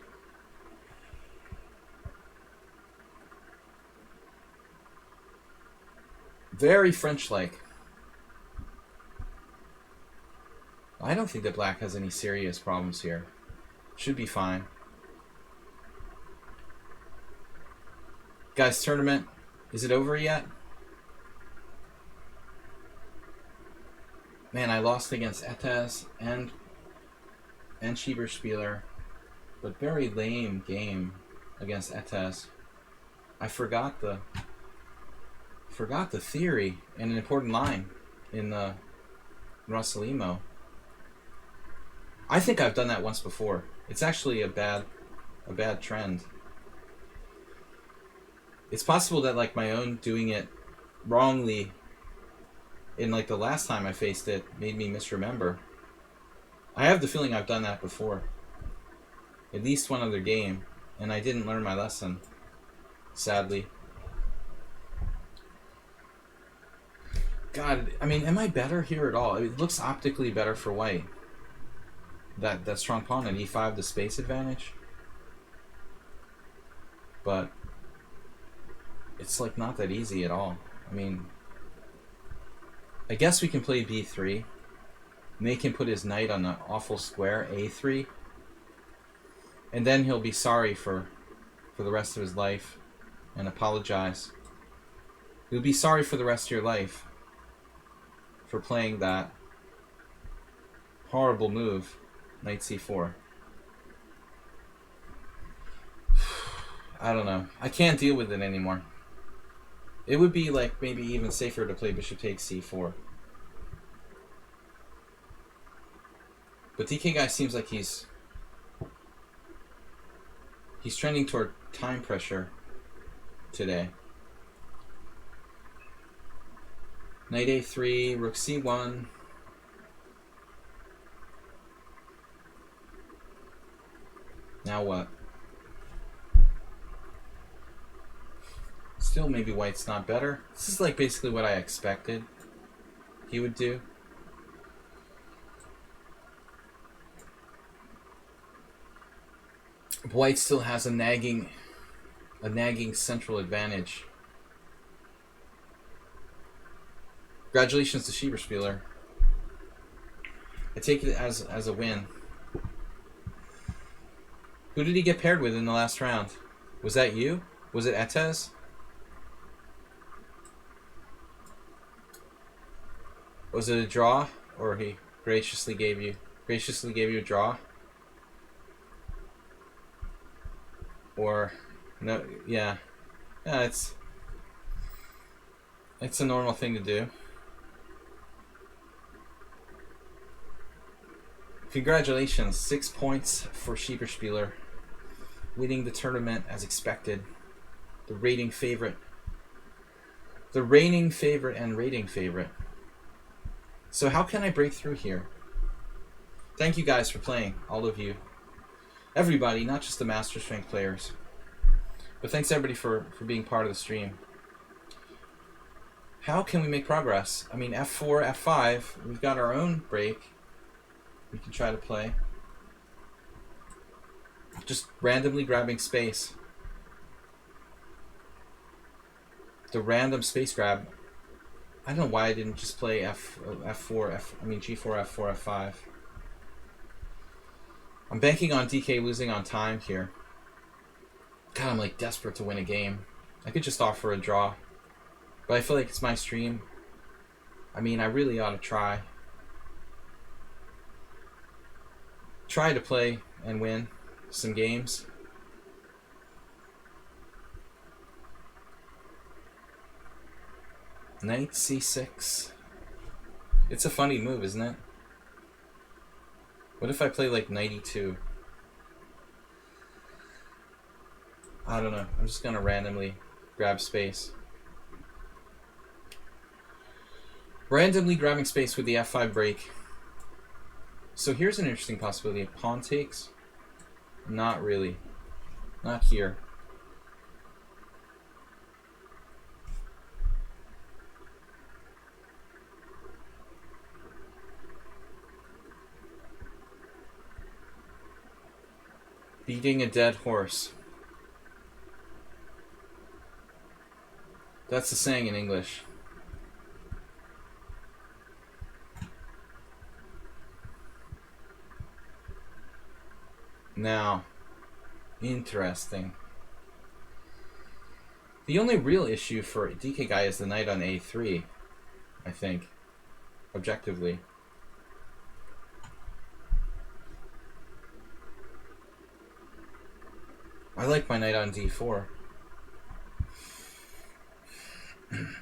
Very French-like. I don't think that black has any serious problems here. Should be fine. Guys, tournament, is it over yet? Man, I lost against Etes and Schieberspieler, but very lame game against Etes. I forgot the theory and an important line in the Russell Emo. I think I've done that once before. It's actually a bad trend. It's possible that like my own doing it wrongly in like the last time I faced it made me misremember. I have the feeling I've done that before. At least one other game, and I didn't learn my lesson, sadly. God, I mean, am I better here at all? It looks optically better for white. That strong pawn at e5, the space advantage. But it's like not that easy at all. I mean, I guess we can play b3. Make him put his knight on the awful square a3. And then he'll be sorry for the rest of his life and apologize. You'll be sorry for the rest of your life for playing that horrible move, knight c4. I don't know. I can't deal with it anymore. It would be like maybe even safer to play bishop takes c4. But DK guy seems like he's trending toward time pressure today. Knight a3, rook c1. Now what? Still maybe white's not better. This is like basically what I expected he would do. White still has a nagging central advantage. Congratulations to Schieberspieler. I take it as a win. Who did he get paired with in the last round? Was that you? Was it Etez? Was it a draw, or he graciously gave you a draw? Or no? Yeah, it's a normal thing to do. Congratulations, 6 points for Schieberspieler, winning the tournament as expected. The reigning favorite and rating favorite. So how can I break through here? Thank you guys for playing, all of you. Everybody, not just the Master Strength players. But thanks everybody for being part of the stream. How can we make progress? I mean, f4, f5, we've got our own break we can try to play. Just randomly grabbing space. The random space grab. I don't know why I didn't just play G4, F4, F5. I'm banking on DK losing on time here. God, I'm like desperate to win a game. I could just offer a draw. But I feel like it's my stream. I mean, I really ought to try. Try to play and win some games. Knight c6. It's a funny move, isn't it? What if I play like knight e2? I don't know. I'm just gonna randomly grab space. Randomly grabbing space with the f5 break. So here's an interesting possibility. Pawn takes? Not really. Not here. Beating a dead horse. That's the saying in English. Now, interesting. The only real issue for DK guy is the knight on a3, I think, objectively. I like my knight on d4.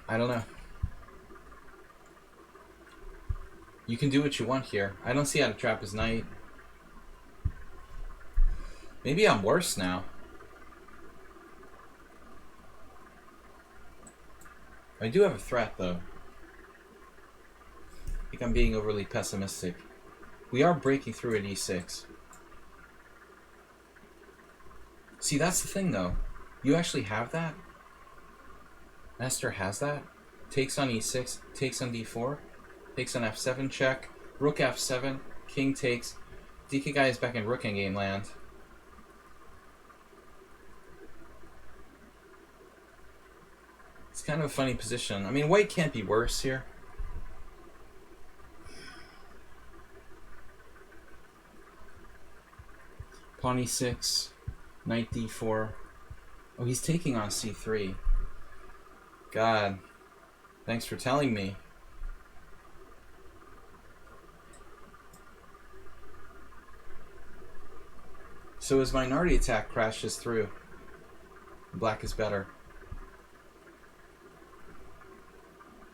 I don't know. You can do what you want here. I don't see how to trap his knight. Maybe I'm worse now. I do have a threat, though. I think I'm being overly pessimistic. We are breaking through at e6. See, that's the thing, though. You actually have that? Master has that? Takes on e6, takes on d4, takes on f7 check, rook f7, king takes. DK guy is back in rook endgame land. It's kind of a funny position. I mean, white can't be worse here. Pawn e6, knight d4. Oh, he's taking on c3. God, thanks for telling me. So his minority attack crashes through. Black is better.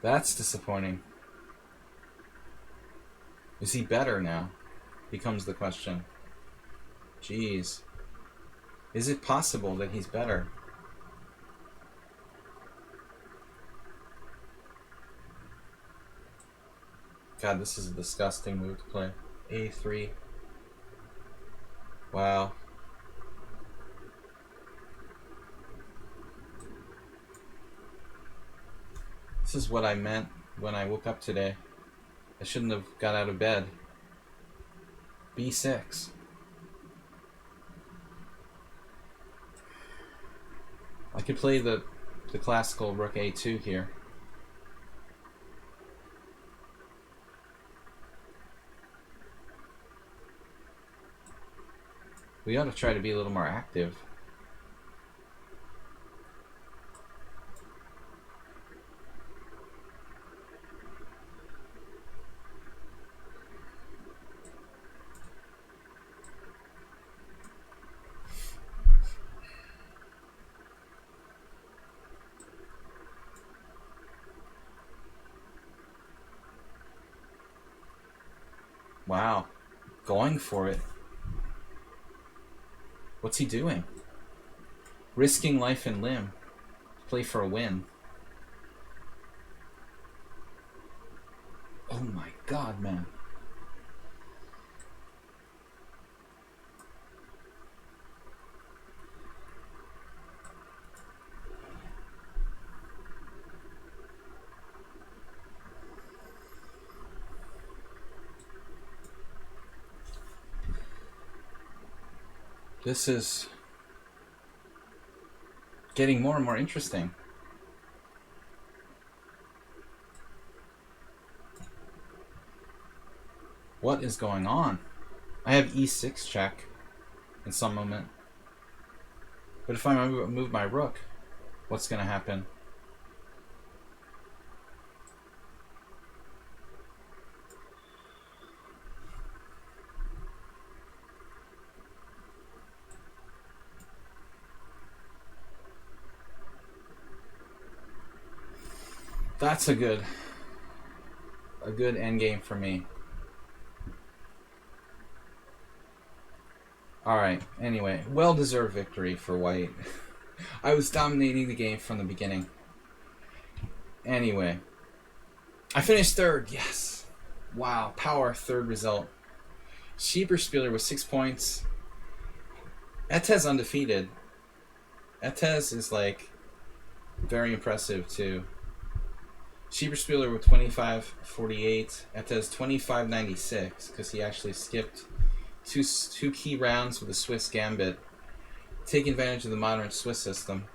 That's disappointing. Is he better now? Becomes the question. Jeez. Is it possible that he's better? God, this is a disgusting move to play. A3. Wow. This is what I meant when I woke up today. I shouldn't have got out of bed. B6. I could play the classical rook A2 here. We ought to try to be a little more active. Wow. Going for it. What's he doing? Risking life and limb to play for a win. Oh my God, man. This is getting more and more interesting. What is going on? I have e6 check in some moment. But if I move my rook, what's going to happen? That's a good endgame for me. Alright, anyway, well-deserved victory for white. I was dominating the game from the beginning. Anyway, I finished third, yes. Wow, power, third result. Schieberspieler with 6 points. Etez undefeated. Etez is like very impressive too. Schieberspieler with 25.48. Etez 25.96 because he actually skipped two key rounds with the Swiss Gambit, taking advantage of the modern Swiss system.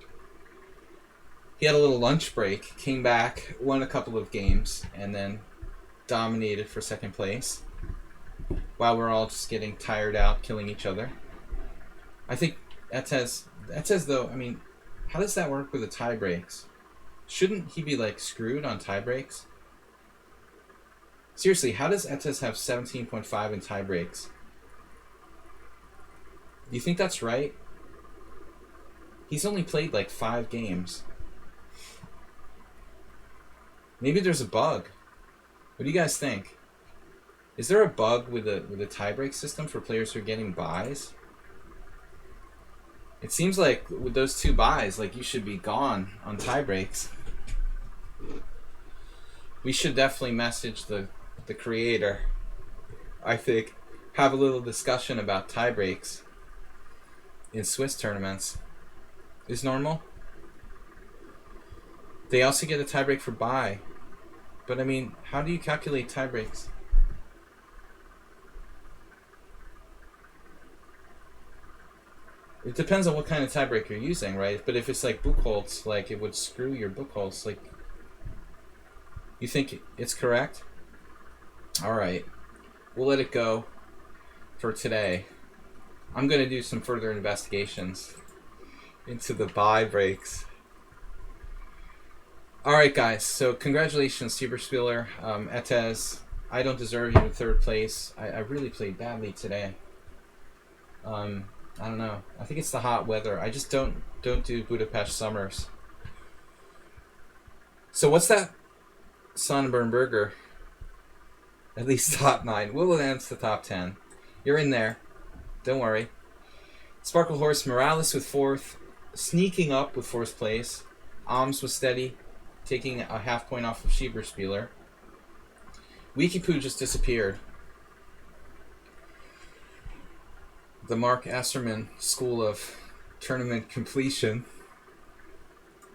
He had a little lunch break, came back, won a couple of games, and then dominated for second place. While we're all just getting tired out, killing each other. I think Etez though, I mean, how does that work with the tie breaks? Shouldn't he be like screwed on tie breaks? Seriously, how does Etez have 17.5 in tie breaks? Do you think that's right? He's only played like 5 games. Maybe there's a bug. What do you guys think? Is there a bug with a tiebreak system for players who are getting buys? It seems like with those 2 buys, like you should be gone on tiebreaks. We should definitely message the creator. I think have a little discussion about tiebreaks in Swiss tournaments. Is normal? They also get a tiebreak for buy. But I mean, how do you calculate tiebreaks? It depends on what kind of tiebreak you're using, right? But if it's like Buchholz, like it would screw your Buchholz. Like, you think it's correct? All right, we'll let it go for today. I'm gonna do some further investigations into the buy breaks. All right, guys. So congratulations, Sieberspieler, Etez. I don't deserve you in 3rd place. I really played badly today. I don't know. I think it's the hot weather. I just don't do Budapest summers. So what's that? Sonnenburn Burger. At least top 9. We'll advance to top 10. You're in there. Don't worry. Sparkle Horse Morales with 4th. Sneaking up with 4th place. Alms was steady. Taking a half point off of Schieberspieler. Wikipoo just disappeared. The Mark Asserman School of Tournament Completion.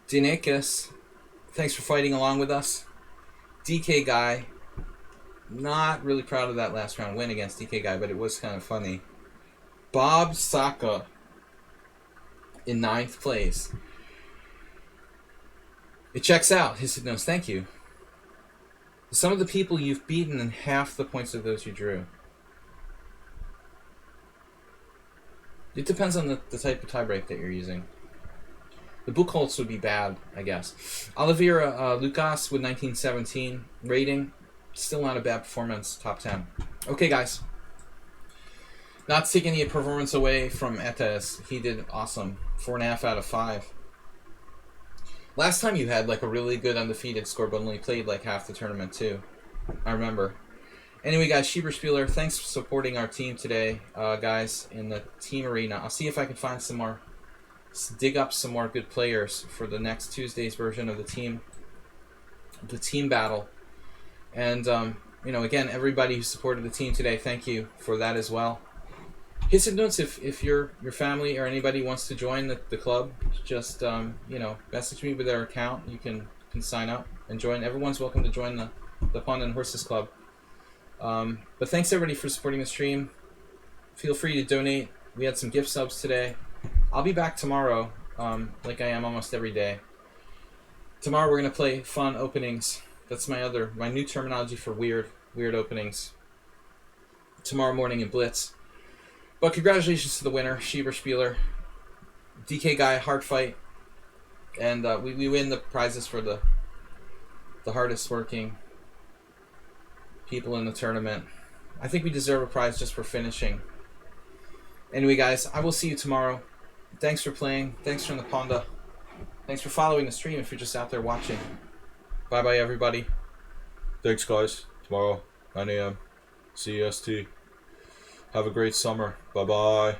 Dinakis, thanks for fighting along with us. DK Guy, not really proud of that last round win against DK Guy, but it was kind of funny. Bob Saka in 9th place. It checks out. His notes, thank you. Some of the people you've beaten and half the points of those you drew. It depends on the type of tiebreak that you're using. The Buchholz would be bad, I guess. Oliveira Lucas with 1917 rating. Still not a bad performance. Top 10. Okay, guys. Not to take any performance away from Etes. He did awesome. 4.5 out of 5. Last time you had like a really good undefeated score, but only played like half the tournament too. I remember. Anyway, guys, Schieberspieler, thanks for supporting our team today, guys, in the team arena. I'll see if I can find some more, dig up some more good players for the next Tuesday's version of the team battle. And, you know, again, everybody who supported the team today, thank you for that as well. Hit some notes if your family or anybody wants to join the club. Just, you know, message me with their account. You can sign up and join. Everyone's welcome to join the Pawnda and Horses Club. But thanks everybody for supporting the stream. Feel free to donate. We had some gift subs today. I'll be back tomorrow, like I am almost every day. Tomorrow we're gonna play fun openings. That's my new terminology for weird openings. Tomorrow morning in Blitz. But congratulations to the winner, Schieberspieler. DK Guy, hard fight. And we win the prizes for the hardest working people in the tournament. I think we deserve a prize just for finishing. Anyway, guys, I will see you tomorrow. Thanks for playing. Thanks from the Pawnda. Thanks for following the stream if you're just out there watching. Bye-bye, everybody. Thanks, guys. Tomorrow, 9 a.m. CEST. Have a great summer. Bye-bye.